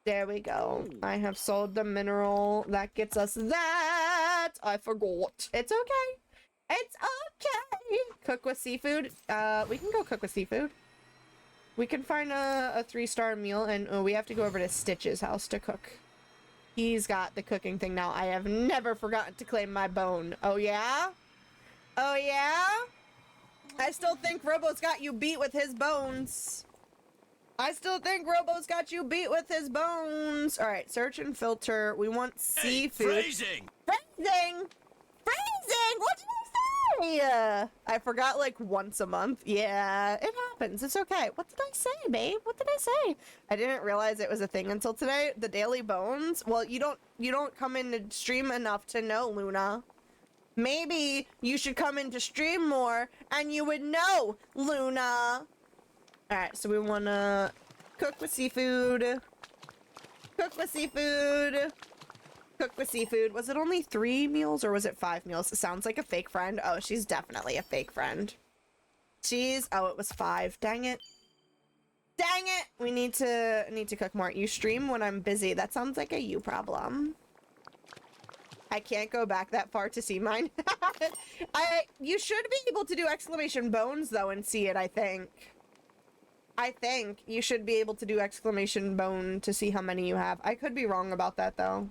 There we go. I have sold the mineral. That gets us that. I forgot. It's okay. It's okay. Cook with seafood. We can go cook with seafood. We can find a 3-star meal, and we have to go over to Stitch's house to cook. He's got the cooking thing now. I have never forgotten to claim my bone. Oh, yeah? Oh, yeah? I still think Robo's got you beat with his bones. I still think Robo's got you beat with his bones. All right, search and filter. We want seafood. Phrasing! Phrasing! Phrasing! What did I say? I forgot like once a month. Yeah, it happens. It's okay. What did I say, babe? What did I say? I didn't realize it was a thing until today. The daily bones. Well, you don't come in to stream enough to know, Luna. Maybe you should come in to stream more and you would know, Luna. Alright, so we wanna cook with seafood. Cook with seafood. Cook with seafood. Was it only 3 meals or was it 5 meals? It sounds like a fake friend. Oh, she's definitely a fake friend. Oh, it was 5. Dang it. Dang it! We need to cook more. You stream when I'm busy. That sounds like a you problem. I can't go back that far to see mine. You should be able to do exclamation bones though and see it, I think. I think you should be able to do exclamation bone to see how many you have. I could be wrong about that though.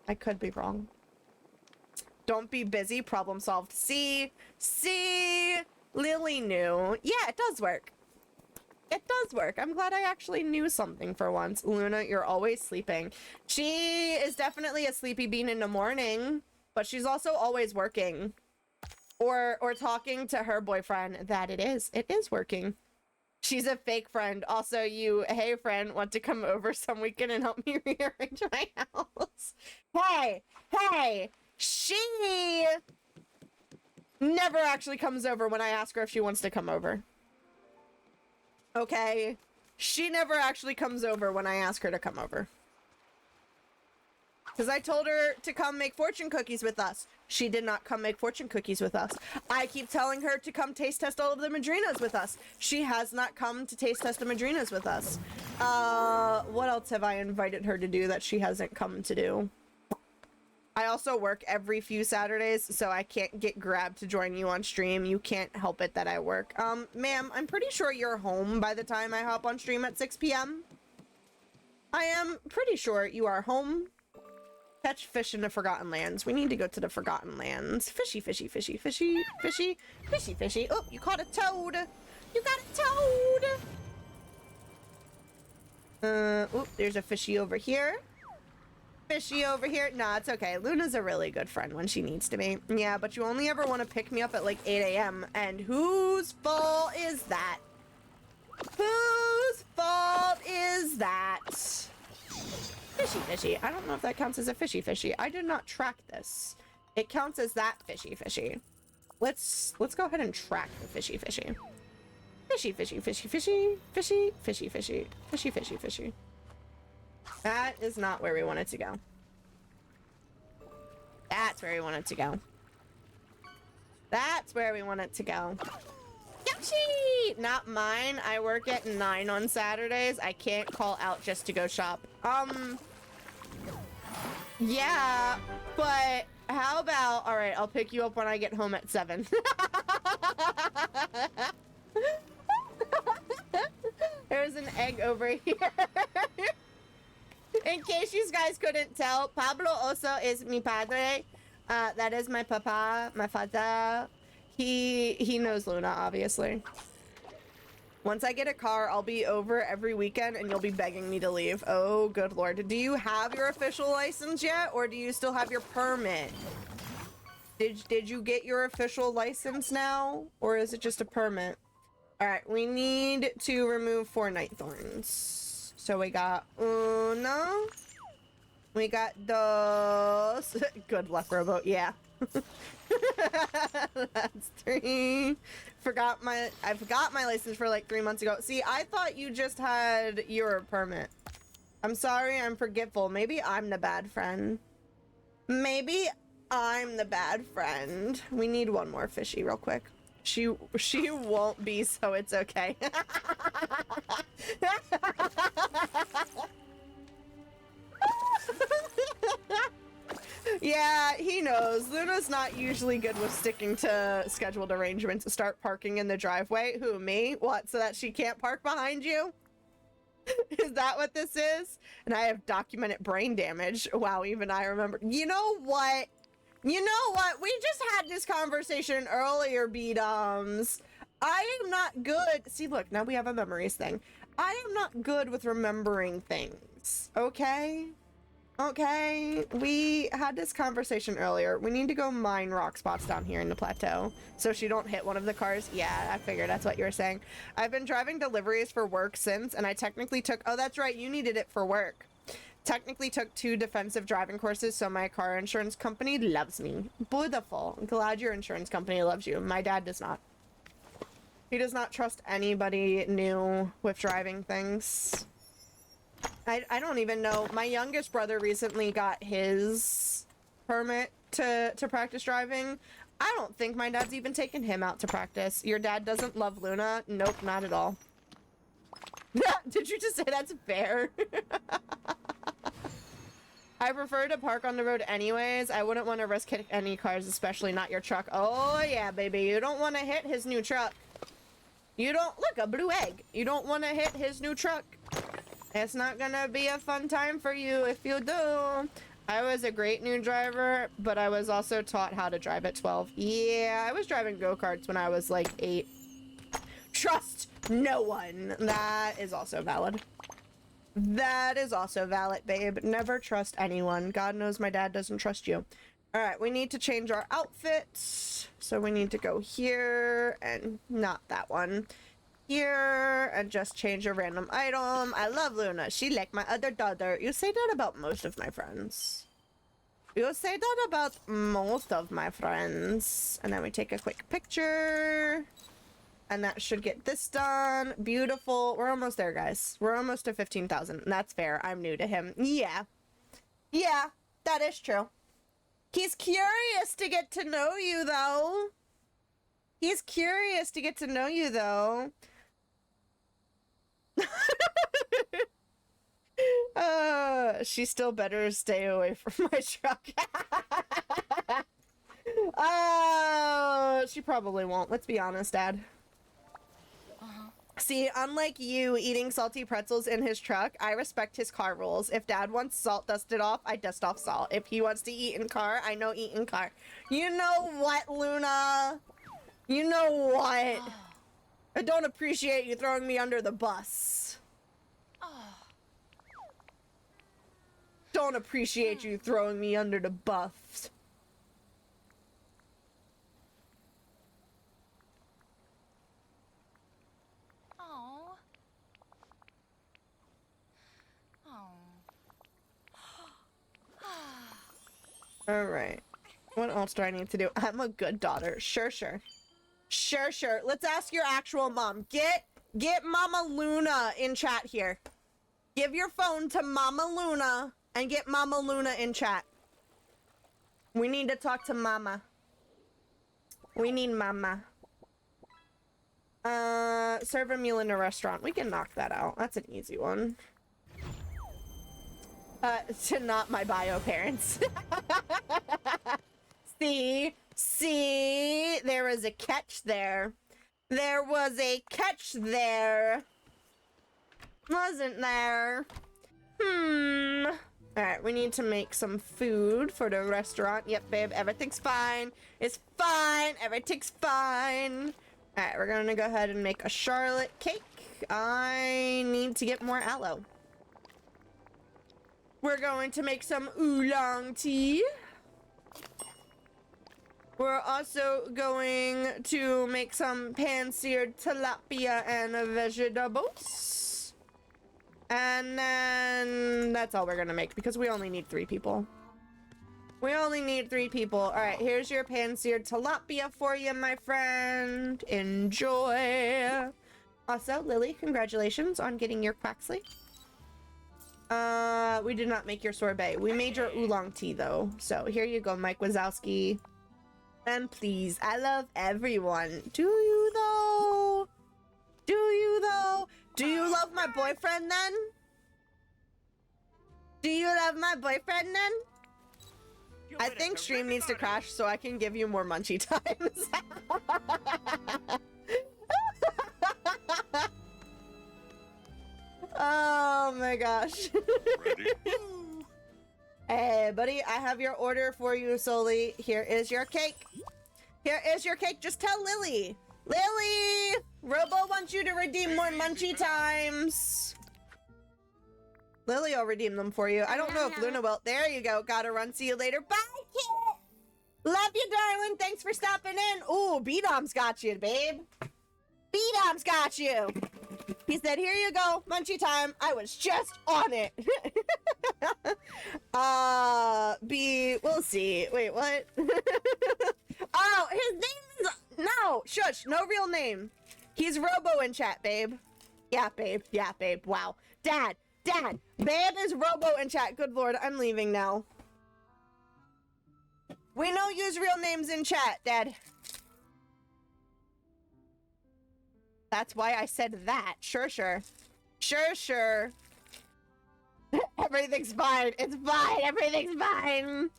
I could be wrong. Don't be busy, problem solved. See, Lily knew. Yeah, it does work. It does work. I'm glad I actually knew something for once. Luna, you're always sleeping. She is definitely a sleepy bean in the morning, but she's also always working. Or talking to her boyfriend. That it is working. She's a fake friend. Also, you, hey friend, want to come over some weekend and help me rearrange my house? Hey, she never actually comes over when I ask her if she wants to come over. Okay? She never actually comes over when I ask her to come over. Because I told her to come make fortune cookies with us. She did not come make fortune cookies with us. I keep telling her to come taste test all of the Madrinas with us. She has not come to taste test the Madrinas with us. What else have I invited her to do that she hasn't come to do? I also work every few Saturdays, so I can't get grabbed to join you on stream. You can't help it that I work. Ma'am, I'm pretty sure you're home by the time I hop on stream at 6 p.m. I am pretty sure you are home. Catch fish in the Forgotten Lands. We need to go to the Forgotten Lands. Fishy, fishy, fishy, fishy, fishy, fishy, fishy. Oh, you caught a toad. You got a toad. Oh, there's a fishy over here. Fishy over here. Nah, it's okay. Luna's a really good friend when she needs to be. Yeah, but you only ever want to pick me up at like 8 a.m. And whose fault is that? Whose fault is that? Fishy fishy. I don't know if that counts as a fishy fishy. I did not track this. It counts as that fishy fishy. Let's go ahead and track the fishy fishy. Fishy fishy fishy fishy fishy fishy fishy fishy fishy fishy. That is not where we want it to go. That's where we want it to go. That's where we want it to go. Yoshi! Not mine. I work at 9 on Saturdays. I can't call out just to go shop. Yeah, but how about, all right, I'll pick you up when I get home at 7. There's an egg over here. In case you guys couldn't tell, Pablo also is mi padre. That is my papa, my father. He knows Luna, obviously. Once I get a car, I'll be over every weekend and you'll be begging me to leave. Oh, good lord. Do you have your official license yet, or do you still have your permit? Did you get your official license now, or is it just a permit? All right, we need to remove 4 night thorns. So we got uno. We got dos. Good luck, Robo. Yeah. That's 3. I forgot my license for like 3 months ago. See, I thought you just had your permit. I'm sorry, I'm forgetful. Maybe I'm the bad friend. Maybe I'm the bad friend. We need one more fishy real quick. She won't be, so it's okay. Yeah, he knows. Luna's not usually good with sticking to scheduled arrangements. Start parking in the driveway. Who, me? What, so that she can't park behind you? Is that what this is? And I have documented brain damage. Wow, even I remember. You know what? You know what? We just had this conversation earlier, B-Doms. I am not good. See, look, now we have a memories thing. I am not good with remembering things. Okay? Okay, we had this conversation earlier. We need to go mine rock spots down here in the plateau so she don't hit one of the cars. Yeah, I figured that's what you were saying. I've been driving deliveries for work since, and I technically took... Oh, that's right, you needed it for work. Technically took 2 defensive driving courses, so my car insurance company loves me. Beautiful. I'm glad your insurance company loves you. My dad does not. He does not trust anybody new with driving things. I don't even know. My youngest brother recently got his permit to practice driving. I don't think my dad's even taken him out to practice. Your dad doesn't love Luna? Nope, not at all. Did you just say that's fair? I prefer to park on the road anyways. I wouldn't want to risk hitting any cars, especially not your truck. Oh yeah, baby. You don't want to hit his new truck. You don't... Look, a blue egg. You don't want to hit his new truck. It's not gonna be a fun time for you if you do. I was a great new driver, but I was also taught how to drive at 12. Yeah, I was driving go-karts when I was like 8. Trust no one. That is also valid. That is also valid, babe. Never trust anyone. God knows my dad doesn't trust you. All right, we need to change our outfits. So we need to go here and not that one. Here and just change a random item. I love Luna. She like my other daughter. You say that about most of my friends. You say that about most of my friends. And then we take a quick picture. And that should get this done. Beautiful. We're almost there, guys. We're almost to 15,000. That's fair. I'm new to him. Yeah. Yeah, that is true. He's curious to get to know you, though. He's curious to get to know you, though. She still better stay away from my truck. She probably won't. Let's be honest, Dad. See, unlike you eating salty pretzels in his truck, I respect his car rules. If Dad wants salt dusted off, I dust off salt. If he wants to eat in car, I know eat in car. You know what, Luna? You know what? I don't appreciate you throwing me under the bus. Don't appreciate you throwing me under the bus. Oh. All right. What else do I need to do? I'm a good daughter. Sure. Sure. Let's ask your actual mom. Get Mama Luna in chat here. Give your phone to Mama Luna and get Mama Luna in chat. We need to talk to Mama. We need Mama. Serve a meal in a restaurant. We can knock that out. That's an easy one. To not my bio parents. See, there was a catch there. There was a catch there. Wasn't there? Alright, we need to make some food for the restaurant. Yep, babe, everything's fine. It's fine. Everything's fine. Alright, we're gonna go ahead and make a Charlotte cake. I need to get more aloe. We're going to make some oolong tea. We're also going to make some pan-seared tilapia and vegetables. And then that's all we're gonna make because we only need 3 people. We only need 3 people. All right, here's your pan-seared tilapia for you, my friend. Enjoy. Also, Lily, congratulations on getting your Quaxley. We did not make your sorbet. We made your oolong tea, though. So here you go, Mike Wazowski. And please, I love everyone. Do you, though? Do you, though? Do you love my boyfriend, then? Do you love my boyfriend, then? I think stream needs to crash so I can give you more munchie times. Oh my gosh. Hey, buddy, I have your order for you, Soli. Here is your cake. Here is your cake. Just tell Lily. Lily! Robo wants you to redeem more munchie times. Lily will redeem them for you. I don't know if Luna will. There you go. Gotta run. See you later. Bye, kid! Love you, darling. Thanks for stopping in. Ooh, B-Dom's got you, babe. B-Dom's got you. He said, here you go. Munchie time. I was just on it. B, we'll see. Wait, what? Oh, his name is... No, shush. No real name. He's Robo in chat, babe. Yeah, babe. Yeah, babe. Wow. Dad. Dad. Babe is Robo in chat. Good lord, I'm leaving now. We don't use real names in chat, Dad. That's why I said that. Sure, sure. Sure, sure. Everything's fine. It's fine. Everything's fine.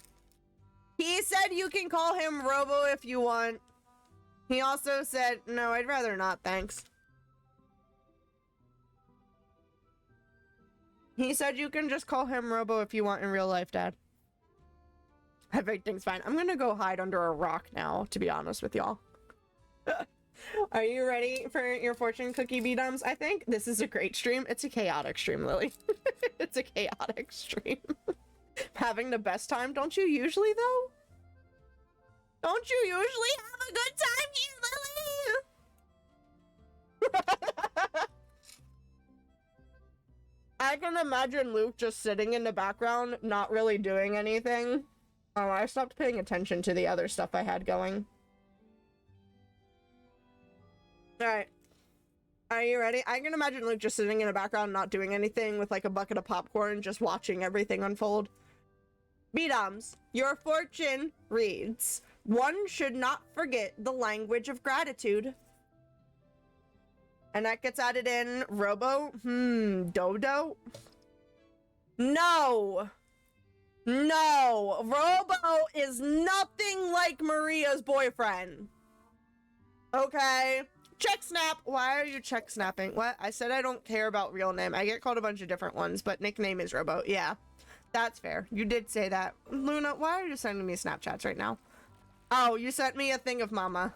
He said you can call him Robo if you want. He also said, no, I'd rather not, thanks. He said you can just call him Robo if you want in real life, Dad. Everything's fine. I'm gonna go hide under a rock now, to be honest with y'all. Are you ready for your fortune cookie B-Dums? I think this is a great stream. It's a chaotic stream, Lily. It's a chaotic stream. Having the best time, don't you usually, though? Don't you usually have a good time here, Lily? I can imagine Luke just sitting in the background, not really doing anything. Oh, I stopped paying attention to the other stuff I had going. Alright. Are you ready? I can imagine Luke just sitting in the background, not doing anything, with like a bucket of popcorn, just watching everything unfold. B-Doms, your fortune reads, one should not forget the language of gratitude. And that gets added in Robo? Dodo? No! No! Robo is nothing like Maria's boyfriend. Okay? Check snap! Why are you check snapping? What? I said I don't care about real name. I get called a bunch of different ones, but nickname is Robo. Yeah. That's fair. You did say that. Luna, why are you sending me Snapchats right now? Oh, you sent me a thing of mama.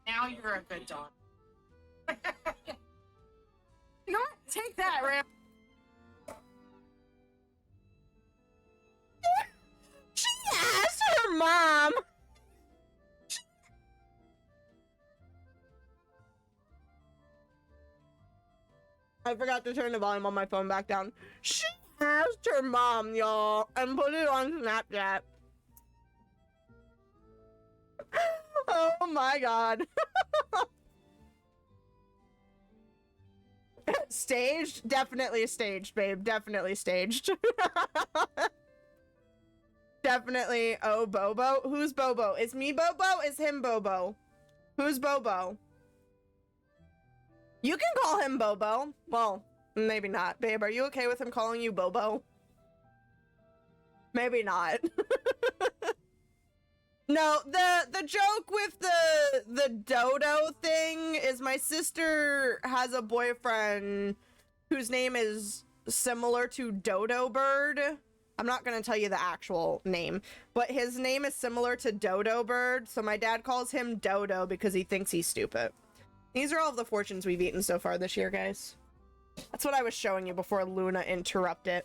Now you're a good dog. You know what? Take that, Ram. She asked her mom. I forgot to turn the volume on my phone back down. She asked her mom, y'all, and put it on Snapchat. Oh my god. Staged? Definitely staged, babe. Definitely staged. Definitely. Oh, Bobo? Who's Bobo? Is me Bobo? Is him Bobo? Who's Bobo? You can call him Bobo. Well, maybe not. Babe, are you okay with him calling you Bobo? Maybe not. No, the joke with the dodo thing is my sister has a boyfriend whose name is similar to Dodo Bird. I'm not gonna tell you the actual name, but his name is similar to Dodo Bird, so my dad calls him Dodo because he thinks he's stupid. These are all of the fortunes we've eaten so far this year, guys. That's what I was showing you before Luna interrupted.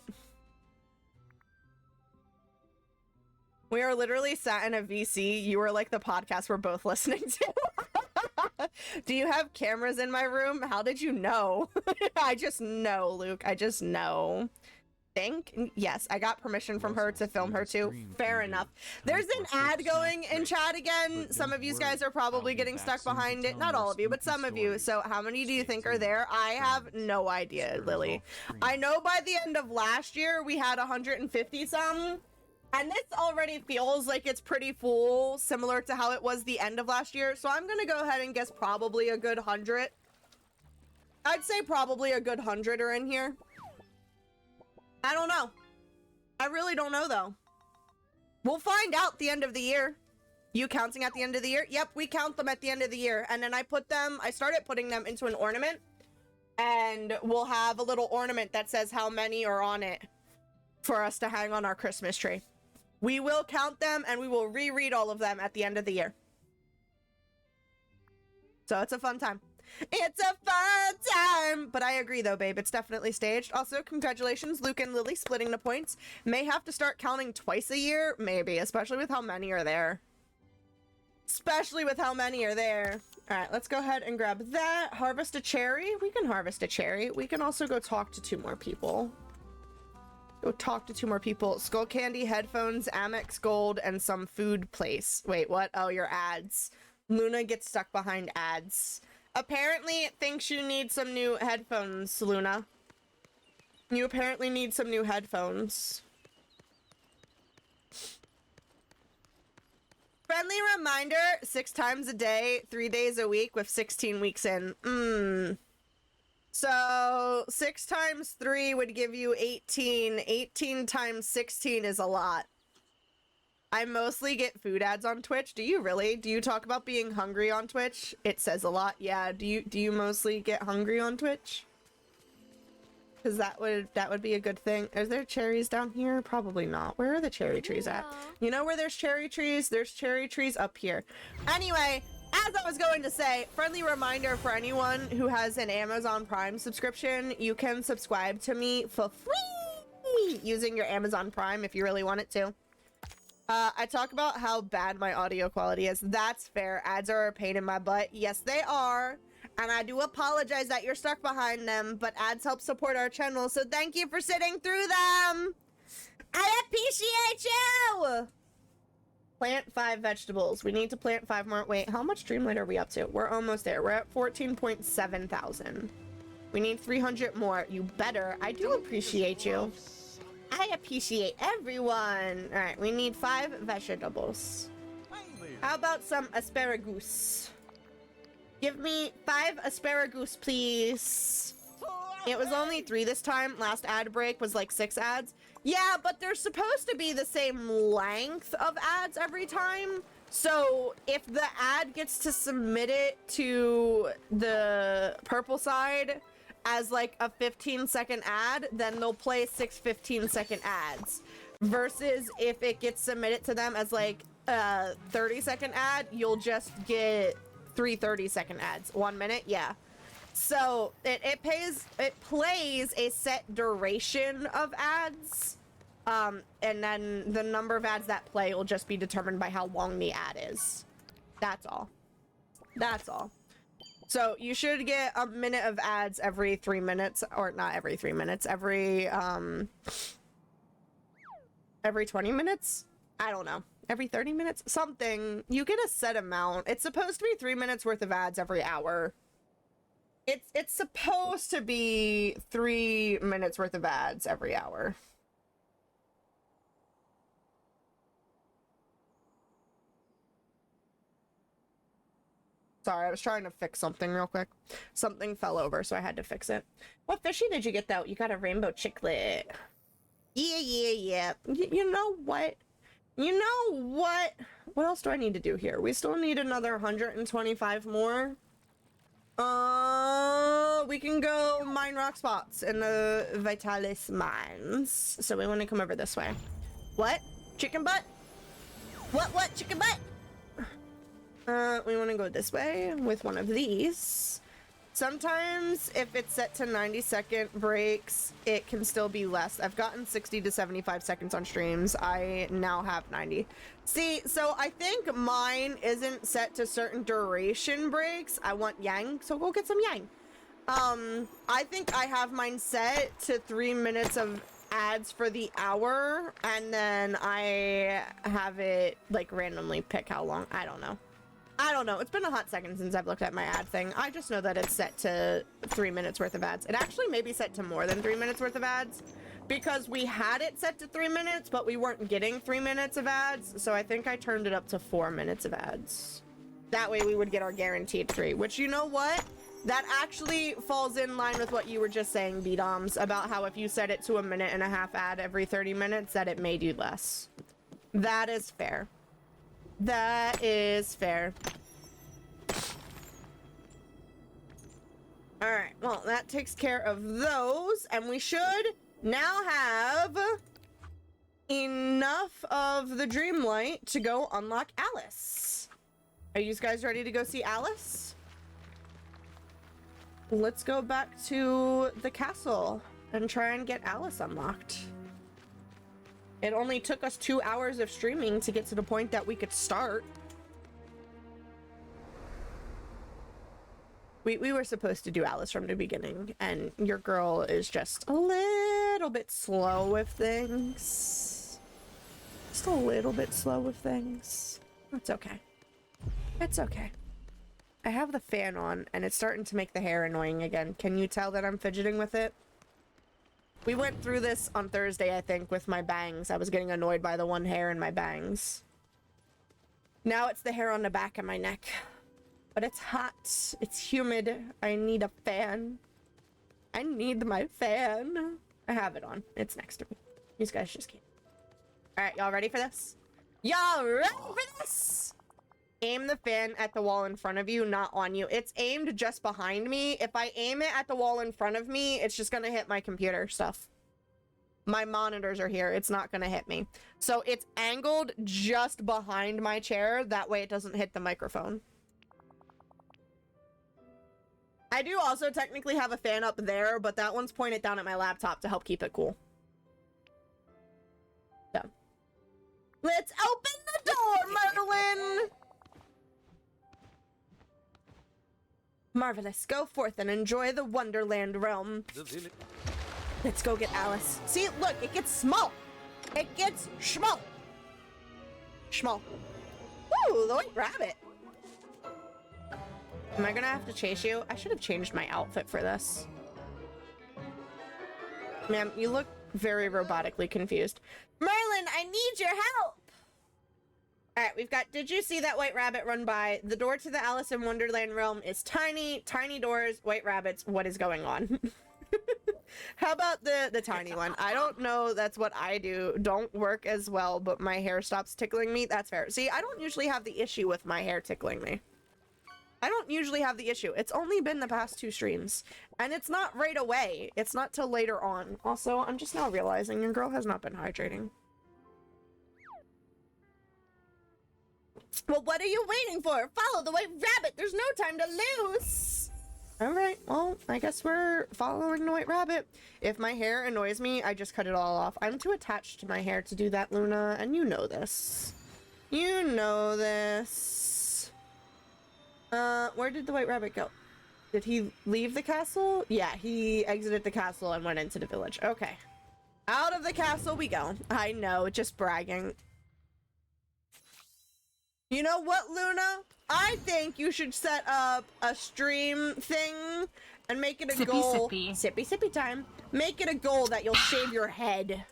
We are literally sat in a VC. You were like the podcast we're both listening to. Do you have cameras in my room? How did you know? I just know, Luke. I just know. Yes, I got permission from her to film her too. Fair enough. There's an ad going in chat again. Some of you guys are probably getting stuck behind it. Not all of you, but some of you. So how many do you think are there? I have no idea, Lily. I know by the end of last year, we had 150 some. And this already feels like it's pretty full, similar to how it was the end of last year. So I'm gonna go ahead and guess probably a good 100. I'd say probably a good 100 are in here. I don't know. I really don't know, though. We'll find out the end of the year. You counting at the end of the year? Yep, we count them at the end of the year. And then I started putting them into an ornament. And we'll have a little ornament that says how many are on it for us to hang on our Christmas tree. We will count them and we will reread all of them at the end of the year. So it's a fun time. It's a fun time! But I agree though, babe. It's definitely staged. Also, congratulations, Luke and Lily splitting the points. May have to start counting twice a year. Maybe, especially with how many are there. Especially with how many are there. Alright, let's go ahead and grab that. Harvest a cherry. We can harvest a cherry. We can also go talk to 2 more people. Go talk to 2 more people. Skull candy, headphones, Amex Gold, and some food place. Wait, what? Oh, your ads. Luna gets stuck behind ads. Apparently, it thinks you need some new headphones, Luna. You apparently need some new headphones. Friendly reminder, 6 times a day, 3 days a week with 16 weeks in. So 6 times 3 would give you 18. 18 times 16 is a lot. I mostly get food ads on Twitch. Do you really? Do you talk about being hungry on Twitch? It says a lot. Yeah, do you mostly get hungry on Twitch? Because that would be a good thing. Is there cherries down here? Probably not. Where are the cherry trees at? You know where there's cherry trees? There's cherry trees up here. Anyway, as I was going to say, friendly reminder for anyone who has an Amazon Prime subscription, you can subscribe to me for free using your Amazon Prime if you really want it to. I talk about how bad my audio quality is. That's fair. Ads are a pain in my butt. Yes, they are. And I do apologize that you're stuck behind them, but ads help support our channel, so thank you for sitting through them! I appreciate you! Plant 5 vegetables. We need to plant 5 more. Wait, how much Dreamlight are we up to? We're almost there. We're at 14.7 thousand. We need 300 more. You better. I do appreciate you. I appreciate everyone. All right, we need 5 vegetables. How about some asparagus? Give me 5 asparagus, please. It was only 3 this time. Last ad break was like 6 ads. Yeah, but they're supposed to be the same length of ads every time. So if the ad gets to submit it to the purple side as like a 15-second ad, then they'll play 6 15-second ads. Versus if it gets submitted to them as like a 30-second ad, you'll just get 3 30-second ads. 1 minute, yeah. So it plays a set duration of ads, and then the number of ads that play will just be determined by how long the ad is. That's all. That's all. So you should get a minute of ads every 3 minutes, or not every 3 minutes, every 20 minutes? I don't know. Every 30 minutes? Something. You get a set amount. It's supposed to be 3 minutes worth of ads every hour. It's supposed to be 3 minutes worth of ads every hour. Sorry, I was trying to fix something real quick. Something fell over, so I had to fix it. What fishy did you get, though? You got a rainbow chiclet. Yeah. You know what? You know what? What else do I need to do here? We still need another 125 more. We can go mine rock spots in the Vitalis mines. So we want to come over this way. What? Chicken butt? What? Chicken butt? We want to go this way with one of these. Sometimes if it's set to 90-second breaks, it can still be less. I've gotten 60 to 75 seconds on streams. I now have 90. See, so I think mine isn't set to certain duration breaks. I want yang, so go get some yang. I think I have mine set to 3 minutes of ads for the hour, and then I have it like randomly pick how long. I don't know. It's been a hot second since I've looked at my ad thing. I just know that it's set to 3 minutes worth of ads. It actually may be set to more than 3 minutes worth of ads because we had it set to 3 minutes, but we weren't getting 3 minutes of ads. So I think I turned it up to 4 minutes of ads. That way we would get our guaranteed 3, which, you know what? That actually falls in line with what you were just saying, B-Doms, about how if you set it to a 1.5-minute ad every 30 minutes, that it made you less. That is fair. That is fair. Alright, well, that takes care of those, and we should now have enough of the Dreamlight to go unlock Alice. Are you guys ready to go see Alice? Let's go back to the castle and try and get Alice unlocked. It only took us 2 hours of streaming to get to the point that we could start. We were supposed to do Alice from the beginning, and your girl is just a little bit slow with things. Just a little bit slow with things. That's okay. It's okay. I have the fan on, and it's starting to make the hair annoying again. Can you tell that I'm fidgeting with it? We went through this on Thursday, I think, with my bangs. I was getting annoyed by the one hair in my bangs. Now it's the hair on the back of my neck. But it's hot. It's humid. I need a fan. I need my fan. I have it on. It's next to me. These guys just can't. Alright, y'all ready for this? Y'all ready for this? Aim the fan at the wall in front of you, not on you. It's aimed just behind me. If I aim it at the wall in front of me, it's just gonna hit my computer stuff. My monitors are here. It's not gonna hit me. So it's angled just behind my chair. That way it doesn't hit the microphone. I do also technically have a fan up there, but that one's pointed down at my laptop to help keep it cool. So. Let's open the door, Merlin! Marvelous. Go forth and enjoy the Wonderland realm. Let's go get Alice. See, look, it gets small. It gets small. Small. Woo, the white rabbit. Am I gonna have to chase you? I should have changed my outfit for this. Ma'am, you look very robotically confused. Merlin, I need your help! Alright, we've got, did you see that white rabbit run by? The door to the Alice in Wonderland realm is tiny, tiny doors, white rabbits. What is going on? How about the tiny one? I don't know, that's what I do. Don't work as well, but my hair stops tickling me. That's fair. See, I don't usually have the issue with my hair tickling me. I don't usually have the issue. It's only been the past 2 streams. And it's not right away. It's not till later on. Also, I'm just now realizing your girl has not been hydrating. Well, what are you waiting for? Follow the white rabbit. There's no time to lose. Alright, well, I guess we're following the white rabbit. If my hair annoys me, I just cut it all off. I'm too attached to my hair to do that, Luna, and you know this. You know this. Where did the white rabbit go? Did he leave the castle? Yeah, he exited the castle and went into the village. Okay. Out of the castle we go. I know, just bragging. You know what, Luna? I think you should set up a stream thing and make it a goal. Sippy time. Make it a goal that you'll shave your head.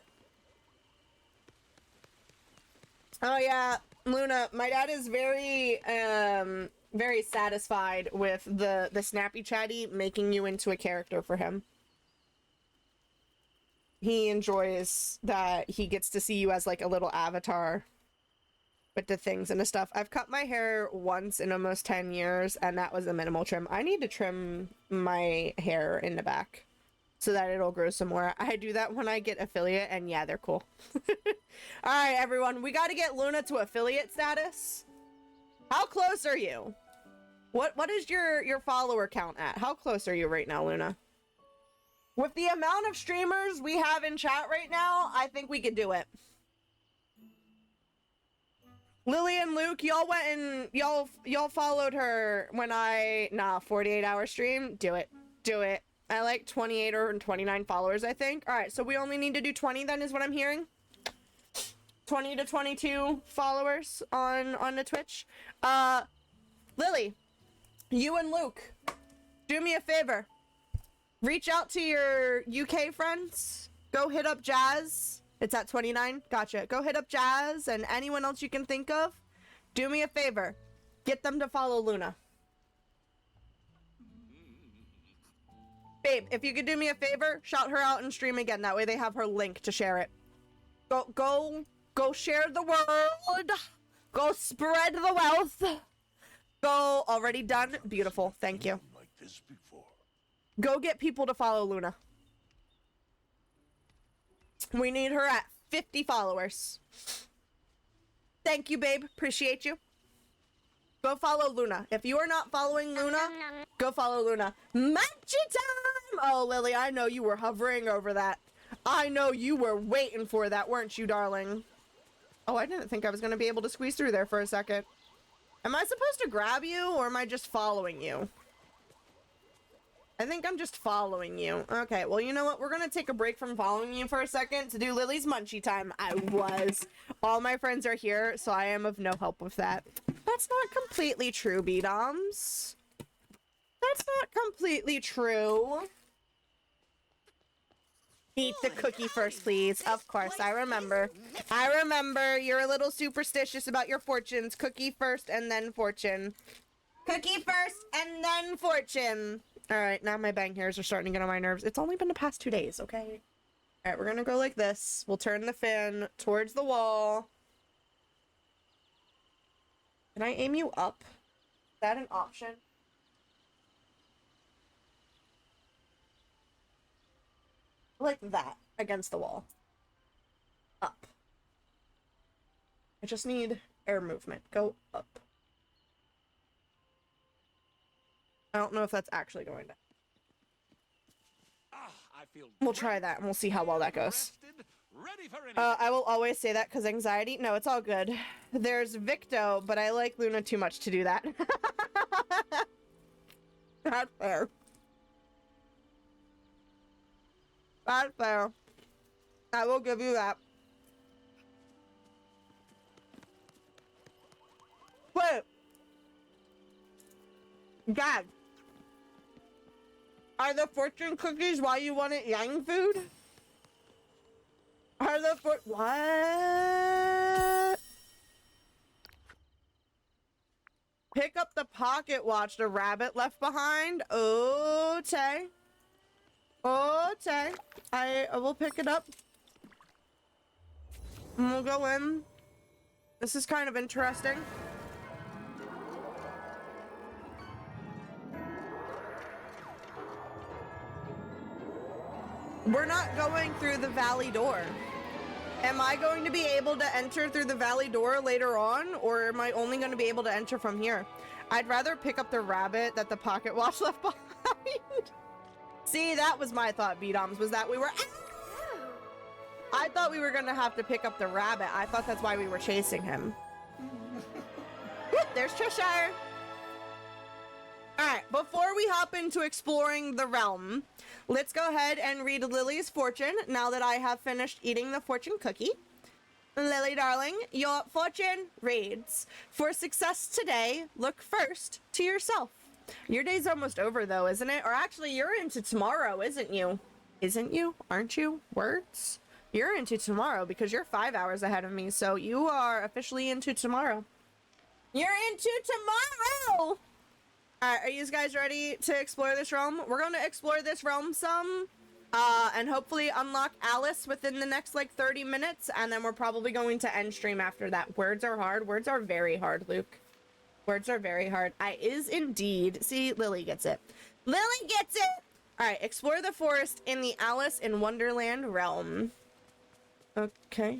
Oh yeah, Luna, my dad is very satisfied with the Snappy Chatty making you into a character for him. He enjoys that he gets to see you as like a little avatar with the things and the stuff. I've cut my hair once in almost 10 years, and that was a minimal trim. I need to trim my hair in the back so that it'll grow some more. I do that when I get affiliate, and yeah, they're cool. Alright, everyone, we gotta get Luna to affiliate status. How close are you? What is your follower count at? How close are you right now, Luna? With the amount of streamers we have in chat right now, I think we could do it. Lily and Luke, y'all went and y'all followed her when 48-hour stream. Do it. Do it. I like 28 or 29 followers, I think. All right, so we only need to do 20 then is what I'm hearing. 20 to 22 followers on the Twitch. Lily, you and Luke, do me a favor. Reach out to your UK friends. Go hit up Jazz. It's at 29. Gotcha. Go hit up Jazz and anyone else you can think of. Do me a favor. Get them to follow Luna. Babe, if you could do me a favor, shout her out and stream again. That way they have her link to share it. Go share the world. Go spread the wealth. Go, already done. Beautiful, thank you. Like this before. Go get people to follow Luna. We need her at 50 followers. Thank you, babe. Appreciate you. Go follow Luna. If you are not following Luna, go follow Luna. Munchy time! Oh, Lily, I know you were hovering over that. I know you were waiting for that, weren't you, darling? Oh, I didn't think I was going to be able to squeeze through there for a second. Am I supposed to grab you, or am I just following you? I think I'm just following you. Okay, well, you know what? We're going to take a break from following you for a second to do Lily's munchie time. I was. All my friends are here, so I am of no help with that. That's not completely true, B-Doms. That's not completely true. Eat the cookie first, please. Of course, I remember. I remember. You're a little superstitious about your fortunes. Cookie first and then fortune. Cookie first and then fortune. Alright, now my bang hairs are starting to get on my nerves. It's only been the past 2 days, okay? Alright, we're gonna go like this. We'll turn the fin towards the wall. Can I aim you up? Is that an option? Like that, against the wall. Up. I just need air movement. Go up. I don't know if that's actually going to. We'll try that and we'll see how well that goes. I will always say that because anxiety. No, it's all good. There's Victo, but I like Luna too much to do that. That's fair. That's fair. I will give you that. Wait. Dad. Are the fortune cookies why you wanted yang food? Are the what? Pick up the pocket watch the rabbit left behind. Okay. Okay. I will pick it up. And we'll go in. This is kind of interesting. We're not going through the valley door. Am I going to be able to enter through the valley door later on, or am I only going to be able to enter from here? I'd rather pick up the rabbit that the pocket watch left behind. See, that was my thought, B-Doms, was that we were... I thought we were going to have to pick up the rabbit. I thought that's why we were chasing him. There's Cheshire. Alright, before we hop into exploring the realm, let's go ahead and read Lily's fortune now that I have finished eating the fortune cookie. Lily, darling, your fortune reads, for success today, look first to yourself. Your day's almost over, though, isn't it? Or actually, you're into tomorrow, isn't you? Isn't you? Aren't you? Words? You're into tomorrow because you're 5 hours ahead of me, so you are officially into tomorrow. You're into tomorrow! Alright, are you guys ready to explore this realm? We're going to explore this realm some, and hopefully unlock Alice within the next, like, 30 minutes, and then we're probably going to end stream after that. Words are hard. Words are very hard, Luke. Words are very hard. I is indeed. See, Lily gets it. Lily gets it! Alright, explore the forest in the Alice in Wonderland realm. Okay.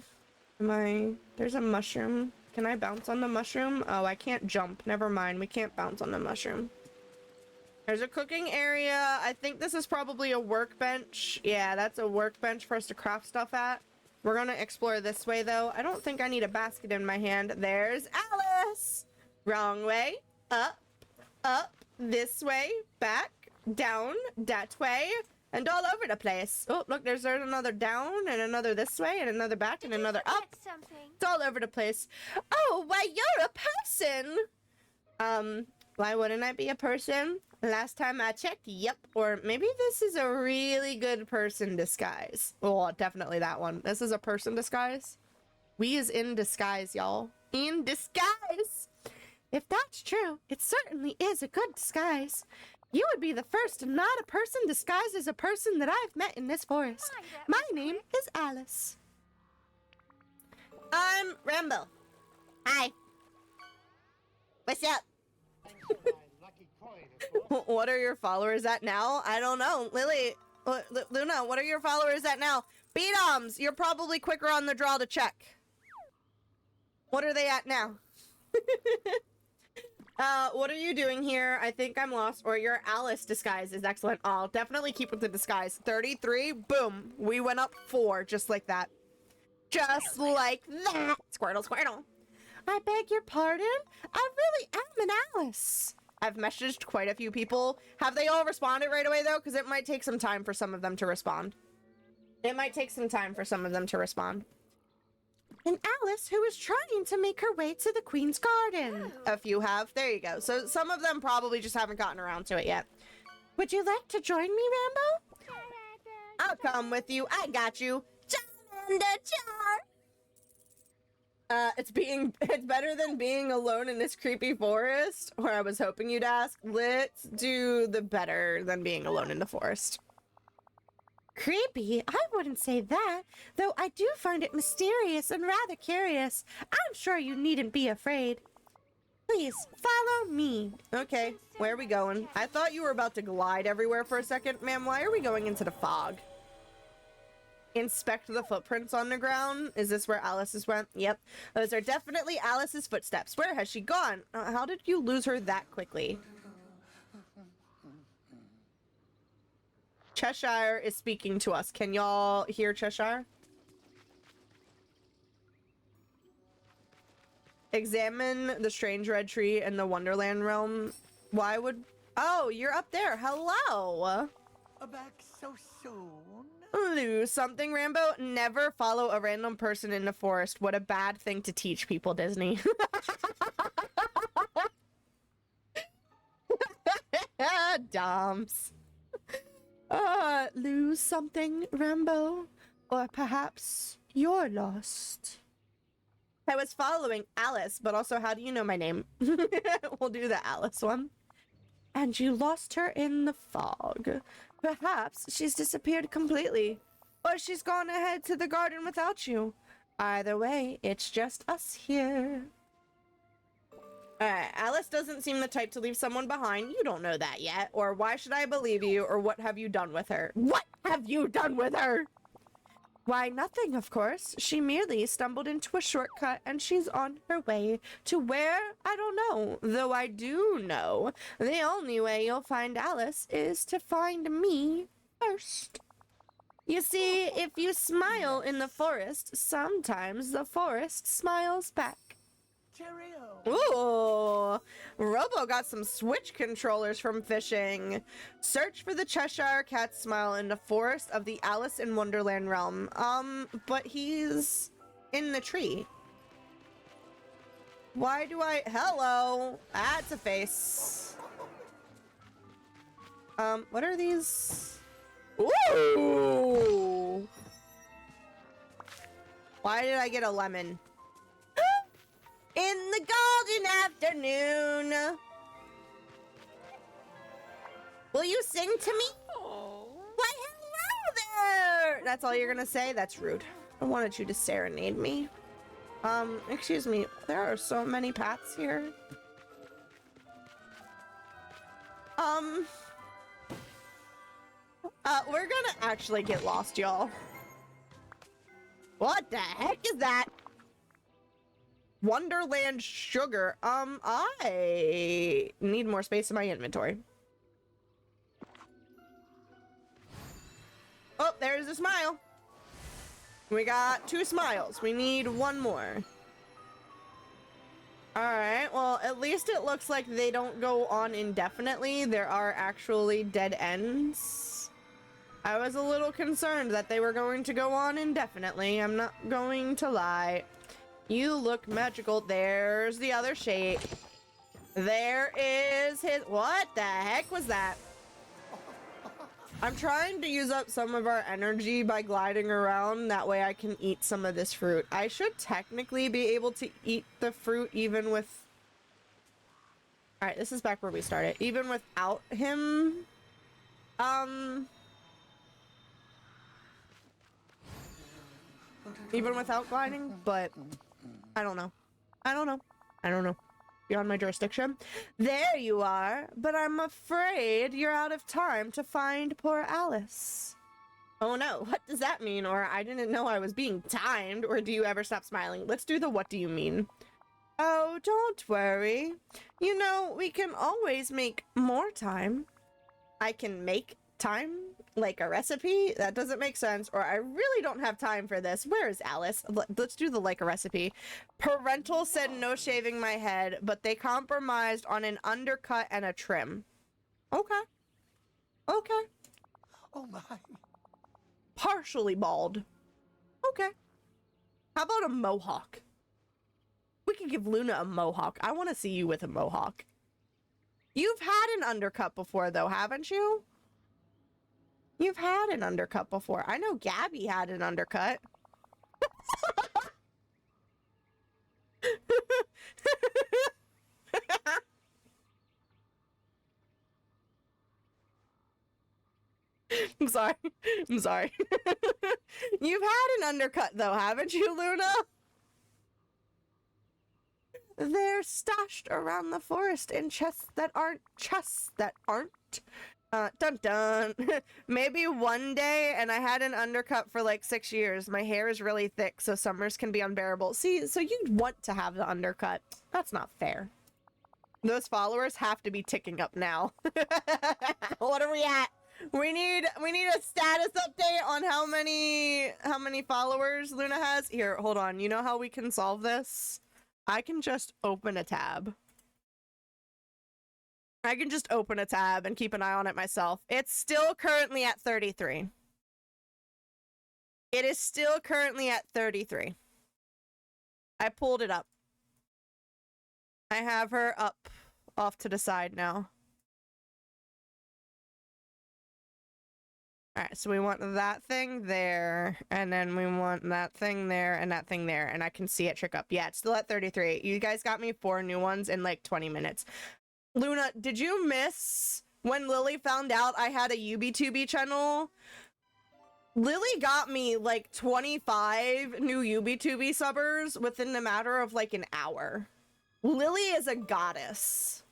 There's a mushroom. Can I bounce on the mushroom? Oh, I can't jump. Never mind. We can't bounce on the mushroom. There's a cooking area. I think this is probably a workbench. Yeah, that's a workbench for us to craft stuff at. We're gonna explore this way, though. I don't think I need a basket in my hand. There's Alice! Wrong way. Up. Up. This way. Back. Down. That way. And all over the place. Oh, look, there's another down, and another this way, and another back, and another up. It's all over the place. Oh, why, you're a person! Why wouldn't I be a person? Last time I checked, yep. Or maybe this is a really good person disguise. Oh, definitely that one. This is a person disguise. We is in disguise, y'all. In disguise! If that's true, it certainly is a good disguise. You would be the first not a person disguised as a person that I've met in this forest. My name is Alice. I'm Rambo. Hi. What's up? What are your followers at now? I don't know. Lily, Luna, what are your followers at now? Beatoms, you're probably quicker on the draw to check. What are they at now? What are you doing here? I think I'm lost. Or your Alice disguise is excellent. I'll definitely keep with the disguise. 33, boom. We went up 4, just like that. Just like that. Squirtle, Squirtle. I beg your pardon? I really am an Alice. I've messaged quite a few people. Have they all responded right away, though? Because it might take some time for some of them to respond. It might take some time for some of them to respond. An Alice who is trying to make her way to the Queen's Garden. A few have. There you go. So some of them probably just haven't gotten around to it yet. Would you like to join me, Rambo? I'll come with you. I got you. It's better than being alone in this creepy forest. Or I was hoping you'd ask. Let's do the better than being alone in the forest. Creepy? I wouldn't say that, though I do find it mysterious and rather curious. I'm sure you needn't be afraid. Please, follow me. Okay, where are we going? I thought you were about to glide everywhere for a second. Ma'am, why are we going into the fog? Inspect the footprints on the ground. Is this where Alice's went? Yep. Those are definitely Alice's footsteps. Where has she gone? How did you lose her that quickly? Cheshire is speaking to us. Can y'all hear Cheshire? Examine the strange red tree in the Wonderland realm. Why would... Oh, you're up there. Hello. Back so soon? Lose something, Rambo. Never follow a random person in the forest. What a bad thing to teach people, Disney. Doms. Lose something, Rambo? Or perhaps you're lost. I was following Alice, but also how do you know my name? We'll do the Alice one. And you lost her in the fog. Perhaps she's disappeared completely. Or she's gone ahead to the garden without you. Either way, it's just us here. Alright, Alice doesn't seem the type to leave someone behind. You don't know that yet. Or why should I believe you? Or what have you done with her? What have you done with her? Why, nothing, of course. She merely stumbled into a shortcut and she's on her way to where? I don't know. Though I do know the only way you'll find Alice is to find me first. You see, if you smile in the forest, sometimes the forest smiles back. Cheerio. Ooh, Robo got some Switch controllers from fishing. Search for the Cheshire Cat smile in the forest of the Alice in Wonderland realm. But he's in the tree. Why do I... Hello. That's a face. What are these? Ooh. Why did I get a lemon? In the golden afternoon. Will you sing to me? Oh. Why, hello there! That's all you're gonna say? That's rude. I wanted you to serenade me. Excuse me. There are so many paths here. We're gonna actually get lost, y'all. What the heck is that? Wonderland sugar. I need more space in my inventory. Oh, there's a smile. We got 2 smiles. We need 1 more. Alright, well, at least it looks like they don't go on indefinitely. There are actually dead ends. I was a little concerned that they were going to go on indefinitely. I'm not going to lie. You look magical. There's the other shape. There is his... What the heck was that? I'm trying to use up some of our energy by gliding around. That way I can eat some of this fruit. I should technically be able to eat the fruit even with... Alright, this is back where we started. Even without him... Even without gliding, but... I don't know. I don't know. beyond my jurisdiction. There you are, but I'm afraid you're out of time to find poor Alice. Oh no, what does that mean? Or I didn't know I was being timed, or do you ever stop smiling? Let's do the what do you mean. Oh, don't worry. You know, we can always make more time. I can make time like a recipe? That doesn't make sense. Or I really don't have time for this. Where is Alice? Let's do the like a recipe. Parental said no shaving my head, but they compromised on an undercut and a trim. Okay. Okay. Oh my. Partially bald. Okay. How about a mohawk? We could give Luna a mohawk. I want to see you with a mohawk. You've had an undercut before, though, haven't you? You've had an undercut before. I know Gabby had an undercut. I'm sorry. I'm sorry. You've had an undercut, though, haven't you, Luna? They're stashed around the forest in chests that aren't chests that aren't. Dun dun. Maybe one day, and I had an undercut for like 6 years. My hair is really thick, so summers can be unbearable. See, so you want to have the undercut. That's not fair. Those followers have to be ticking up now. What are we at? We need a status update on how many followers Luna has. Here, hold on. You know how we can solve this? I can just open a tab. I can just open a tab and keep an eye on it myself. It's still currently at 33. It is still currently at 33. I pulled it up. I have her up off to the side now. Alright, so we want that thing there, and then we want that thing there, and that thing there, and I can see it trick up. Yeah, it's still at 33. You guys got me 4 new ones in like 20 minutes. Luna, did you miss when Lily found out I had a UBTuber channel? Lily got me like 25 new UBTuber subbers within the matter of like an hour. Lily is a goddess.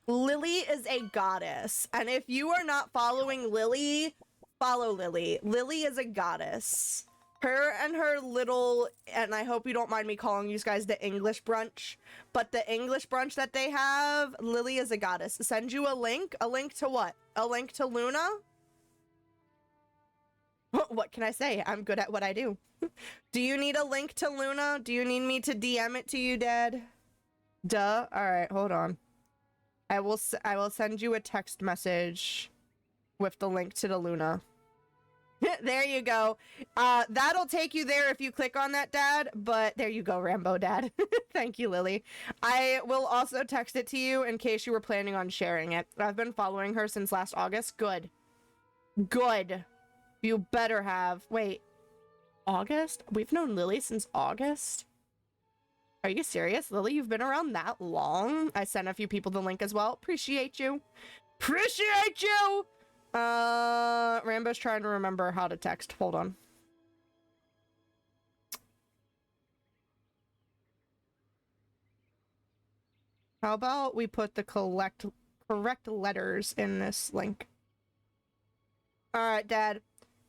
Lily is a goddess. And if you are not following Lily, follow Lily. Lily is a goddess. Her and her little, and I hope you don't mind me calling you guys the English brunch, but the English brunch that they have, Lily is a goddess. Send you a link? A link to what? A link to Luna? What can I say? I'm good at what I do. Do you need a link to Luna? Do you need me to DM it to you, Dad? Duh. Alright, hold on. I will send you a text message with the link to the Luna. There you go. That'll take you there if you click on that, Dad, but there you go, Rambo Dad. Thank you, Lily. I will also text it to you in case you were planning on sharing it. I've been following her since last August. Good. Good. You better have. Wait. August? We've known Lily since August? Are you serious? Lily, you've been around that long? I sent a few people the link as well. Appreciate you. Appreciate you! Rambo's trying to remember how to text. Hold on. How about we put the correct letters in this link? Alright, Dad.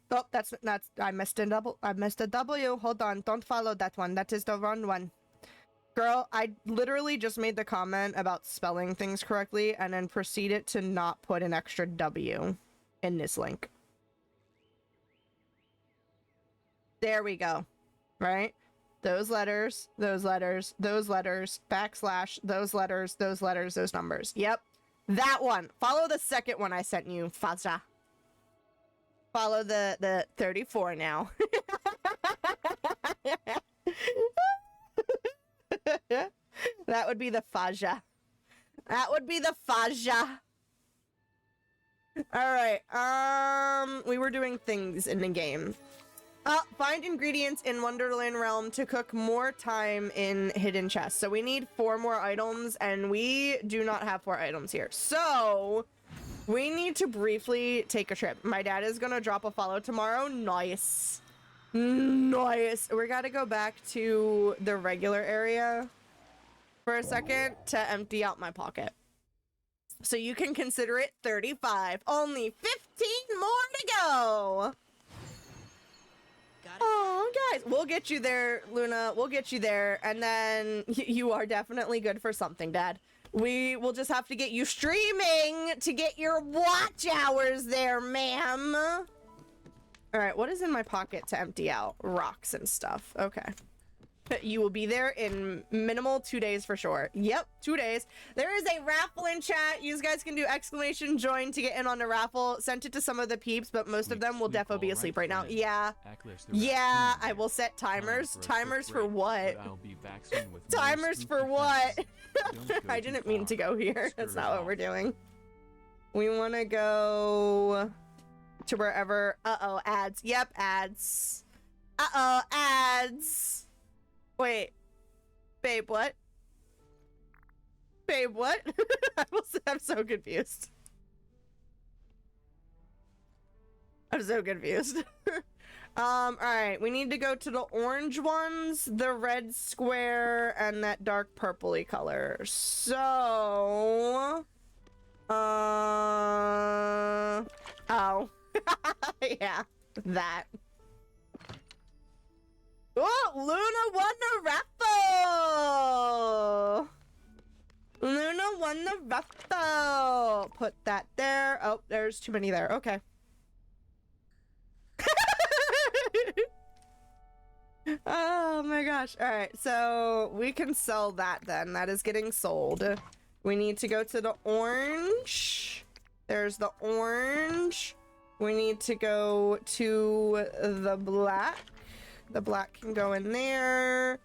Oh, that's I missed a W. Hold on. Don't follow that one. That is the wrong one. Girl, I literally just made the comment about spelling things correctly and then proceeded to not put an extra W in this link. There we go. Right? Those letters, those letters, those letters, backslash, those letters, those numbers. Yep. That one. Follow the second one I sent you, Faza. Follow the 34 now. That would be the Faja. That would be the Faja. Alright, we were doing things in the game. Find ingredients in Wonderland Realm to cook more time in hidden chests. So we need 4 more items, and we do not have 4 items here. So we need to briefly take a trip. My dad is gonna drop a follow tomorrow. Nice. Nice. We gotta go back to the regular area. for a second to empty out my pocket. So you can consider it 35. Only 15 more to go. Oh, guys, we'll get you there, Luna. We'll get you there. And then you are definitely good for something, Dad. We will just have to get you streaming to get your watch hours there, ma'am. All right, what is in my pocket to empty out? Rocks and stuff. Okay. You will be there in minimal 2 days for sure. Yep, 2 days. There is a raffle in chat. You guys can do exclamation join to get in on the raffle. Sent it to some of the peeps, but most of them will defo be asleep right now. Yeah. Yeah, I will set timers. Timers for what? Timers for what? I didn't mean to go here. That's not what we're doing. We want to go to wherever. Uh-oh, ads. Yep, ads. Uh-oh, ads. Wait, babe, what? Babe, what? I'm so confused. I'm so confused. All right, we need to go to the orange ones, the red square, and that dark purpley color. So, oh, yeah, that. Oh, Luna won the raffle! Luna won the raffle! Put that there. Oh, there's too many there. Okay. Oh my gosh. Alright, so we can sell that then. That is getting sold. We need to go to the orange. There's the orange. We need to go to the black. The black can go in there.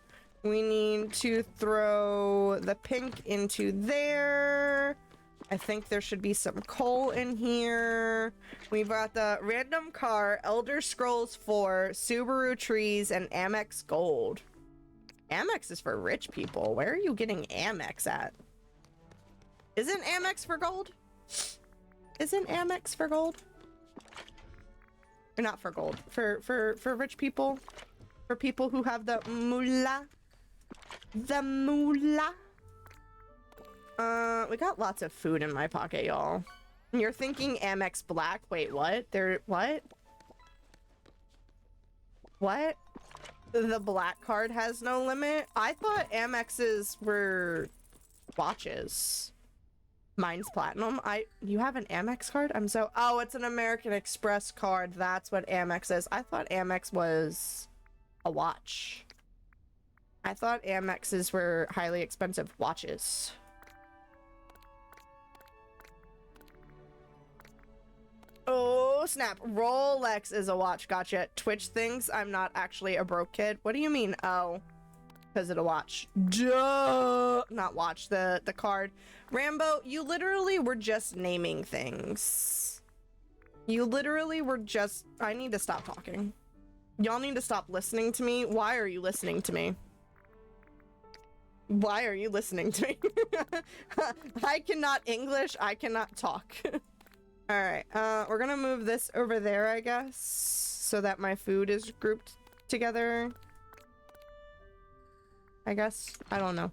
We need to throw the pink into there. I think there should be some coal in here. We've got the random car, Elder Scrolls 4, Subaru trees, and Amex gold. Amex is for rich people. Where are you getting Amex at? Isn't Amex for gold? Isn't Amex for gold? Or not for gold. For rich people. For people who have the moolah. The moolah. We got lots of food in my pocket, y'all. You're thinking Amex Black. Wait, what? What? What? The black card has no limit? I thought Amex's were watches. Mine's platinum. You have an Amex card? Oh, it's an American Express card. That's what Amex is. I thought Amex was a watch. I thought Amex's were highly expensive watches. Oh, snap. Rolex is a watch. Gotcha. Twitch thinks I'm not actually a broke kid. What do you mean? Oh, because of the watch. Duh. Not watch, the card. Rambo, you literally were just naming things. You literally were just... I need to stop talking. Y'all need to stop listening to me. Why are you listening to me? Why are you listening to me? I cannot English. I cannot talk. All right. We're gonna move this over there, I guess, so that my food is grouped together. I guess. I don't know.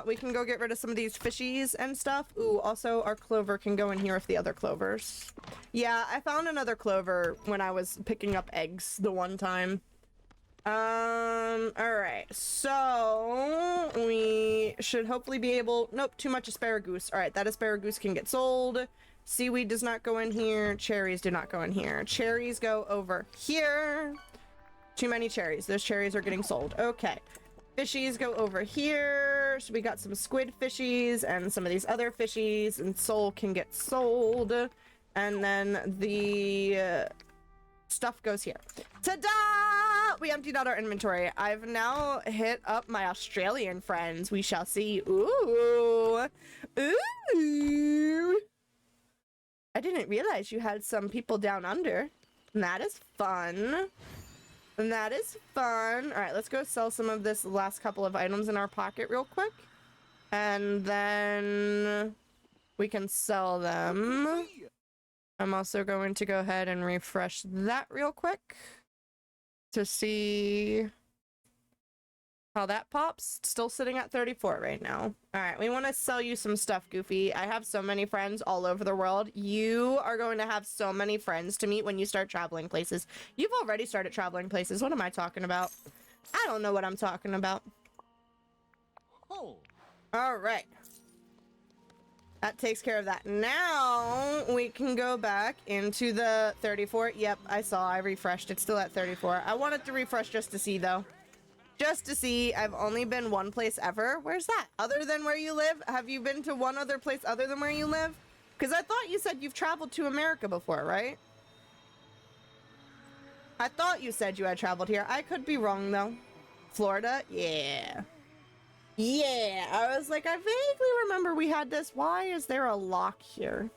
We can go get rid of some of these fishies and stuff. Ooh, also our clover can go in here with the other clovers. Yeah, I found another clover when I was picking up eggs the one time. Alright, so we should hopefully be able... Nope, too much asparagus. Alright, that asparagus can get sold. Seaweed does not go in here. Cherries do not go in here. Cherries go over here. Too many cherries. Those cherries are getting sold. Okay. Fishies go over here. So we got some squid fishies and some of these other fishies, and soul can get sold. And then the stuff goes here. Ta-da! We emptied out our inventory. I've now hit up my Australian friends. We shall see. Ooh. Ooh. I didn't realize you had some people down under. That is fun. That is fun. All right, let's go sell some of this last couple of items in our pocket real quick. And then we can sell them. I'm also going to go ahead and refresh that real quick to see How that pops? Still sitting at 34 right now. All right, we want to sell you some stuff, Goofy. I have so many friends all over the world. You are going to have so many friends to meet when you start traveling places. You've already started traveling places. What am I talking about? I don't know what I'm talking about. Oh. All right. That takes care of that. Now we can go back into the 34. Yep, I saw. I refreshed. It's still at 34. I wanted to refresh just to see, though. Just to see. I've only been one place ever. Where's that? Other than where you live? Have you been to one other place other than where you live? Because I thought you said you've traveled to America before, right? I thought you said you had traveled here. I could be wrong, though. Florida? Yeah. Yeah. I was like, I vaguely remember we had this. Why is there a lock here?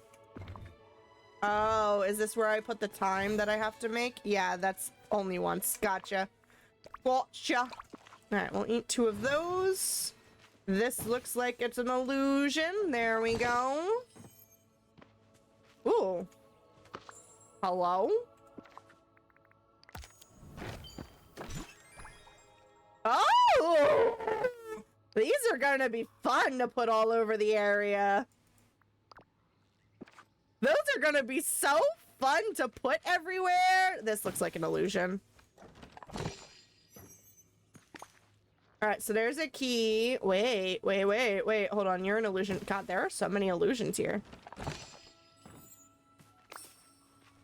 Oh, is this where I put the time that I have to make? Yeah, that's only once. Gotcha. Gotcha. Alright, we'll eat 2 of those. This looks like it's an illusion. There we go. Ooh. Hello? Oh! These are gonna be fun to put all over the area. Those are gonna be so fun to put everywhere. This looks like an illusion. Alright, so there's a key. Wait. Hold on, you're an illusion. God, there are so many illusions here.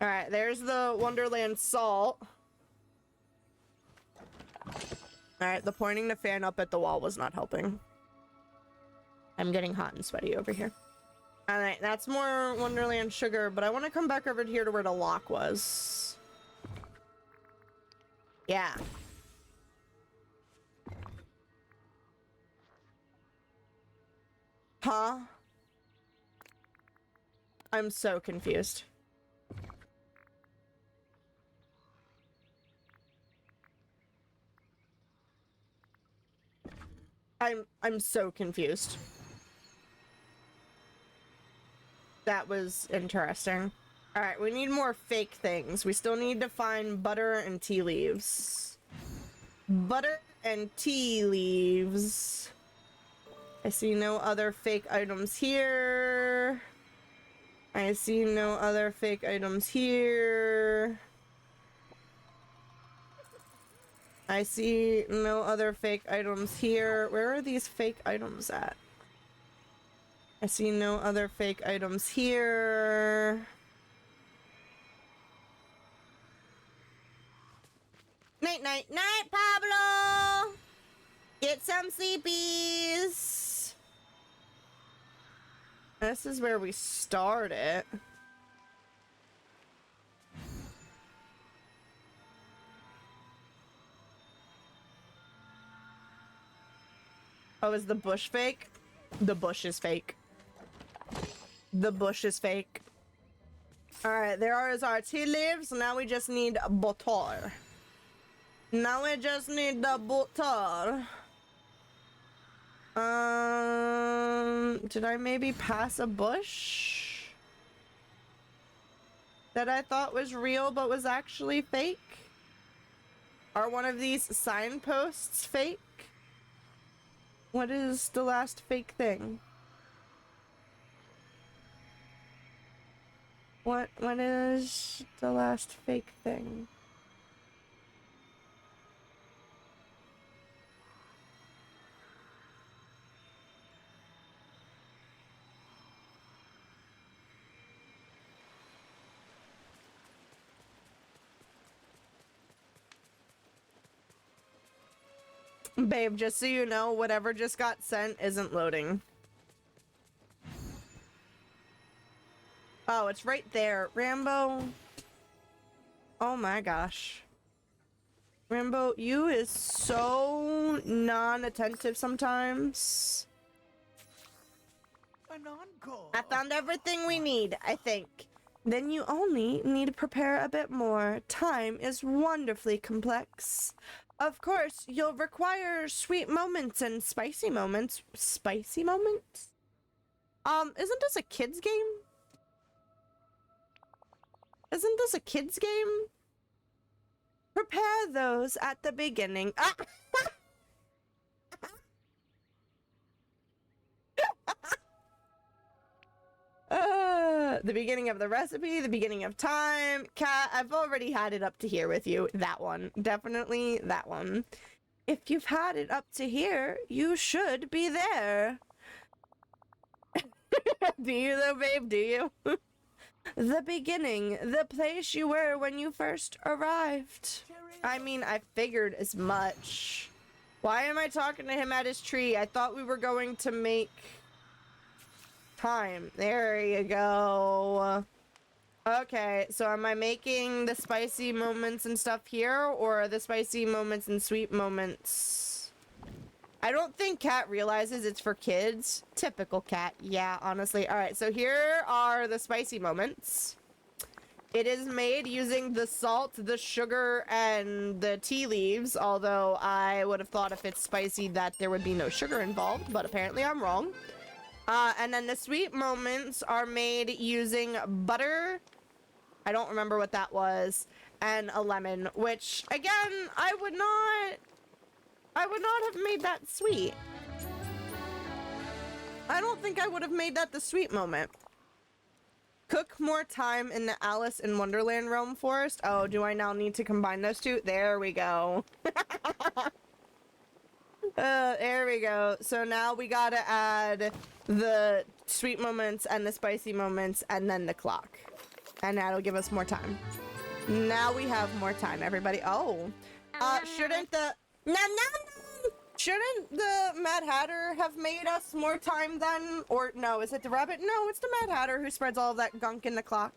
Alright, there's the Wonderland salt. Alright, the pointing the fan up at the wall was not helping. I'm getting hot and sweaty over here. Alright, that's more Wonderland sugar, but I want to come back over here to where the lock was. Yeah. Huh? I'm so confused. I'm so confused. That was interesting. All right, we need more fake things. We still need to find butter and tea leaves. Butter and tea leaves. I see no other fake items here. I see no other fake items here. I see no other fake items here. Where are these fake items at? I see no other fake items here. Night, night, night, Pablo! Get some sleepies! This is where we started. Oh, is the bush fake? The bush is fake. The bush is fake. Alright, there is our tea leaves. Now we just need butter. Now we just need the butter. Did I maybe pass a bush that I thought was real but was actually fake? Are one of these signposts fake? What is the last fake thing? What is the last fake thing? Babe, just so you know, whatever just got sent isn't loading. Oh, it's right there. Rambo. Oh my gosh. Rambo, you is so non-attentive sometimes. An encore. I found everything we need, I think. Then you only need to prepare a bit more. Time is wonderfully complex. Of course, you'll require sweet moments and spicy moments. Spicy moments? Isn't this a kid's game? Isn't this a kid's game? Prepare those at the beginning. Ah! The beginning of the recipe, the beginning of time. Cat, I've already had it up to here with you. That one. Definitely that one. If you've had it up to here, you should be there. Do you though, babe? Do you? The beginning. The place you were when you first arrived. I mean, I figured as much. Why am I talking to him at his tree? I thought we were going to make time. There you go. Okay, so am I making the spicy moments and stuff here, or the spicy moments and sweet moments? I don't think Cat realizes it's for kids. Typical Cat. Yeah, honestly. All right, so here are the spicy moments. It is made using the salt, the sugar, and the tea leaves, although I would have thought if it's spicy that there would be no sugar involved, but apparently I'm wrong. And then the sweet moments are made using butter. I don't remember what that was. And a lemon, which, again, I would not have made that sweet. I don't think I would have made that the sweet moment. Cook more time in the Alice in Wonderland realm forest. Oh, do I now need to combine those two? There we go. There we go. So now we gotta add the sweet moments and the spicy moments and then the clock. And that'll give us more time. Now we have more time, everybody. Oh. Shouldn't the... Shouldn't the Mad Hatter have made us more time then? Or no, is it the rabbit? No, it's the Mad Hatter who spreads all of that gunk in the clock.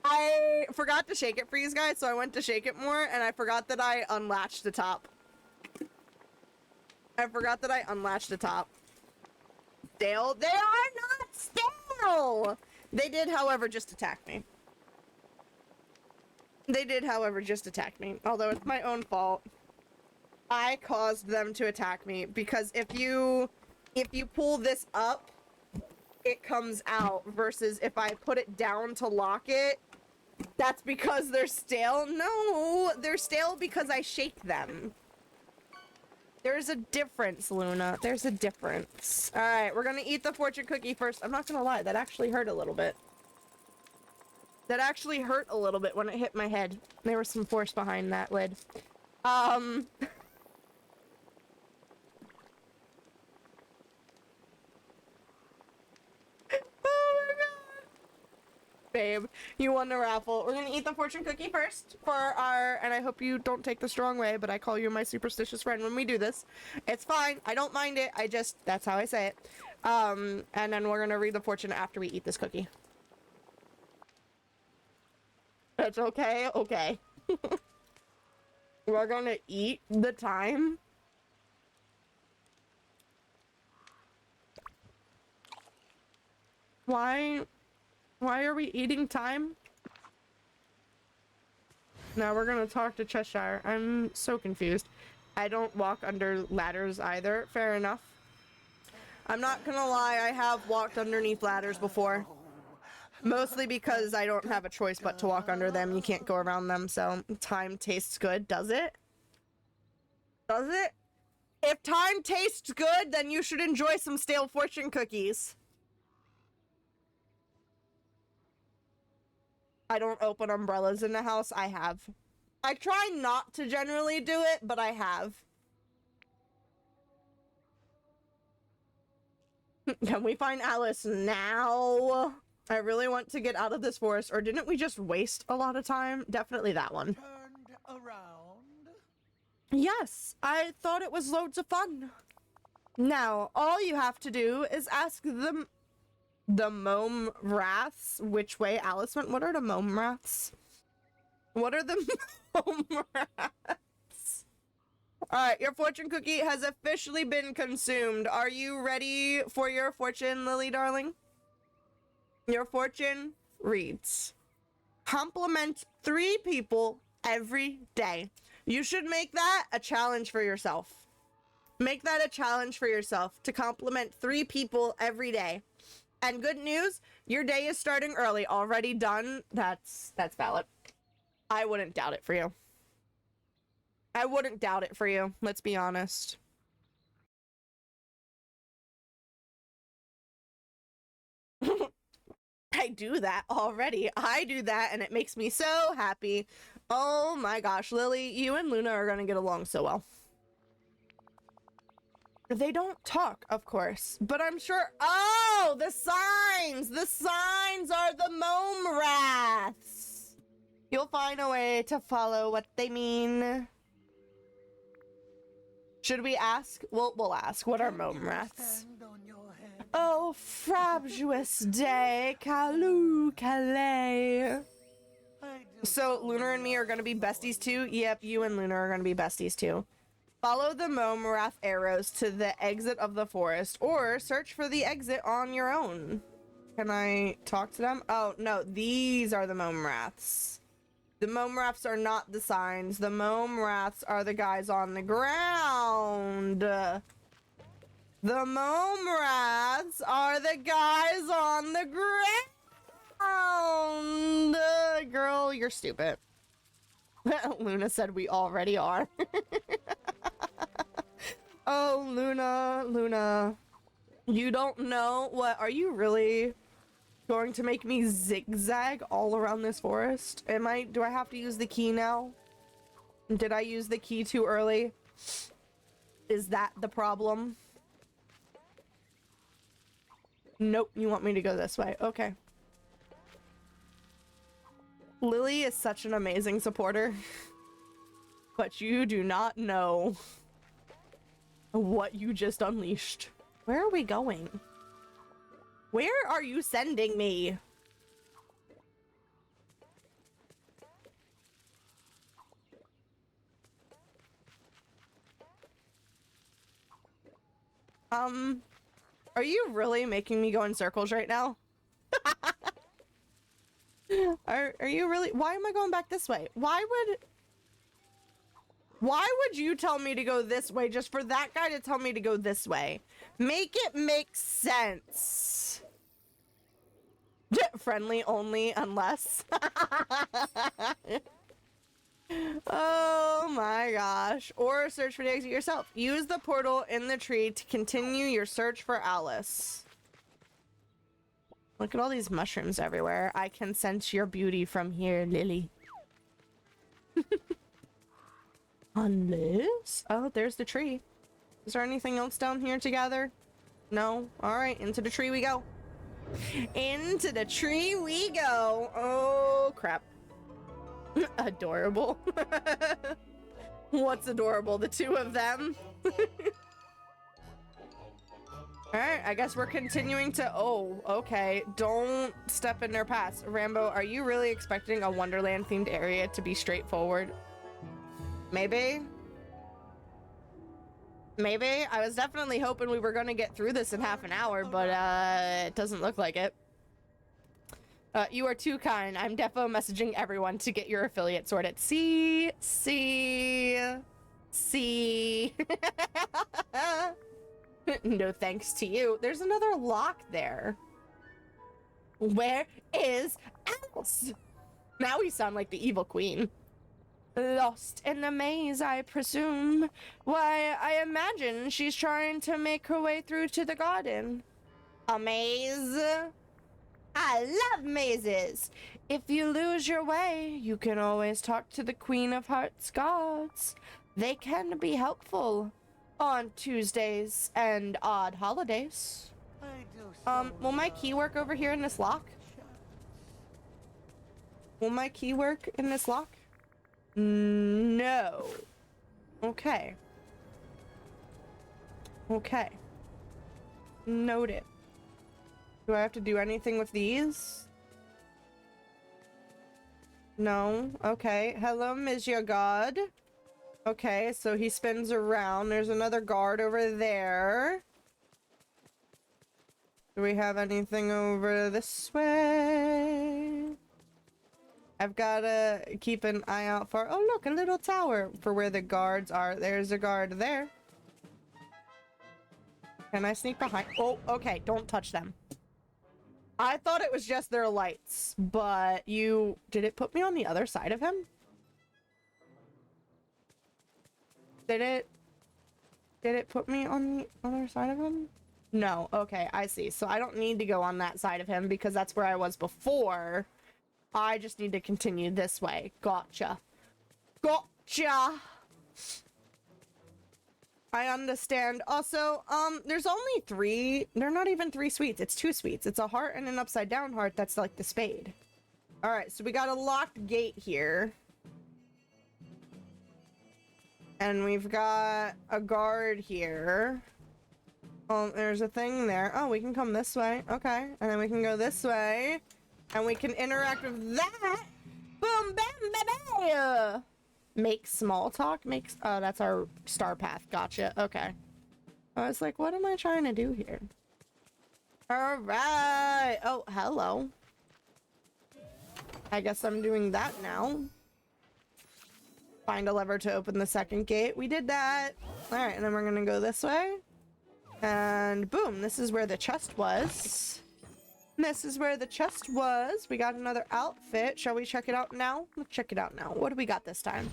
I forgot to shake it for you guys, so I went to shake it more, and I forgot that I unlatched the top. Stale? They are not stale! They did, however, just attack me. Although it's my own fault. I caused them to attack me, because if you pull this up, it comes out, versus if I put it down to lock it, that's because they're stale. No, they're stale because I shake them. There's a difference, Luna. There's a difference. All right, we're gonna eat the fortune cookie first. I'm not gonna lie, that actually hurt a little bit. That actually hurt a little bit when it hit my head. There was some force behind that lid. Babe, you won the raffle. We're gonna eat the fortune cookie first for our, and I hope you don't take this the wrong way, but I call you my superstitious friend when we do this. It's fine. I don't mind it. That's how I say it. And then we're gonna read the fortune after we eat this cookie. That's okay? Okay. We're gonna eat the time. Why are we eating time? Now we're gonna talk to Cheshire. I'm so confused. I don't walk under ladders either. Fair enough. I'm not gonna lie, I have walked underneath ladders before. Mostly because I don't have a choice but to walk under them. You can't go around them, so time tastes good, does it? Does it? If time tastes good, then you should enjoy some stale fortune cookies. I don't open umbrellas in the house. I have. I try not to generally do it, but I have. Can we find Alice now? I really want to get out of this forest, or didn't we just waste a lot of time? Definitely that one. Turned around. Yes, I thought it was loads of fun. Now, all you have to do is ask the Mome Wraths which way Alice went. What are the Mome Wraths? What are the Mome Wraths? Alright, your fortune cookie has officially been consumed. Are you ready for your fortune, Lily darling? Your fortune reads, compliment 3 people every day. You should make that a challenge for yourself. Make that a challenge for yourself to compliment 3 people every day. And good news, your day is starting early. Already done. That's valid. I wouldn't doubt it for you. I wouldn't doubt it for you. Let's be honest. I do that already. I do that and it makes me so happy. Oh my gosh, Lily, you and Luna are gonna get along so well. They don't talk, of course, but I'm sure. Oh, the signs! The signs are the mome wraths. You'll find a way to follow what they mean. Should we ask? We'll ask. What are mome wraths? Oh, frabjous day, Kalu Calais. So Lunar and me are gonna be besties too? Yep, you and Lunar are gonna be besties too. Follow the mome wrath arrows to the exit of the forest, or search for the exit on your own. Can I talk to them? Oh, no, these are the mome wraths. The mome wraths are not the signs. The mome wraths are the guys on the ground. The mome wraths are the guys on the ground. Girl, you're stupid. Luna said we already are. Oh, Luna. You don't know what? Are you really going to make me zigzag all around this forest? Do I have to use the key now? Did I use the key too early? Is that the problem? Nope, you want me to go this way. Okay. Lily is such an amazing supporter. But you do not know what you just unleashed. Where are we going? Where are you sending me? Are you really making me go in circles right now? Are you really? Why am I going back this way? Why would you tell me to go this way just for that guy to tell me to go this way? Make it make sense. Friendly only unless. Oh my gosh. Or search for the exit yourself. Use the portal in the tree to continue your search for Alice. Look at all these mushrooms everywhere. I can sense your beauty from here, Lily. Unless... Oh, there's the tree. Is there anything else down here to gather? No? Alright, into the tree we go. Into the tree we go. Oh, crap. Adorable. What's adorable? The two of them? Alright, I guess we're continuing to... Oh, okay. Don't step in their paths. Rambo, are you really expecting a Wonderland-themed area to be straightforward? Maybe? Maybe? I was definitely hoping we were going to get through this in half an hour, but it doesn't look like it. You are too kind. I'm defo messaging everyone to get your affiliate sorted. See? No thanks to you. There's another lock there. Where is Alice? Now we sound like the evil queen. Lost in the maze, I presume. Why, I imagine she's trying to make her way through to the garden. A maze? I love mazes. If you lose your way, you can always talk to the Queen of Hearts guards. They can be helpful on Tuesdays and odd holidays. Will my key work over here in this lock? Will my key work in this lock? No. Okay. Okay. Noted. Do I have to do anything with these? No. Okay. Hello, Monsieur God. Okay, so he spins around. There's another guard over there. Do we have anything over this way? I've gotta keep an eye out for... Oh, look, a little tower for where the guards are. There's a guard there. Can I sneak behind? Oh, okay. Don't touch them. I thought it was just their lights, but you... Did it put me on the other side of him? Did it put me on the other side of him? No, okay, I see. So I don't need to go on that side of him because that's where I was before. I just need to continue this way. Gotcha. Gotcha! I understand. Also, there's only 3. They're not even 3 sweets. It's 2 sweets. It's a heart and an upside down heart that's like the spade. Alright, so we got a locked gate here. And we've got a guard here. Oh, there's a thing there. Oh, we can come this way. Okay. And then we can go this way. And we can interact with that. Boom, bam, bam, bam. Make small talk? Oh, that's our star path. Gotcha. Okay. I was like, what am I trying to do here? All right. Oh, hello. I guess I'm doing that now. Find a lever to open the second gate. We did that. All right, and then we're gonna go this way. And boom, this is where the chest was. This is where the chest was. We got another outfit. Shall we check it out now? Let's check it out now. What do we got this time?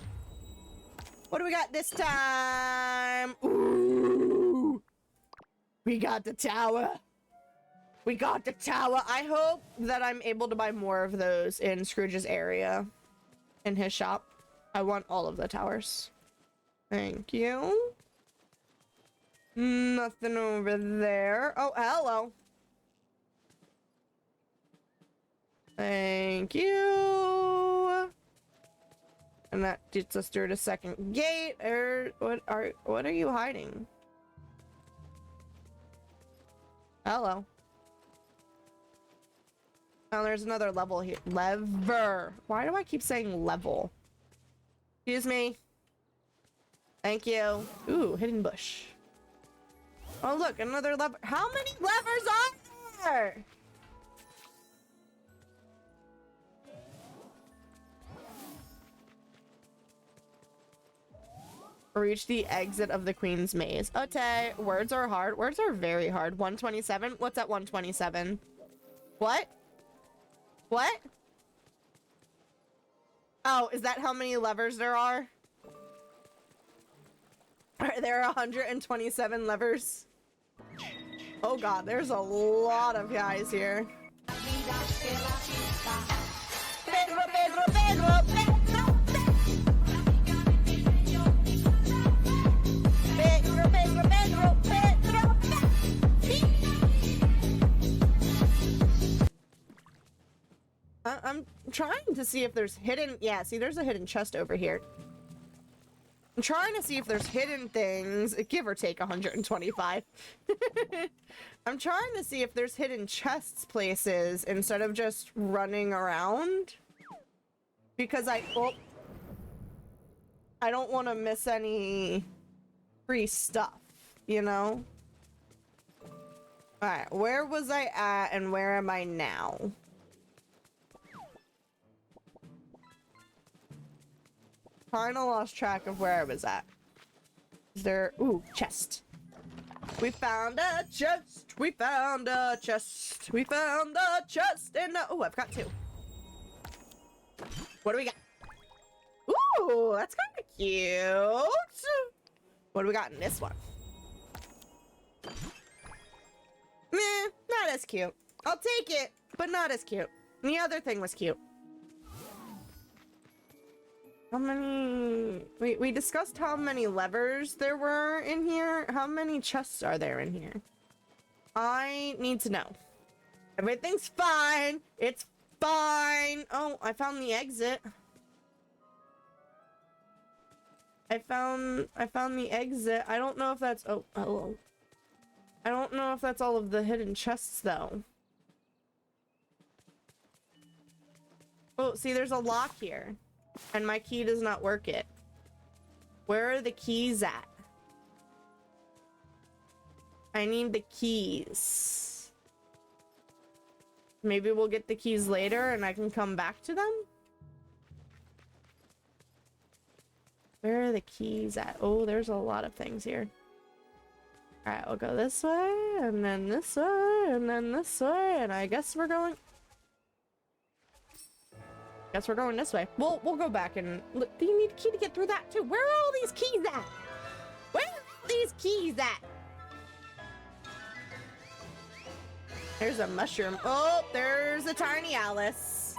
What do we got this time? Ooh! We got the tower. We got the tower. I hope that I'm able to buy more of those in Scrooge's area. In his shop. I want all of the towers. Thank you. Nothing over there. Oh, hello. Thank you. And that gets us through the second gate. What are you hiding? Hello. Oh, there's another level here. Lever. Why do I keep saying level? Excuse me. Thank you. Ooh, hidden bush. Oh, look, another lever. How many levers are there? Reach the exit of the Queen's Maze. Okay, words are hard. Words are very hard. 127? What's at 127? What? What? Oh, is that how many levers there are? Are there 127 levers? Oh god, there's a lot of guys here. Pedro, Pedro, Pedro, Pedro, Pedro, Pedro, Pedro, Pedro. I'm trying to see if there's hidden... Yeah, see, there's a hidden chest over here. I'm trying to see if there's hidden things, give or take 125. I'm trying to see if there's hidden chests places instead of just running around. Because I don't want to miss any free stuff, you know? Alright, where was I at and where am I now? Kinda lost track of where I was at. Is there... Ooh, chest. We found a chest! We found a chest! We found a chest in the... Ooh, I've got 2. What do we got? Ooh, that's kinda cute! What do we got in this one? Meh, not as cute. I'll take it, but not as cute. And the other thing was cute. How many... We discussed how many levers there were in here. How many chests are there in here? I need to know. Everything's fine. It's fine. Oh, I found the exit. I found the exit. I don't know if that's... Oh, hello. I don't know if that's all of the hidden chests, though. Oh, see, there's a lock here. And my key does not work it. Where are the keys at? I need the keys. Maybe we'll get the keys later and I can come back to them? Where are the keys at? Oh, there's a lot of things here. Alright, we'll go this way, and then this way, and then this way, and I guess we're going... Guess we're going this way. We'll go back and look. Do you need a key to get through that too? Where are all these keys at? Where are all these keys at? There's a mushroom. Oh, there's a tiny Alice.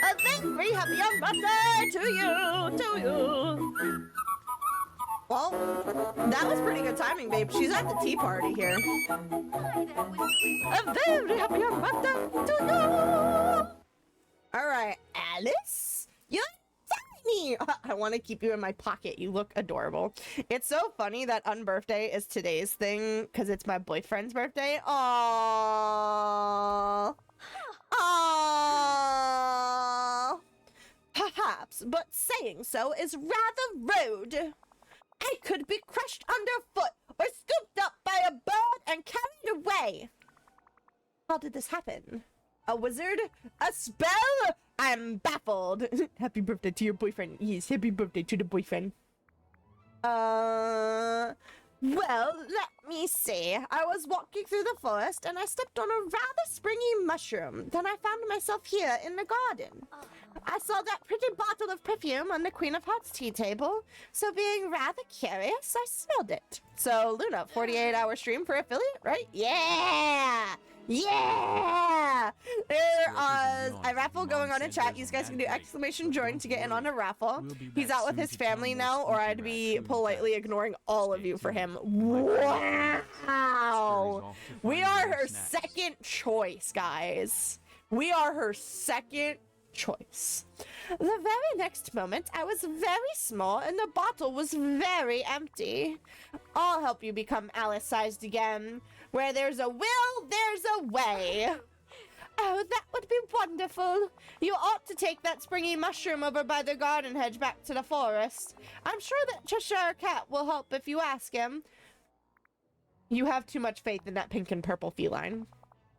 A very happy young birthday to you, Well, that was pretty good timing, babe. She's at the tea party here. A very happy young birthday to you. All right, Alice, you're tiny. I want to keep you in my pocket. You look adorable. It's so funny that unbirthday is today's thing because it's my boyfriend's birthday. Aww. Aww. Perhaps, but saying so is rather rude. I could be crushed underfoot or scooped up by a bird and carried away. How did this happen? A wizard? A spell? I'm baffled. Happy birthday to your boyfriend. Yes, happy birthday to the boyfriend. Well, let me see. I was walking through the forest and I stepped on a rather springy mushroom. Then I found myself here in the garden. I saw that pretty bottle of perfume on the Queen of Hearts tea table, so being rather curious, I smelled it. So, Luna, 48-hour stream for affiliate, right? Yeah! Yeah! There is a raffle going on in chat. You guys can do exclamation join to get in on a raffle. He's out with his family now, or I'd be politely ignoring all of you for him. Wow! We are her second choice, guys. We are her second choice. The very next moment, I was very small and the bottle was very empty. I'll help you become Alice-sized again. Where there's a will, there's a way. Oh, that would be wonderful. You ought to take that springy mushroom over by the garden hedge back to the forest. I'm sure that Cheshire Cat will help if you ask him. You have too much faith in that pink and purple feline.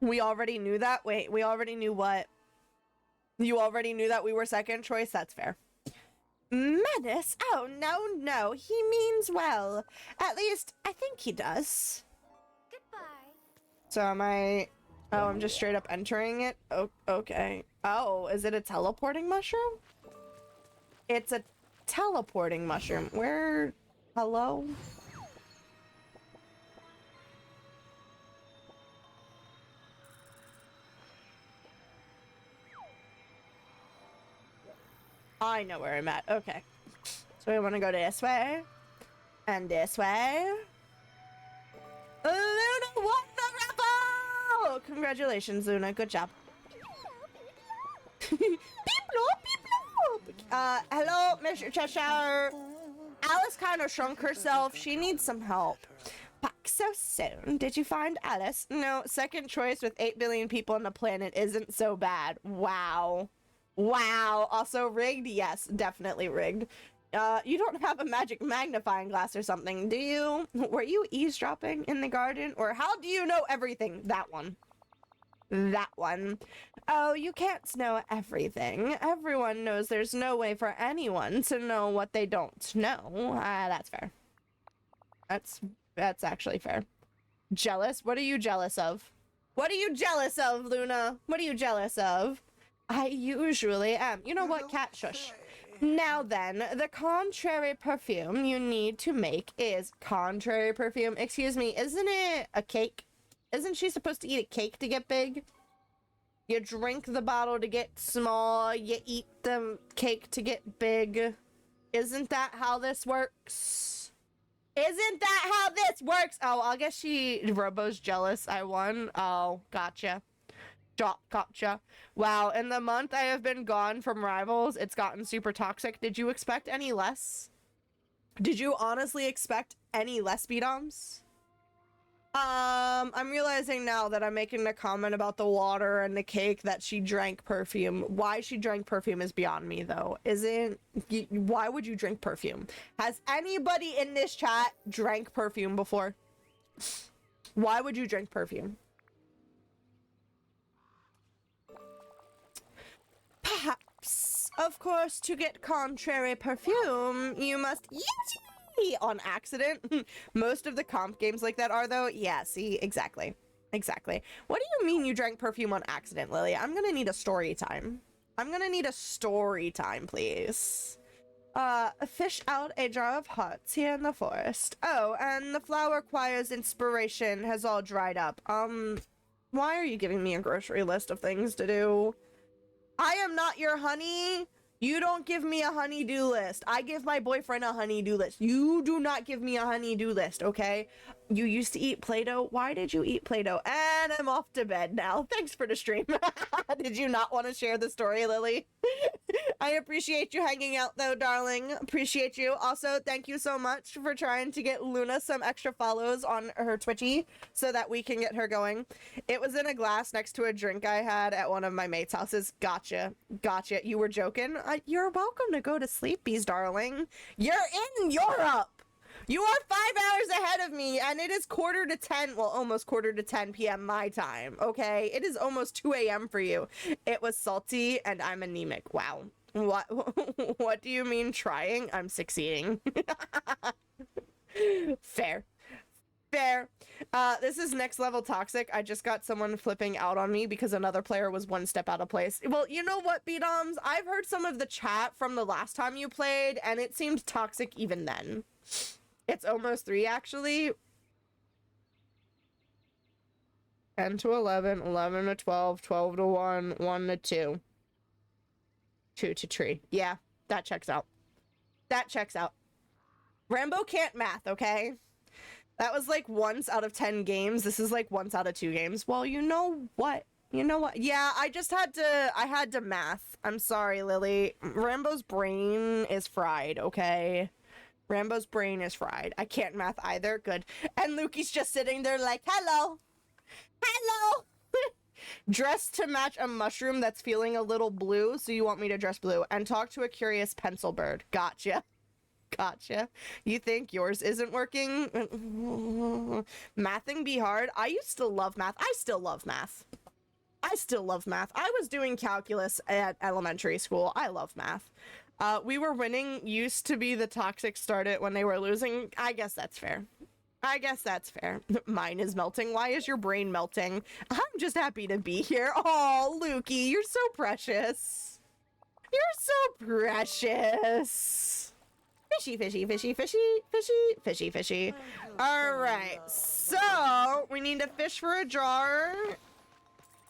We already knew that. Wait, we already knew what? You already knew that we were second choice? That's fair. Menace? Oh, no. He means well. At least, I think he does. Goodbye. So am I... Oh, I'm just straight up entering it? Oh, okay. Oh, is it a teleporting mushroom? It's a teleporting mushroom. Where... Hello? I know where I'm at. Okay. So we want to go this way. And this way. Luna won the raffle! Congratulations, Luna. Good job. Hello, Mr. Cheshire. Alice kind of shrunk herself. She needs some help. Back so soon. Did you find Alice? No, second choice with 8 billion people on the planet isn't so bad. Wow. Wow. Also rigged? Yes, definitely rigged. You don't have a magic magnifying glass or something, do you? Were you eavesdropping in the garden? Or how do you know everything? That one. That one. Oh, you can't know everything. Everyone knows there's no way for anyone to know what they don't know. That's fair. That's actually fair. Jealous? What are you jealous of? What are you jealous of, Luna? What are you jealous of? I usually am. You know what, cat? Shush. Now then, the contrary perfume you need to make is contrary perfume. Excuse me, isn't it a cake? Isn't she supposed to eat a cake to get big? You drink the bottle to get small, you eat the cake to get big. Isn't that how this works? Isn't that how this works? Oh, I guess Robo's jealous I won. Oh, gotcha. Gotcha. Wow, in the month I have been gone from Rivals, it's gotten super toxic. Did you expect any less? Did you honestly expect any less speedoms? I'm realizing now that I'm making the comment about the water and the cake that she drank perfume. Why she drank perfume is beyond me, though. Why would you drink perfume? Has anybody in this chat drank perfume before? Why would you drink perfume? Perhaps, of course, to get contrary perfume, you must on accident. Most of the comp games like that are, though. Yeah, see, exactly. What do you mean you drank perfume on accident, Lily? I'm gonna need a story time. I'm gonna need a story time, please. Fish out a jar of hearts here in the forest. Oh, and the flower choir's inspiration has all dried up. Why are you giving me a grocery list of things to do? I am not your honey. You don't give me a honey-do list. I give my boyfriend a honey-do list. You do not give me a honey-do list, okay? You used to eat Play-Doh. Why did you eat Play-Doh? And I'm off to bed now. Thanks for the stream. Did you not want to share the story, Lily? I appreciate you hanging out, though, darling. Appreciate you. Also, thank you so much for trying to get Luna some extra follows on her Twitchy so that we can get her going. It was in a glass next to a drink I had at one of my mates' houses. Gotcha. Gotcha. You were joking? You're welcome to go to sleepies, darling. You're in Europe! You are 5 hours ahead of me, and it is 9:45, well, almost 9:45 p.m. my time, okay? It is almost 2 a.m. for you. It was salty, and I'm anemic. Wow. What do you mean trying? I'm succeeding. Fair. Fair. This is next level toxic. I just got someone flipping out on me because another player was one step out of place. Well, you know what, B-Doms? I've heard some of the chat from the last time you played, and it seemed toxic even then. It's almost 3, actually. 10 to 11, 11 to 12, 12 to 1, 1 to 2. 2 to 3. Yeah, that checks out. That checks out. Rambo can't math, okay? That was like once out of 10 games. This is like once out of 2 games. Well, you know what? You know what? Yeah, I had to math. I'm sorry, Lily. Rambo's brain is fried, okay? Rambo's brain is fried. I can't math either. Good. And Lukey's just sitting there like, hello. Hello. Dressed to match a mushroom that's feeling a little blue, so you want me to dress blue. And talk to a curious pencil bird. Gotcha. Gotcha. You think yours isn't working? Mathing be hard. I used to love math. I still love math. I still love math. I was doing calculus at elementary school. I love math. We were winning used to be the toxic started when they were losing. I guess that's fair. I guess that's fair. Mine is melting. Why is your brain melting? I'm just happy to be here. Oh, Lukey, you're so precious. You're so precious. Fishy, fishy, fishy, fishy, fishy, fishy, fishy. All right, so we need to fish for a jar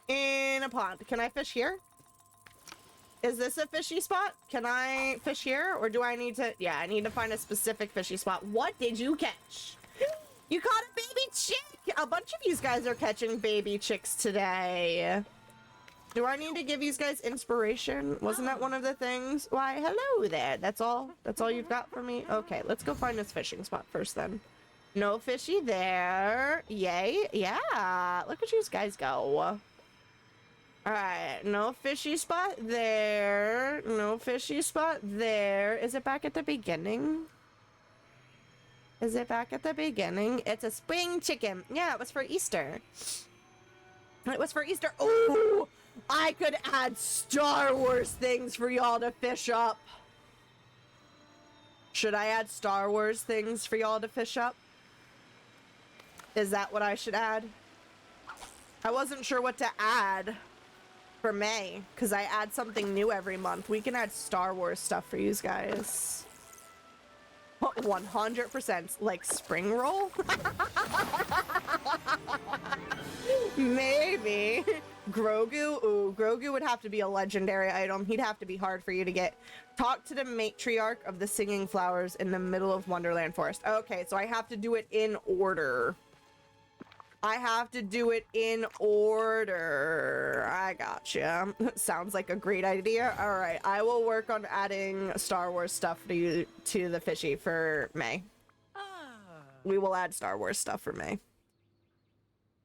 in a pond. Can I fish here? Is this a fishy spot? Can I fish here, or do I need to? Yeah, I need to find a specific fishy spot. What did you catch? You caught a baby chick! A bunch of you guys are catching baby chicks today. Do I need to give you guys inspiration? Wasn't that one of the things? Why, hello there. That's all? That's all you've got for me? Okay, let's go find this fishing spot first then. No fishy there. Yay. Yeah. Look at you guys go. Alright, no fishy spot there. No fishy spot there. Is it back at the beginning? Is it back at the beginning? It's a spring chicken. Yeah, it was for Easter. It was for Easter. Ooh! I could add Star Wars things for y'all to fish up. Should I add Star Wars things for y'all to fish up? Is that what I should add? I wasn't sure what to add for May, because I add something new every month. We can add Star Wars stuff for you guys. 100%. Like spring roll? Maybe. Grogu? Ooh, Grogu would have to be a legendary item. He'd have to be hard for you to get. Talk to the matriarch of the singing flowers in the middle of Wonderland Forest. Okay, so I have to do it in order. I have to do it in order. I gotcha. Sounds like a great idea. All right, I will work on adding Star Wars stuff to you to the fishy for May. We will add Star Wars stuff for May.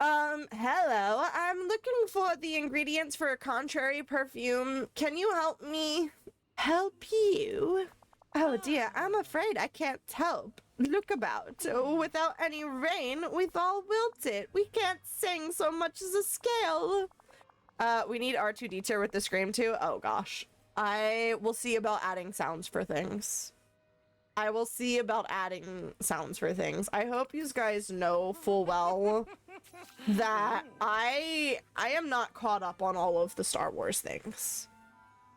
Hello. I'm looking for the ingredients for a contrary perfume. Can you help me? Help you? Oh dear, I'm afraid I can't help. Look about. Without any rain, we've all wilted. We can't sing so much as a scale. We need R2D2 with the scream too. Oh gosh. I will see about adding sounds for things. I will see about adding sounds for things. I hope you guys know full well that I am not caught up on all of the Star Wars things.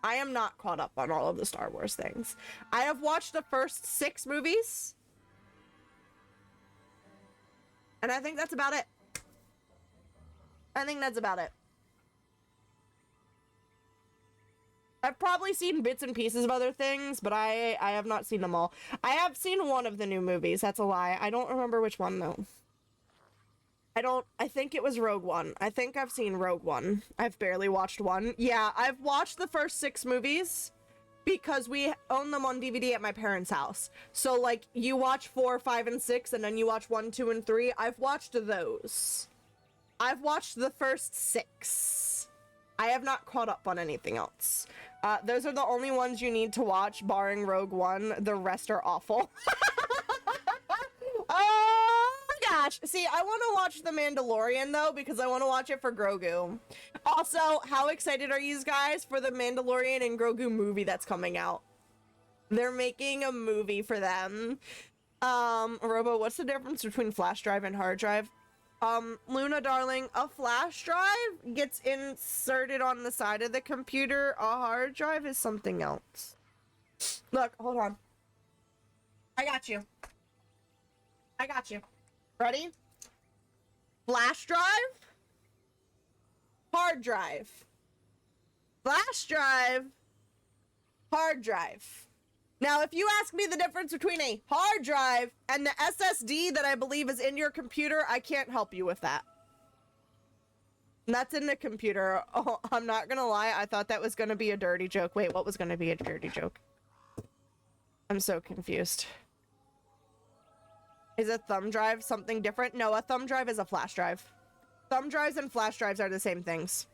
I am not caught up on all of the Star Wars things. I have watched the first 6 movies. And I think that's about it. I think that's about it. I've probably seen bits and pieces of other things, but I have not seen them all. I have seen one of the new movies. That's a lie. I don't remember which one, though. I think it was Rogue One. I think I've seen Rogue One. I've barely watched one. Yeah, I've watched the first 6 movies because we own them on DVD at my parents' house. So, like, you watch 4, 5, and 6, and then you watch 1, 2, and 3. I've watched those. I've watched the first 6. I have not caught up on anything else. Those are the only ones you need to watch, barring Rogue One. The rest are awful. Oh my gosh. See, I want to watch The Mandalorian, though, because I want to watch it for Grogu. Also, how excited are you guys for the Mandalorian and Grogu movie that's coming out? They're making a movie for them. Robo, what's the difference between flash drive and hard drive? Luna, darling, a flash drive gets inserted on the side of the computer. A hard drive is something else. Look, hold on. I got you. I got you. Ready? Flash drive. Hard drive. Flash drive. Hard drive. Now, if you ask me the difference between a hard drive and the SSD that I believe is in your computer, I can't help you with that. And that's in the computer. Oh, I'm not gonna lie, I thought that was gonna be a dirty joke. Wait, what was gonna be a dirty joke? I'm so confused. Is a thumb drive something different? No, a thumb drive is a flash drive. Thumb drives and flash drives are the same things.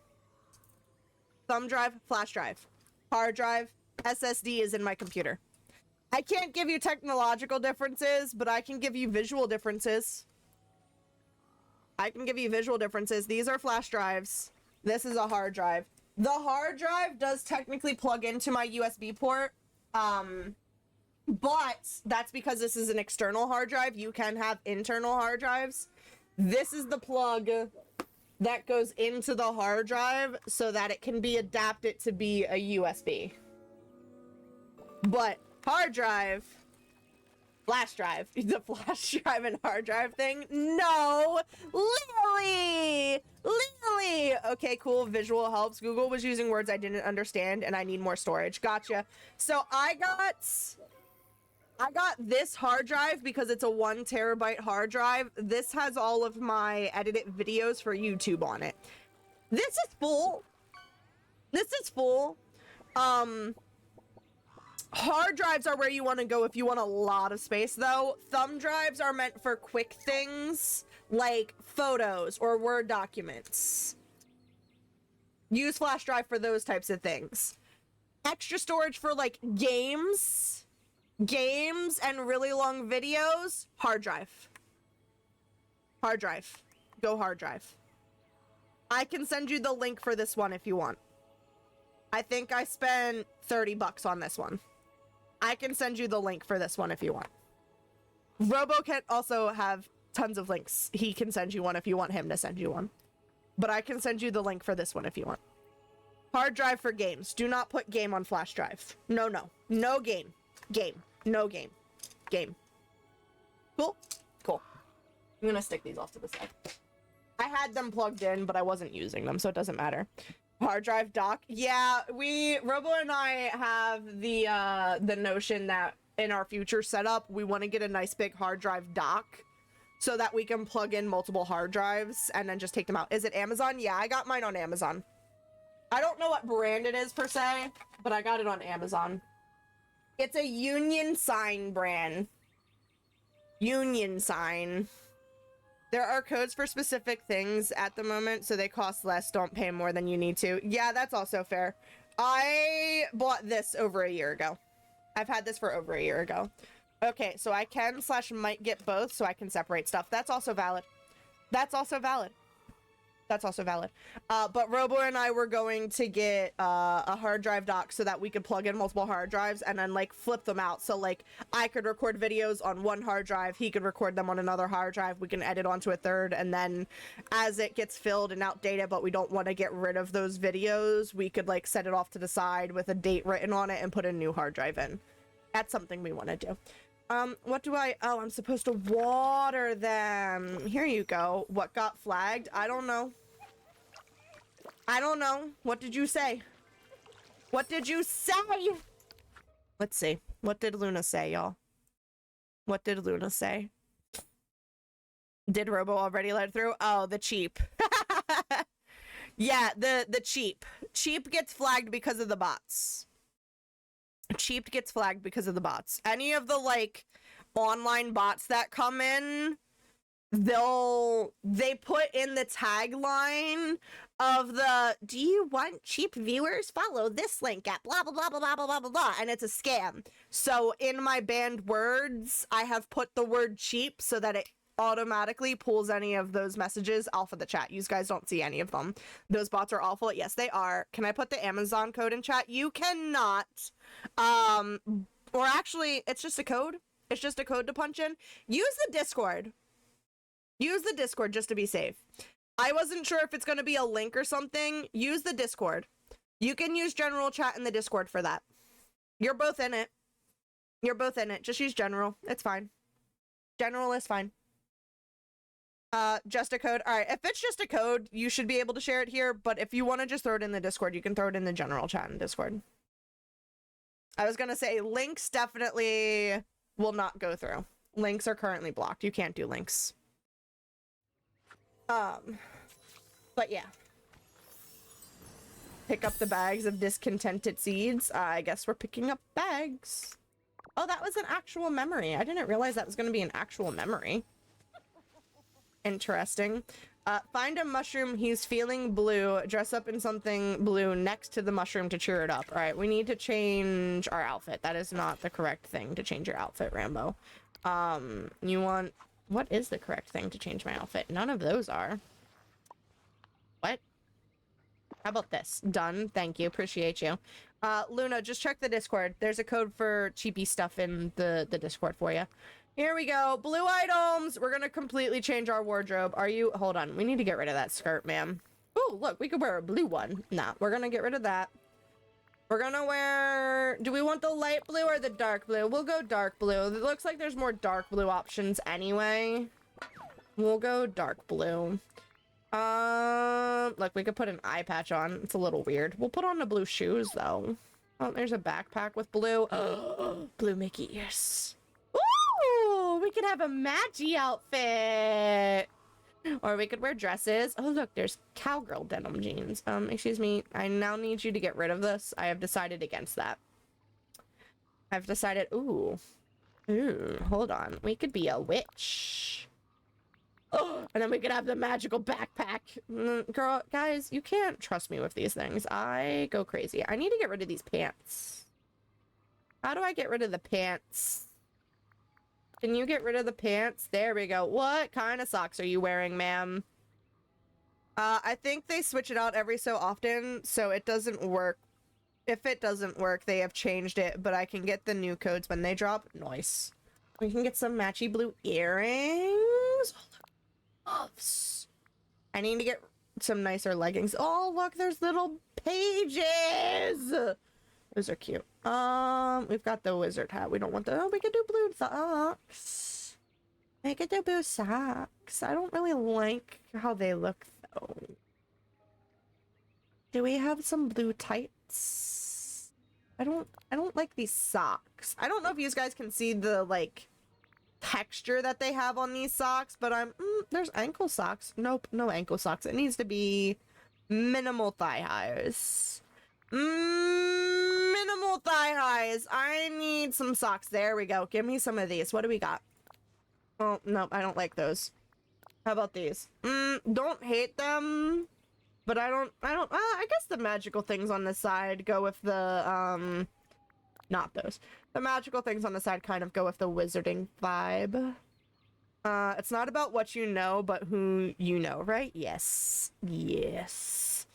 Thumb drive, flash drive. Hard drive, SSD is in my computer. I can't give you technological differences, but I can give you visual differences. These are flash drives. This is a hard drive. The hard drive does technically plug into my USB port, but that's because this is an external hard drive. You can have internal hard drives. This is the plug that goes into the hard drive so that it can be adapted to be a USB. But hard drive, flash drive, the flash drive and hard drive thing. No, Lily. Okay, cool. Visual helps. Google was using words I didn't understand, and I need more storage. Gotcha. So I got this hard drive because it's a 1 terabyte hard drive. This has all of my edited videos for YouTube on it. This is full. Hard drives are where you want to go if you want a lot of space, though. Thumb drives are meant for quick things like photos or Word documents. Use flash drive for those types of things. Extra storage for like games and really long videos, hard drive. Go hard drive. I can send you the link for this one if you want. I think I spent $30 on this one. I can send you the link for this one if you want. Robo can also have tons of links. He can send you one if you want him to send you one. But I can send you the link for this one if you want. Hard drive for games. Do not put game on flash drive. No. No game. Game. No game. Game. Cool? Cool. I'm gonna stick these off to the side. I had them plugged in, but I wasn't using them, so it doesn't matter. Hard drive dock. Yeah, Robo and I have the notion that in our future setup, we want to get a nice big hard drive dock so that we can plug in multiple hard drives and then just take them out. Is it Amazon? Yeah, I got mine on Amazon. I don't know what brand it is per se, but I got it on Amazon. It's a Union Sign brand. Union Sign. There are codes for specific things at the moment, so they cost less. Don't pay more than you need to. Yeah, that's also fair. I bought this over a year ago. I've had this for over a year ago. Okay, so I can/might get both so I can separate stuff. That's also valid. That's That's also valid. But Robo and I were going to get a hard drive dock so that we could plug in multiple hard drives and then like flip them out. So like I could record videos on one hard drive, he could record them on another hard drive, we can edit onto a third, and then as it gets filled and outdated but we don't want to get rid of those videos, we could like set it off to the side with a date written on it and put a new hard drive in. That's something we want to do. What do I... Oh, I'm supposed to water them. Here you go. What got flagged? I don't know. I don't know. What did you say? What did you say? Let's see. What did Luna say, y'all? What did Luna say? Did Robo already let it through? Oh, the cheap. Yeah, the cheap. Cheap gets flagged because of the bots. Cheap gets flagged because of the bots. Any of the like online bots that come in, they put in the tagline of the "Do you want cheap viewers? Follow this link at blah blah blah blah blah blah blah blah," and it's a scam. So in my banned words, I have put the word cheap so that it automatically pulls any of those messages off of the chat. You guys don't see any of them. Those bots are awful. Yes, they are. Can I put the Amazon code in chat? You cannot. Or actually, it's just a code. It's just a code to punch in. Use the Discord. Use the Discord just to be safe. I wasn't sure if it's going to be a link or something. Use the Discord. You can use general chat in the Discord for that. You're both in it. You're both in it. Just use general. It's fine. General is fine. Just a code. All right, if it's just a code, you should be able to share it here, but if you want to just throw it in the Discord, you can throw it in the general chat in Discord. I was gonna say links definitely will not go through. Links are currently blocked. You can't do links. But yeah. Pick up the bags of discontented seeds. I guess we're picking up bags. Oh, that was an actual memory. I didn't realize that was gonna be an actual memory. Interesting. Find a mushroom. He's feeling blue. Dress up in something blue next to the mushroom to cheer it up. All right, we need to change our outfit. That is not the correct thing to change your outfit, Rambo. You want... What is the correct thing to change my outfit? None of those are. What? How about this? Done. Thank you. Appreciate you. Luna, just check the Discord. There's a code for cheapy stuff in the Discord for you. Here we go. Blue items. We're gonna completely change our wardrobe. Are you... Hold on. We need to get rid of that skirt, ma'am. Oh, look. We could wear a blue one. Nah, we're gonna get rid of that. We're gonna wear... Do we want the light blue or the dark blue? We'll go dark blue. It looks like there's more dark blue options anyway. We'll go dark blue. Look, we could put an eye patch on. It's a little weird. We'll put on the blue shoes, though. Oh, there's a backpack with blue. Blue Mickey ears. Ooh, we could have a matchy outfit. Or we could wear dresses. Oh, look, there's cowgirl denim jeans. Excuse me. I now need you to get rid of this. I have decided against that. I've decided, ooh, hold on. We could be a witch. Oh, and then we could have the magical backpack. Girl, guys, you can't trust me with these things. I go crazy. I need to get rid of these pants. How do I get rid of the pants? Can you get rid of the pants? There we go. What kind of socks are you wearing, ma'am? I think they switch it out every so often, so it doesn't work. If it doesn't work, they have changed it, but I can get the new codes when they drop. Nice. We can get some matchy blue earrings. Oh, look. Gloves. I need to get some nicer leggings. Oh, look, there's little pages. Those are cute. We've got the wizard hat. We don't want the... Oh, we could do blue socks. We could do blue socks. I don't really like how they look, though. Do we have some blue tights? I don't like these socks. I don't know if you guys can see the, like, texture that they have on these socks, but there's ankle socks. Nope, no ankle socks. It needs to be minimal thigh highs. Minimal thigh highs. I need some socks. There we go. Give me some of these. What do we got? Oh, no, I don't like those. How about these? Don't hate them, but I guess the magical things on the side go with the, not those. The magical things on the side kind of go with the wizarding vibe. It's not about what you know, but who you know, right? Yes. Yes.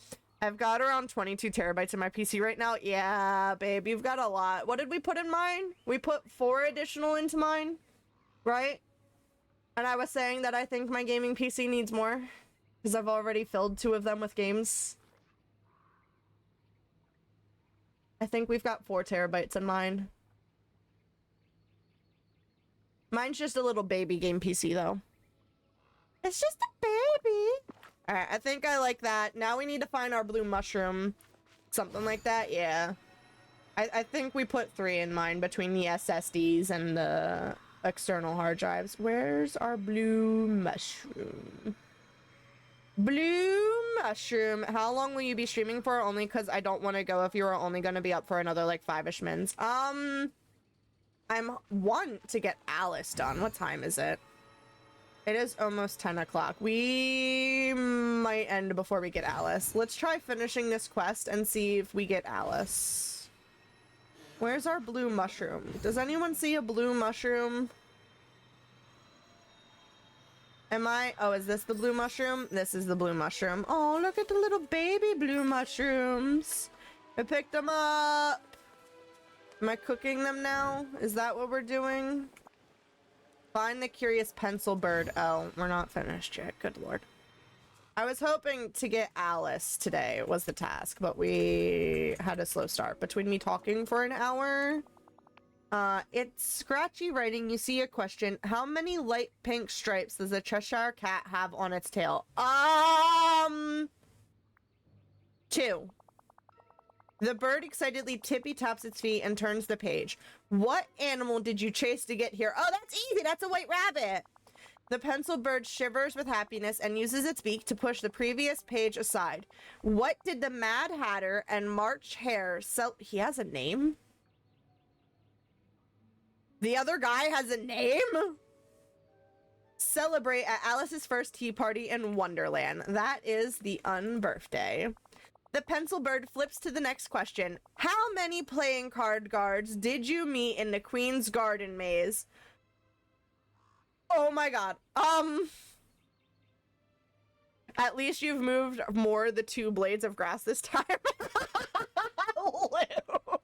I've got around 22 terabytes in my PC right now. Yeah, babe, you've got a lot. What did we put in mine? We put 4 additional into mine, right? And I was saying that I think my gaming PC needs more because I've already filled 2 of them with games. I think we've got 4 terabytes in mine. Mine's just a little baby game PC, though. It's just a baby. Alright, I think I like that. Now we need to find our blue mushroom. Something like that, yeah. I think we put 3 in mine between the SSDs and the external hard drives. Where's our blue mushroom? Blue mushroom. How long will you be streaming for? Only because I don't want to go if you are only going to be up for another, like, 5-ish minutes. I'm want to get Alice done. What time is it? It is almost 10 o'clock. We might end before we get Alice. Let's try finishing this quest and see if we get Alice. Where's our blue mushroom? Does anyone see a blue mushroom? Oh, is this the blue mushroom? This is the blue mushroom. Oh, look at the little baby blue mushrooms. I picked them up. Am I cooking them now? Is that what we're doing? Find the curious pencil bird. Oh, we're not finished yet. Good lord. I was hoping to get Alice today was the task, but we had a slow start. Between me talking for an hour, it's scratchy writing. You see a question. How many light pink stripes does a Cheshire cat have on its tail? 2. The bird excitedly tippy-taps its feet and turns the page. What animal did you chase to get here? Oh, that's easy. That's a white rabbit. The pencil bird shivers with happiness and uses its beak to push the previous page aside. What did the Mad Hatter and March Hare sell? He has a name? The other guy has a name? Celebrate at Alice's first tea party in Wonderland. That is the unbirthday. The pencil bird flips to the next question. How many playing card guards did you meet in the Queen's Garden maze? Oh my god. At least you've moved more the 2 blades of grass this time. Luke.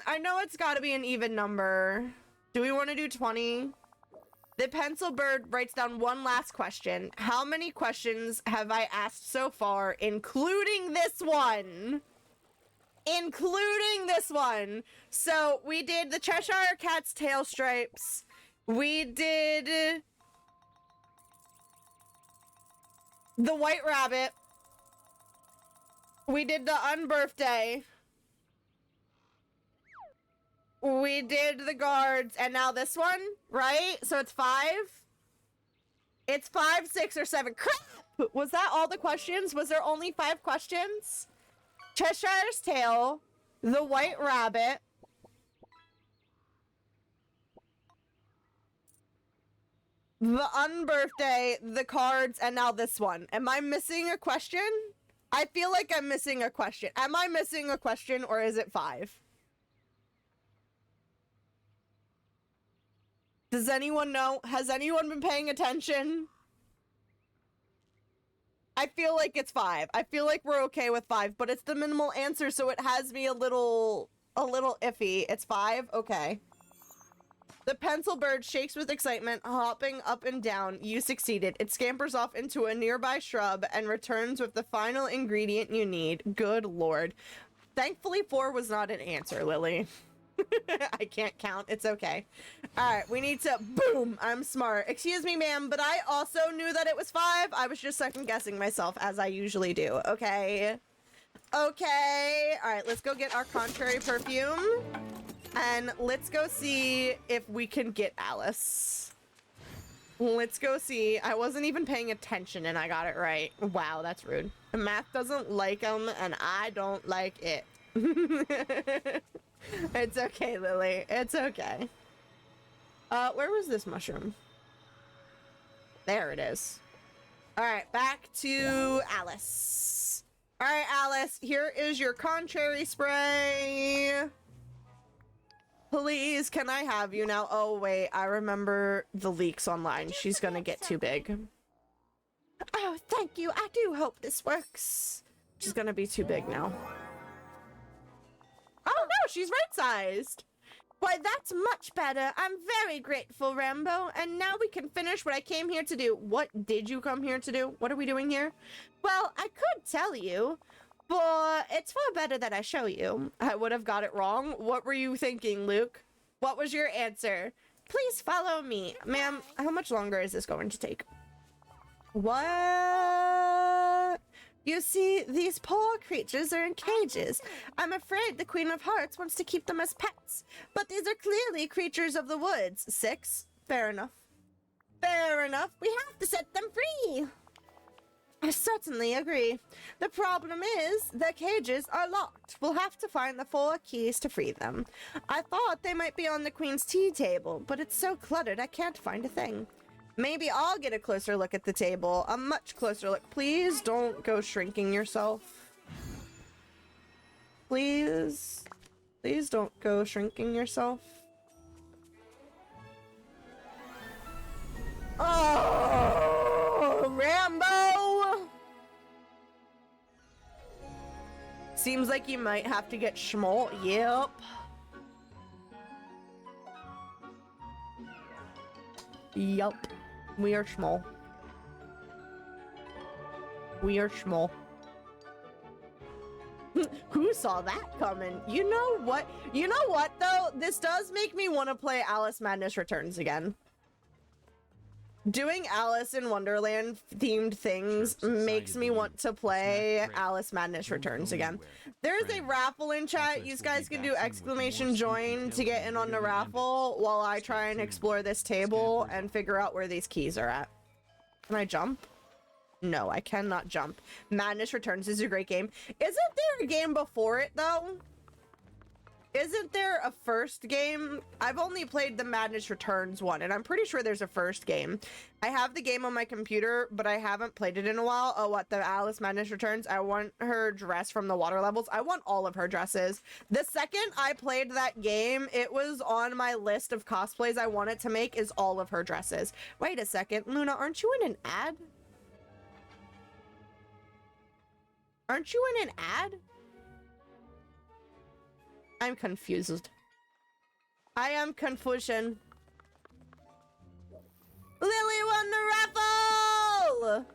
I know it's gotta be an even number. Do we want to do 20? The pencil bird writes down one last question. How many questions have I asked so far, including this one? Including this one. So we did the Cheshire Cat's tail stripes. We did the white rabbit. We did the unbirthday. We did the guards, and now this one, right? So it's 5? It's 5, 6, or 7. Crap! Was that all the questions? Was there only 5 questions? Cheshire's tail, the white rabbit, the unbirthday, the cards, and now this one. Am I missing a question? I feel like I'm missing a question. Am I missing a question, or is it 5? Does anyone know? Has anyone been paying attention? I feel like it's 5. I feel like we're okay with 5, but it's the minimal answer, so it has me a little iffy. It's 5? Okay. The pencil bird shakes with excitement, hopping up and down. You succeeded. It scampers off into a nearby shrub and returns with the final ingredient you need. Good lord. Thankfully, 4 was not an answer, Lily. I can't count. It's okay. Alright, we need to... Boom! I'm smart. Excuse me, ma'am, but I also knew that it was 5. I was just second-guessing myself, as I usually do. Okay? Okay. Alright, let's go get our contrary perfume. And let's go see if we can get Alice. Let's go see. I wasn't even paying attention, and I got it right. Wow, that's rude. The math doesn't like them, and I don't like it. It's okay, Lily. It's okay. Where was this mushroom? There it is. Alright, back to Alice. Alright, Alice, here is your contrary spray. Please, can I have you now? Oh, wait, I remember the leaks online. She's gonna get too big. Oh, thank you. I do hope this works. She's gonna be too big now. Oh, no, she's right-sized. Why, that's much better. I'm very grateful, Rambo. And now we can finish what I came here to do. What did you come here to do? What are we doing here? Well, I could tell you, but it's far better that I show you. I would have got it wrong. What were you thinking, Luke? What was your answer? Please follow me. Ma'am, how much longer is this going to take? What? You see, these poor creatures are in cages. I'm afraid the Queen of Hearts wants to keep them as pets. But these are clearly creatures of the woods. 6? Fair enough. Fair enough. We have to set them free. I certainly agree. The problem is, the cages are locked. We'll have to find the 4 keys to free them. I thought they might be on the Queen's tea table, but it's so cluttered I can't find a thing. Maybe I'll get a closer look at the table. A much closer look. Please don't go shrinking yourself. Please. Please don't go shrinking yourself. Oh, Rambo! Seems like you might have to get schmol. Yep. Yup. We are schmol. We are schmol. Who saw that coming? You know what? You know what, though? This does make me want to play Alice Madness Returns again. Doing Alice in Wonderland themed things makes me want to play Alice Madness Returns again. There's a raffle in chat. You guys can do exclamation join to get in on the raffle while I try and explore this table and figure out where these keys are at. Can I jump? No, I cannot jump. Madness Returns is a great game. Isn't there a game before it, though? Isn't there a first game? I've only played the Madness Returns one, and I'm pretty sure there's a first game. I have the game on my computer, but I haven't played it in a while. Oh, what? The Alice Madness Returns? I want her dress from the water levels. I want all of her dresses. The second I played that game, it was on my list of cosplays I wanted to make is all of her dresses. Wait a second. Luna, aren't you in an ad? Aren't you in an ad? I'm confused. I am confusion. Lily won the raffle!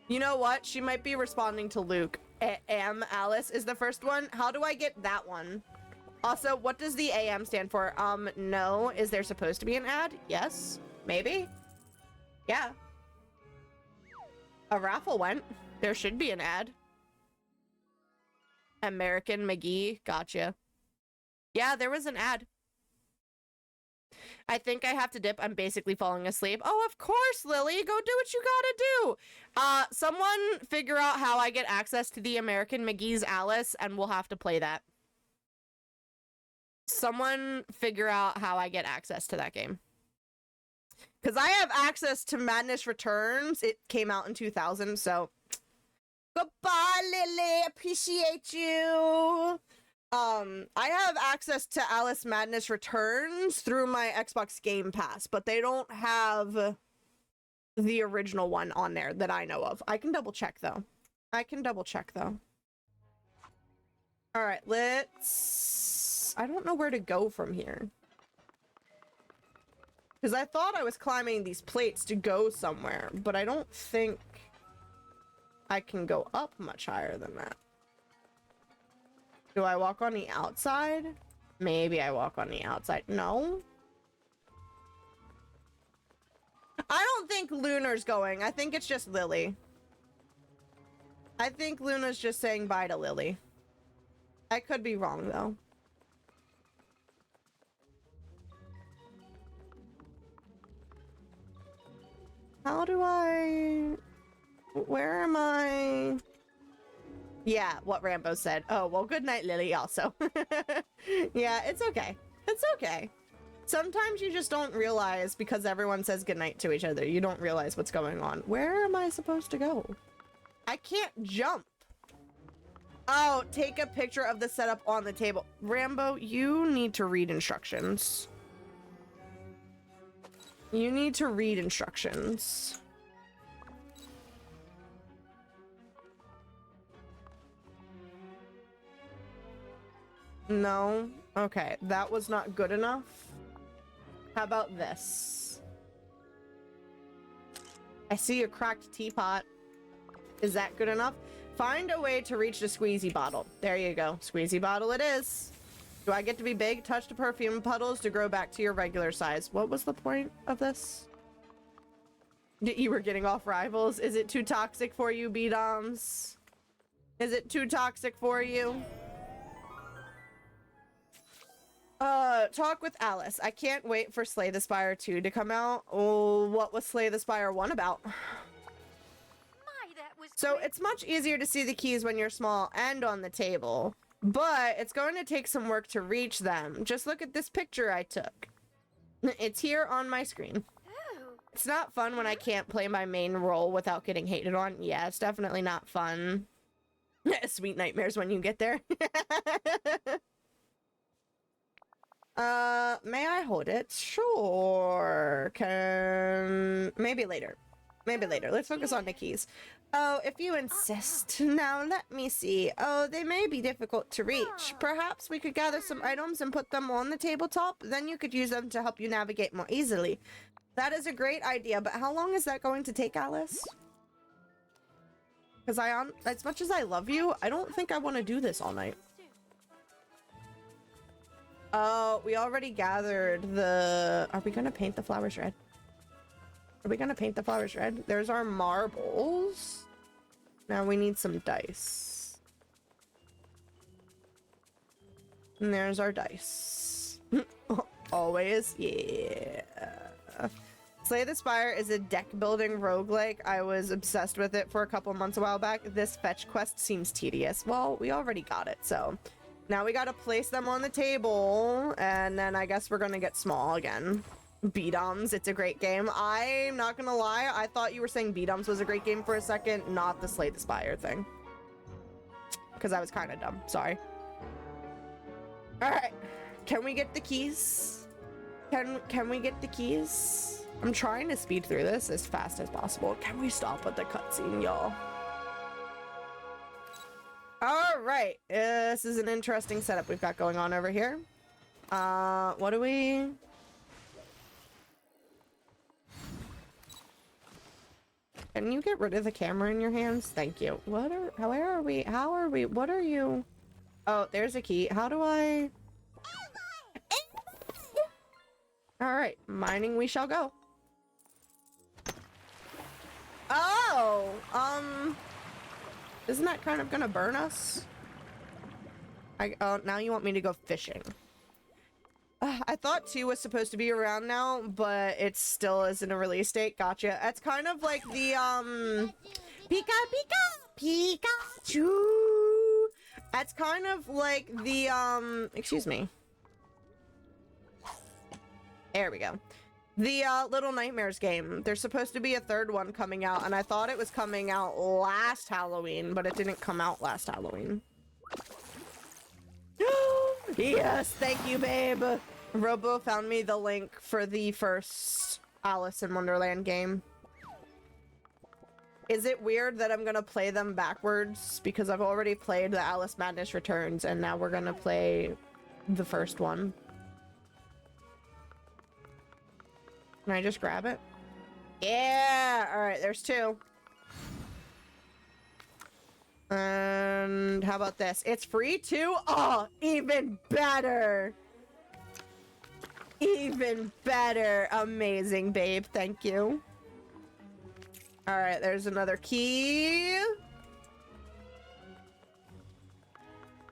You know what? She might be responding to Luke. Alice is the first one. How do I get that one? Also, what does the AM stand for? No. Is there supposed to be an ad? Yes. Maybe? Yeah. A raffle went. There should be an ad. American McGee, gotcha. Yeah, there was an ad. I think I have to dip. I'm basically falling asleep. Oh, of course, Lily. Go do what you gotta do. Someone figure out how I get access to the American McGee's Alice, and we'll have to play that. Someone figure out how I get access to that game. Because I have access to Madness Returns. It came out in 2000, so... Goodbye, Lily. Appreciate you. I have access to Alice Madness Returns through my Xbox Game Pass, but they don't have the original one on there that I know of. I can double check, though. All right, let's... I don't know where to go from here. Because I thought I was climbing these plates to go somewhere, but I don't think I can go up much higher than that. Do I walk on the outside? Maybe I walk on the outside. No. I don't think Lunar's going. I think it's just Lily. I think Luna's just saying bye to Lily. I could be wrong, though. How do I... Where am I? Yeah, what Rambo said. Oh, well, good night, Lily, also. Yeah, it's okay. It's okay. Sometimes you just don't realize because everyone says goodnight to each other. You don't realize what's going on. Where am I supposed to go? I can't jump. Oh, take a picture of the setup on the table. Rambo, you need to read instructions. You need to read instructions. No? Okay, that was not good enough. How about this? I see a cracked teapot. Is that good enough? Find a way to reach the squeezy bottle. There you go. Squeezy bottle it is. Do I get to be big? Touch the perfume puddles to grow back to your regular size. What was the point of this? You were getting off rivals? Is it too toxic for you, B-Doms? Is it too toxic for you? Talk with Alice. I can't wait for Slay the Spire 2 to come out. Oh, what was Slay the Spire 1 about? So it's much easier to see the keys when you're small and on the table, but it's going to take some work to reach them. Just look at this picture I took. It's here on my screen. It's not fun when I can't play my main role without getting hated on. Yeah, it's definitely not fun. Sweet nightmares when you get there. May I hold it? Sure. Maybe later. Maybe later. Let's focus on the keys. Oh, if you insist. Now, let me see. Oh, they may be difficult to reach. Perhaps we could gather some items and put them on the tabletop. Then you could use them to help you navigate more easily. That is a great idea, but how long is that going to take, Alice? Because as much as I love you, I don't think I want to do this all night. Oh, we already gathered the... Are we going to paint the flowers red? Are we gonna paint the flowers red? There's our marbles. Now we need some dice. And there's our dice. Always, yeah. Slay the Spire is a deck building roguelike. I was obsessed with it for a couple months a while back. This fetch quest seems tedious. Well, we already got it, so... Now we gotta place them on the table, and then I guess we're gonna get small again. B-Doms, it's a great game. I'm not gonna lie, I thought you were saying B-Doms was a great game for a second, not the Slay the Spire thing. Because I was kind of dumb, sorry. Alright, can we get the keys? Can we get the keys? I'm trying to speed through this as fast as possible. Can we stop at the cutscene, y'all? Alright, this is an interesting setup we've got going on over here. What do we... Can you get rid of the camera in your hands? Thank you. How are we? What are you? Oh, there's a key. How do I? All right, mining we shall go. Oh, isn't that kind of gonna burn us? Now you want me to go fishing. I thought 2 was supposed to be around now, but it still isn't a release date. Gotcha. It's kind of like the, Pikachu! It's kind of like the, excuse me. There we go. The, Little Nightmares game. There's supposed to be a 3rd one coming out, and I thought it was coming out last Halloween, but it didn't come out last Halloween. Yes, thank you, babe. Robo found me the link for the first Alice in Wonderland game. Is it weird that I'm gonna play them backwards? Because I've already played the Alice Madness Returns, and now we're gonna play the first one. Can I just grab it? Yeah! Alright, there's 2. And how about this? It's free too? Oh, even better. Even better. Amazing, babe. Thank you. All right, there's another key.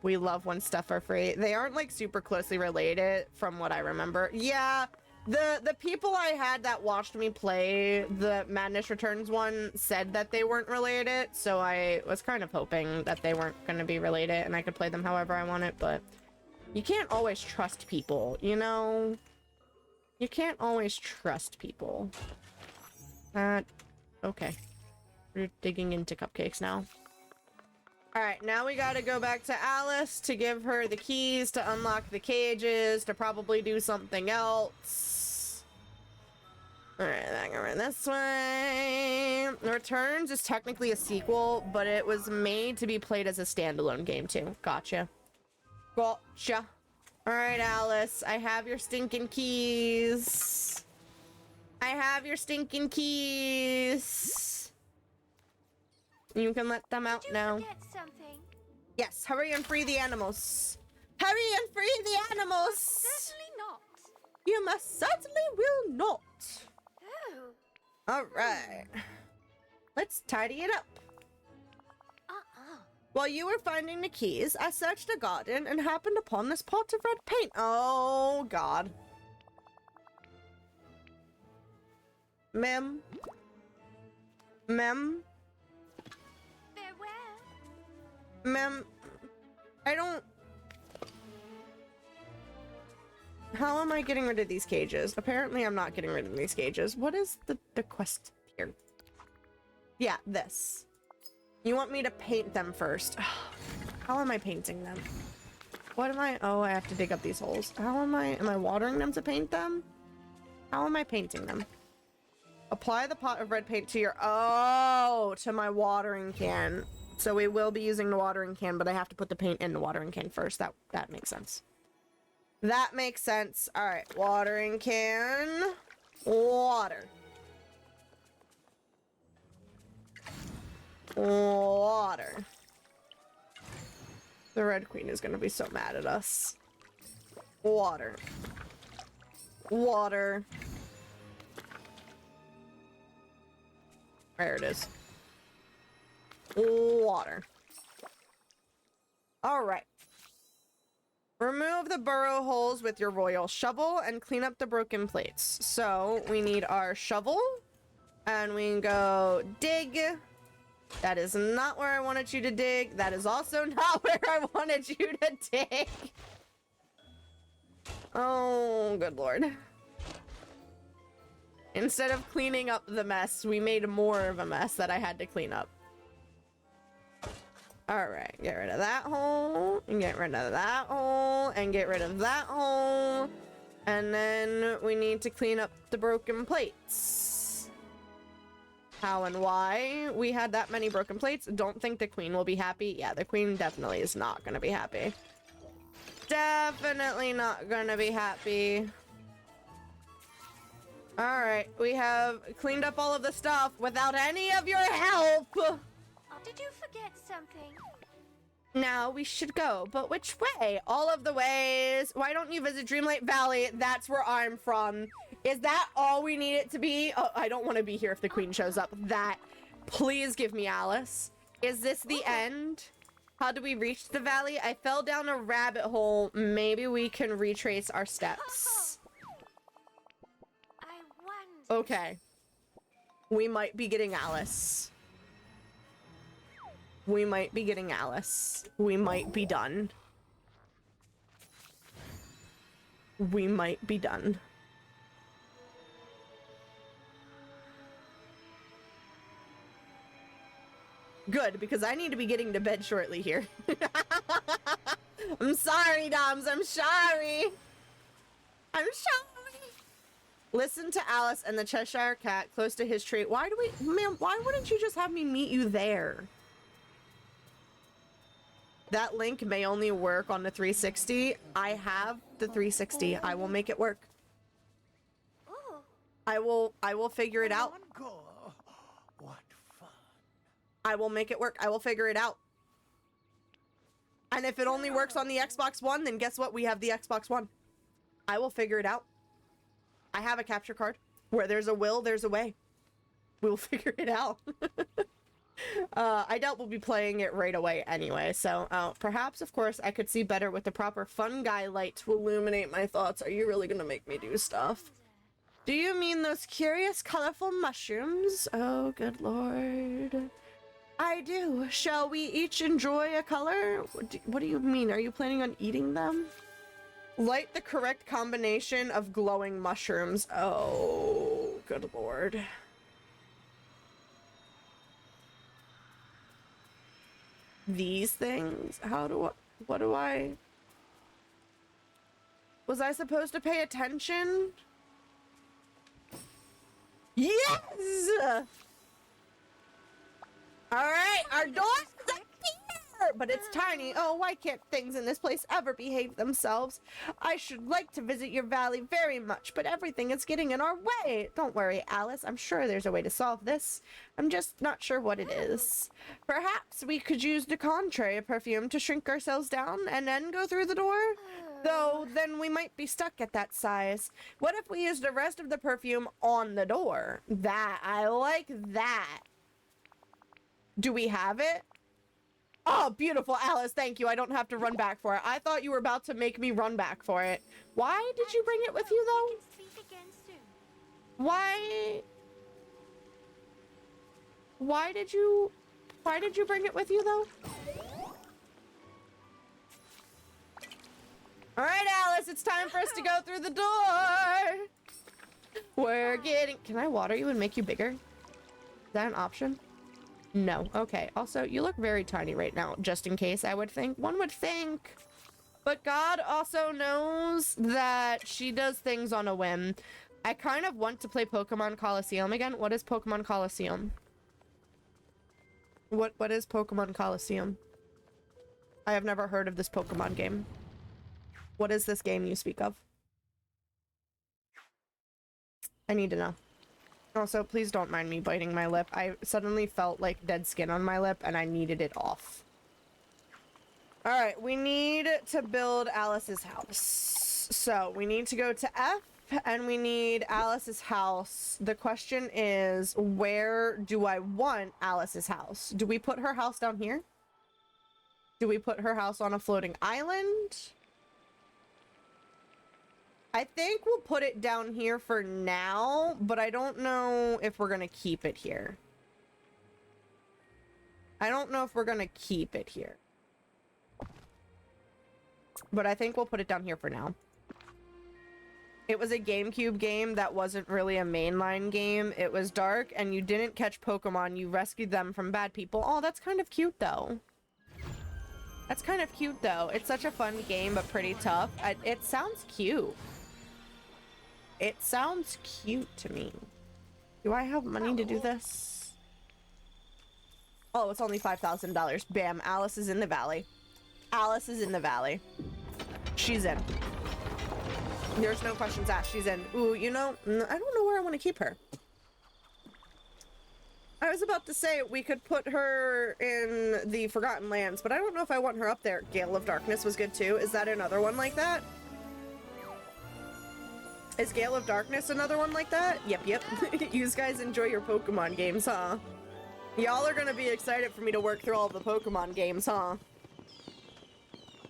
We love when stuff are free. They aren't like super closely related from what I remember. Yeah. The people I had that watched me play the Madness Returns one said that they weren't related, so I was kind of hoping that they weren't going to be related and I could play them however I want it, but you can't always trust people, you know? You can't always trust people. Okay. We're digging into cupcakes now. Alright, now we gotta go back to Alice to give her the keys to unlock the cages, to probably do something else. Alright, back over this way. Returns is technically a sequel, but it was made to be played as a standalone game too. Gotcha. Gotcha. Alright, Alice, I have your stinking keys. I have your stinking keys. You can let them out now. Forget something. Yes, hurry and free the animals. Hurry and free the animals. Certainly not. You most certainly will not. Oh. All right. Let's tidy it up. Uh-uh. While you were finding the keys, I searched the garden and happened upon this pot of red paint. Oh, God. Ma'am. Ma'am. Farewell. Ma'am, I don't... How am I getting rid of these cages? Apparently I'm not getting rid of these cages. What is the quest here? Yeah, this. You want me to paint them first. How am I painting them? What am I... Oh, I have to dig up these holes. How am I... Am I watering them to paint them? How am I painting them? Apply the pot of red paint to your... Oh, to my watering can. So we will be using the watering can, but I have to put the paint in the watering can first. That makes sense. That makes sense. All right, watering can. Water. Water. The Red Queen is going to be so mad at us. Water. Water. There it is. Water. All right. Remove the burrow holes with your royal shovel and clean up the broken plates. So we need our shovel and we can go dig. That is not where I wanted you to dig. That is also not where I wanted you to dig. Oh, good Lord. Instead of cleaning up the mess, we made more of a mess that I had to clean up. Alright, get rid of that hole, and get rid of that hole, and get rid of that hole. And then we need to clean up the broken plates. How and why we had that many broken plates? Don't think the queen will be happy. Yeah, the queen definitely is not gonna be happy. Definitely not gonna be happy. Alright, we have cleaned up all of the stuff without any of your help. Did you forget something? Now we should go, but which way? All of the ways. Why don't you visit Dreamlight Valley? That's where I'm from. Is that all we need it to be? Oh, I don't want to be here if the queen shows up. That. Please give me Alice. Is this the end? How do we reach the valley? I fell down a rabbit hole. Maybe we can retrace our steps. I wonder. Okay. We might be getting Alice. We might be getting Alice. We might be done. We might be done. Good, because I need to be getting to bed shortly here. I'm sorry, Doms. I'm sorry. I'm sorry. Listen to Alice and the Cheshire Cat close to his tree. Why do we... Ma'am, why wouldn't you just have me meet you there? That link may only work on the 360. I have the 360. I will make it work. Ooh. I will figure it out. What fun. I will make it work. I will figure it out. And if it only works on the Xbox One, then guess what? We have the Xbox One. I will figure it out. I have a capture card. Where there's a will, there's a way. We'll figure it out. I doubt we'll be playing it right away anyway, so perhaps, of course, I could see better with the proper fun guy light to illuminate my thoughts. Are you really gonna make me do stuff? Do you mean those curious, colorful mushrooms? Oh, good Lord. I do. Shall we each enjoy a color? What do you mean? Are you planning on eating them? Light the correct combination of glowing mushrooms. Oh, good Lord. these things? What do I... Was I supposed to pay attention? Yes! Alright, our door's up here! But it's tiny. Oh, why can't things in this place ever behave themselves? I should like to visit your valley very much, but everything is getting in our way. Don't worry, Alice. I'm sure there's a way to solve this. I'm just not sure what it is. Perhaps we could use the contrary perfume to shrink ourselves down and then go through the door? Though, then we might be stuck at that size. What if we use the rest of the perfume on the door? I like that. Do we have it? Oh, beautiful, Alice, thank you. I don't have to run back for it. I thought you were about to make me run back for it. Why did you bring it with you, though? Why did you bring it with you, though? All right, Alice, it's time for us to go through the door. We're getting... Can I water you and make you bigger? Is that an option? No. Okay. Also, you look very tiny right now, just in case, I would think. One would think. But God also knows that she does things on a whim. I kind of want to play Pokemon Coliseum again. What is Pokemon Coliseum? What is Pokemon Coliseum? I have never heard of this Pokemon game. What is this game you speak of? I need to know. Also, please don't mind me biting my lip. I suddenly felt like dead skin on my lip and I needed it off. Alright, we need to build Alice's house. So, we need to go to F and we need Alice's house. The question is, where do I want Alice's house? Do we put her house down here? Do we put her house on a floating island? I think we'll put it down here for now, but I don't know if we're gonna keep it here. I don't know if we're gonna keep it here. But I think we'll put it down here for now. It was a GameCube game that wasn't really a mainline game. It was dark, and you didn't catch Pokemon. You rescued them from bad people. Oh, that's kind of cute, though. That's kind of cute, though. It's such a fun game, but pretty tough. It sounds cute. It sounds cute to me. Do I have money to do this? Oh, it's only $5,000. Bam, Alice is in the valley. Alice is in the valley. She's in. There's no questions asked. She's in. Ooh, you know, I don't know where I want to keep her. I was about to say we could put her in the Forgotten Lands, but I don't know if I want her up there. Gale of Darkness was good too. Is that another one like that? Is Gale of Darkness another one like that? Yep, yep. You guys enjoy your Pokemon games, huh? Y'all are gonna be excited for me to work through all the Pokemon games, huh?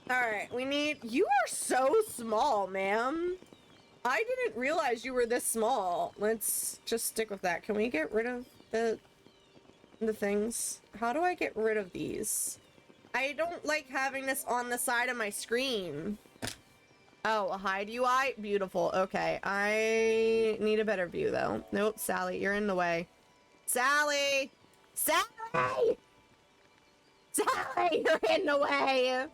Alright, we need... You are so small, ma'am. I didn't realize you were this small. Let's just stick with that. Can we get rid of the things? How do I get rid of these? I don't like having this on the side of my screen. Oh, a hide UI? Beautiful. Okay, I need a better view, though. Nope, Sally, you're in the way. Sally! Sally! Sally, you're in the way!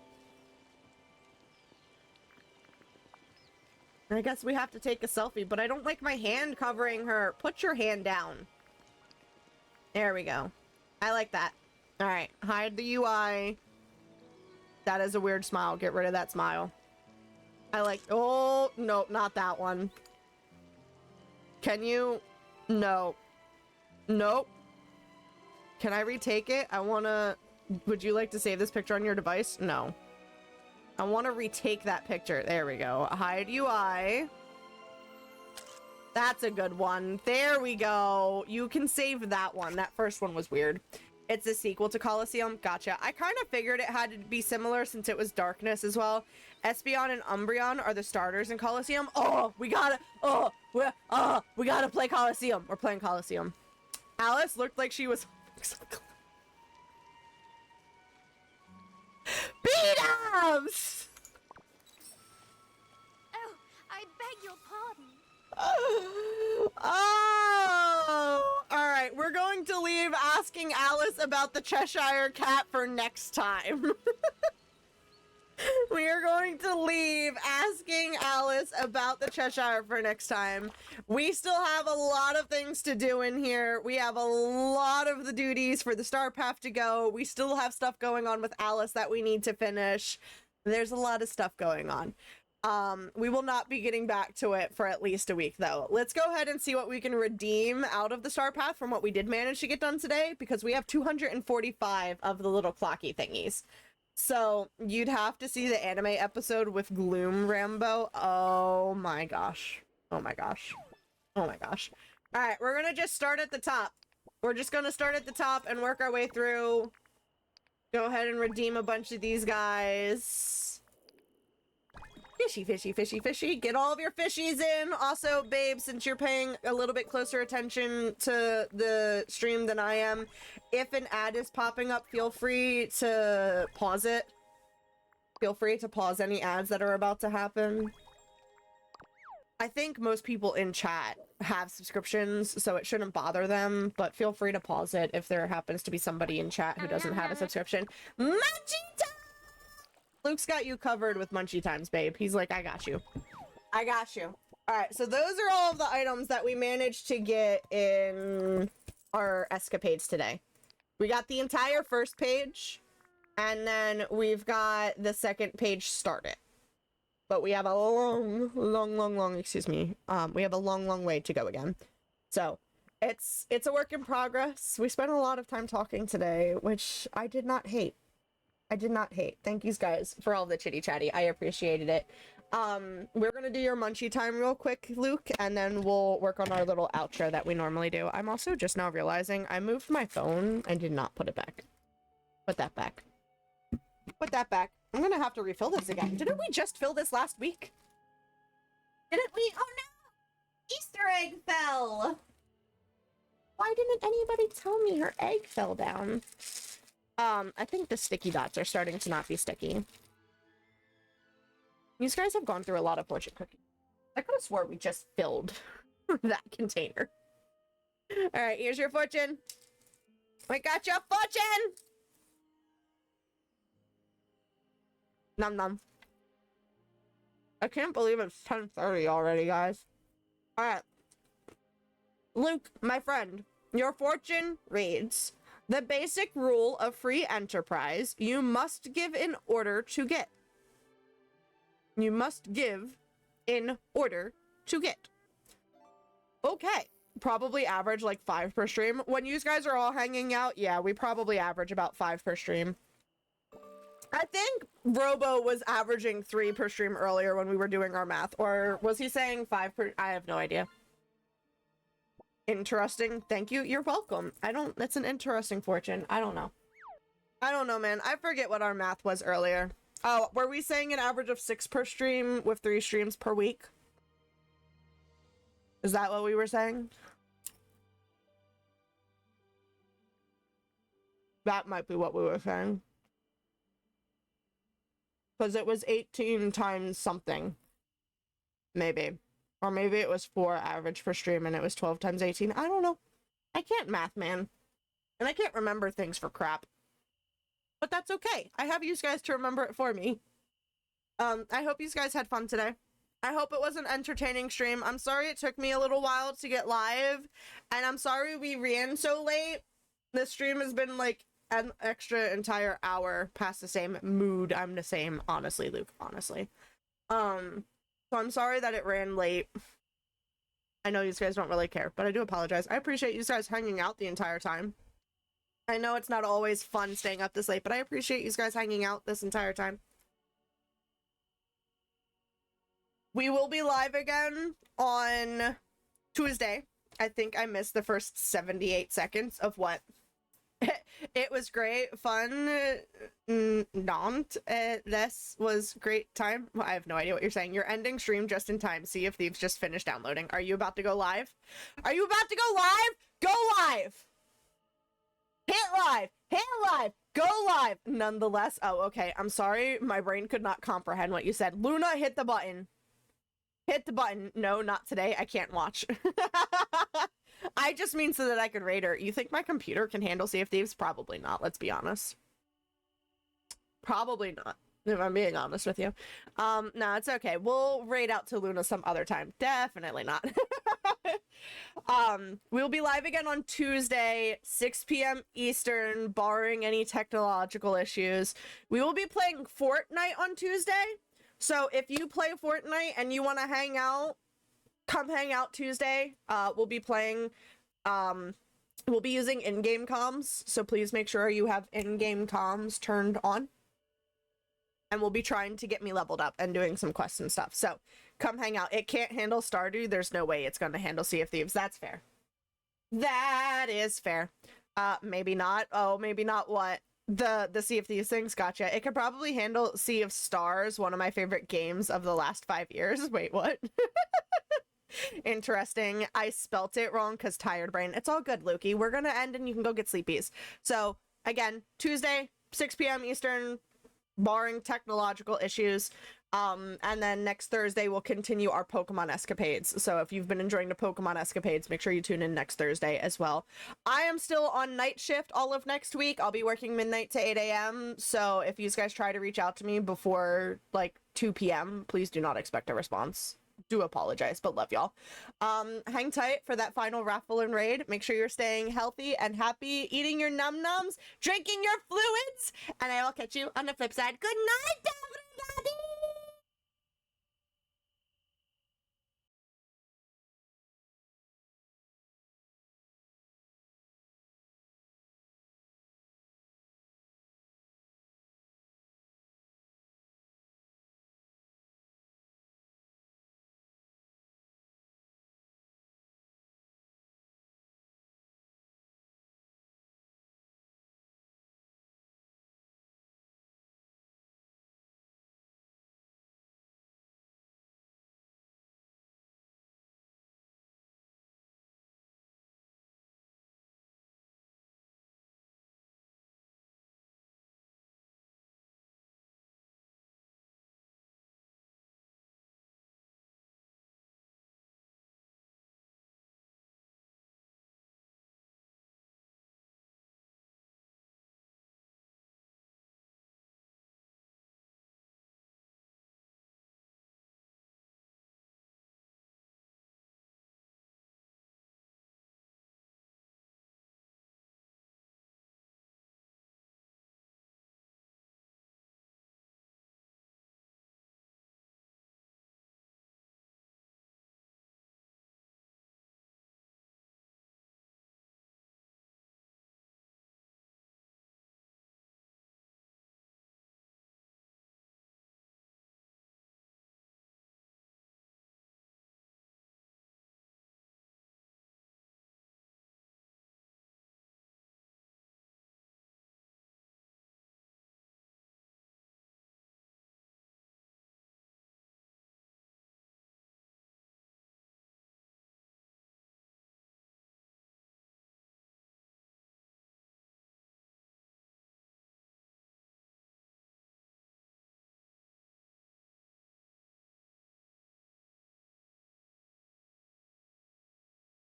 I guess we have to take a selfie, but I don't like my hand covering her. Put your hand down. There we go. I like that. Alright, hide the UI. That is a weird smile. Get rid of that smile. I like... Oh, no, not that one. Can you... No. Nope. Can I retake it? I want to... Would you like to save this picture on your device? No. I want to retake that picture. There we go. Hide UI. That's a good one. There we go. You can save that one. That first one was weird. It's a sequel to Coliseum. Gotcha. I kind of figured it had to be similar since it was Darkness as well. Espeon and Umbreon are the starters in Coliseum. Oh, we gotta... we gotta play Coliseum. We're playing Coliseum. Alice looked like she was... Beat-ups! Oh, I beg your pardon. Oh, Alright, we're going to leave asking Alice about the Cheshire Cat for next time. We are going to leave asking Alice about the Cheshire for next time. We still have a lot of things to do in here. We have a lot of the duties for the Star Path to go. We still have stuff going on with Alice that we need to finish. There's a lot of stuff going on. We will not be getting back to it for at least a week, though. Let's go ahead and see what we can redeem out of the Star Path from what we did manage to get done today, because we have 245 of the little clocky thingies. So, you'd have to see the anime episode with Gloom Rambo. Oh my gosh. Oh my gosh. Oh my gosh. Alright, we're gonna just start at the top. We're just gonna start at the top and work our way through. Go ahead and redeem a bunch of these guys. Fishy, fishy, fishy, fishy. Get all of your fishies in. Also, babe, since you're paying a little bit closer attention to the stream than I am, if an ad is popping up, feel free to pause it. Feel free to pause any ads that are about to happen. I think most people in chat have subscriptions, so it shouldn't bother them, but feel free to pause it if there happens to be somebody in chat who doesn't have a subscription. Munchie time! Luke's got you covered with munchie times, babe. He's like, I got you. I got you. Alright, so those are all of the items that we managed to get in our escapades today. We got the entire first page, and then we've got the second page started. But we have a long, excuse me. We have a long way to go again. So, it's a work in progress. We spent a lot of time talking today, which I did not hate. I did not hate. Thank you guys for all the chitty chatty. I appreciated it. We're gonna do your munchie time real quick, Luke, and then we'll work on our little outro that we normally do. I'm also just now realizing I moved my phone and did not put it back. Put that back. Put that back. I'm gonna have to refill this again. Didn't we just fill this last week? Didn't we? Oh no! Easter egg fell! Why didn't anybody tell me her egg fell down? I think the sticky dots are starting to not be sticky. These guys have gone through a lot of fortune cookies. I could have swore we just filled that container. Alright, here's your fortune. We got your fortune! Nom nom. I can't believe it's 10:30 already, guys. Alright. Luke, my friend, your fortune reads... The basic rule of free enterprise, you must give in order to get. You must give in order to get. Okay. Probably average like 5 per stream. When you guys are all hanging out, yeah, we probably average about 5 per stream. I think Robo was averaging 3 per stream earlier when we were doing our math. Or was he saying 5 per... I have no idea. Interesting. Thank you. You're welcome. That's an interesting fortune. I don't know. I don't know, man. I forget what our math was earlier. Oh, were we saying an average of 6 per stream with 3 streams per week? Is that what we were saying? That might be what we were saying. Because it was 18 times something. Maybe. Or maybe it was 4 average per stream and it was 12 times 18. I don't know. I can't math, man. And I can't remember things for crap. But that's okay. I have you guys to remember it for me. I hope you guys had fun today. I hope it was an entertaining stream. I'm sorry it took me a little while to get live. And I'm sorry we ran so late. This stream has been like an extra entire hour past the same mood. I'm the same, honestly, Luke. Honestly. So I'm sorry that it ran late. I know you guys don't really care, but I do apologize. I appreciate you guys hanging out the entire time. I know it's not always fun staying up this late, but I appreciate you guys hanging out this entire time. We will be live again on Tuesday. I think I missed the first 78 seconds of what? It was great, fun, this was great time. I have no idea what you're saying. You're ending stream just in time. See if Thieves just finished downloading. Are you about to go live? Are you about to go live? Go live! Hit live! Hit live! Go live! Nonetheless, oh, okay. I'm sorry. My brain could not comprehend what you said. Luna, hit the button. Hit the button. No, not today. I can't watch. I just mean so that I could raid her. You think my computer can handle Sea of Thieves? Probably not, let's be honest. Probably not, if I'm being honest with you. No, it's okay. We'll raid out to Luna some other time. Definitely not. We'll be live again on Tuesday, 6 p.m. Eastern, barring any technological issues. We will be playing Fortnite on Tuesday. So if you play Fortnite and you want to hang out, come hang out Tuesday. We'll be playing, we'll be using in-game comms. So please make sure you have in-game comms turned on. And we'll be trying to get me leveled up and doing some quests and stuff. So come hang out. It can't handle Stardew. There's no way it's going to handle Sea of Thieves. That's fair. That is fair. Maybe not. Oh, maybe not what? The Sea of Thieves things? Gotcha. It could probably handle Sea of Stars, one of my favorite games of the last 5 years. Wait, what? Interesting. I spelt it wrong because tired brain. It's all good, Lukey. We're going to end and you can go get sleepies. So, again, Tuesday, 6 p.m. Eastern, barring technological issues. And then next Thursday we'll continue our Pokemon escapades. So if you've been enjoying the Pokemon escapades, make sure you tune in next Thursday as well. I am still on night shift all of next week. I'll be working midnight to 8 a.m. So if you guys try to reach out to me before like 2 p.m., please do not expect a response. Do apologize, but love y'all. Hang tight for that final raffle and raid. Make sure you're staying healthy and happy, eating your num-nums, drinking your fluids, and I will catch you on the flip side. Good night,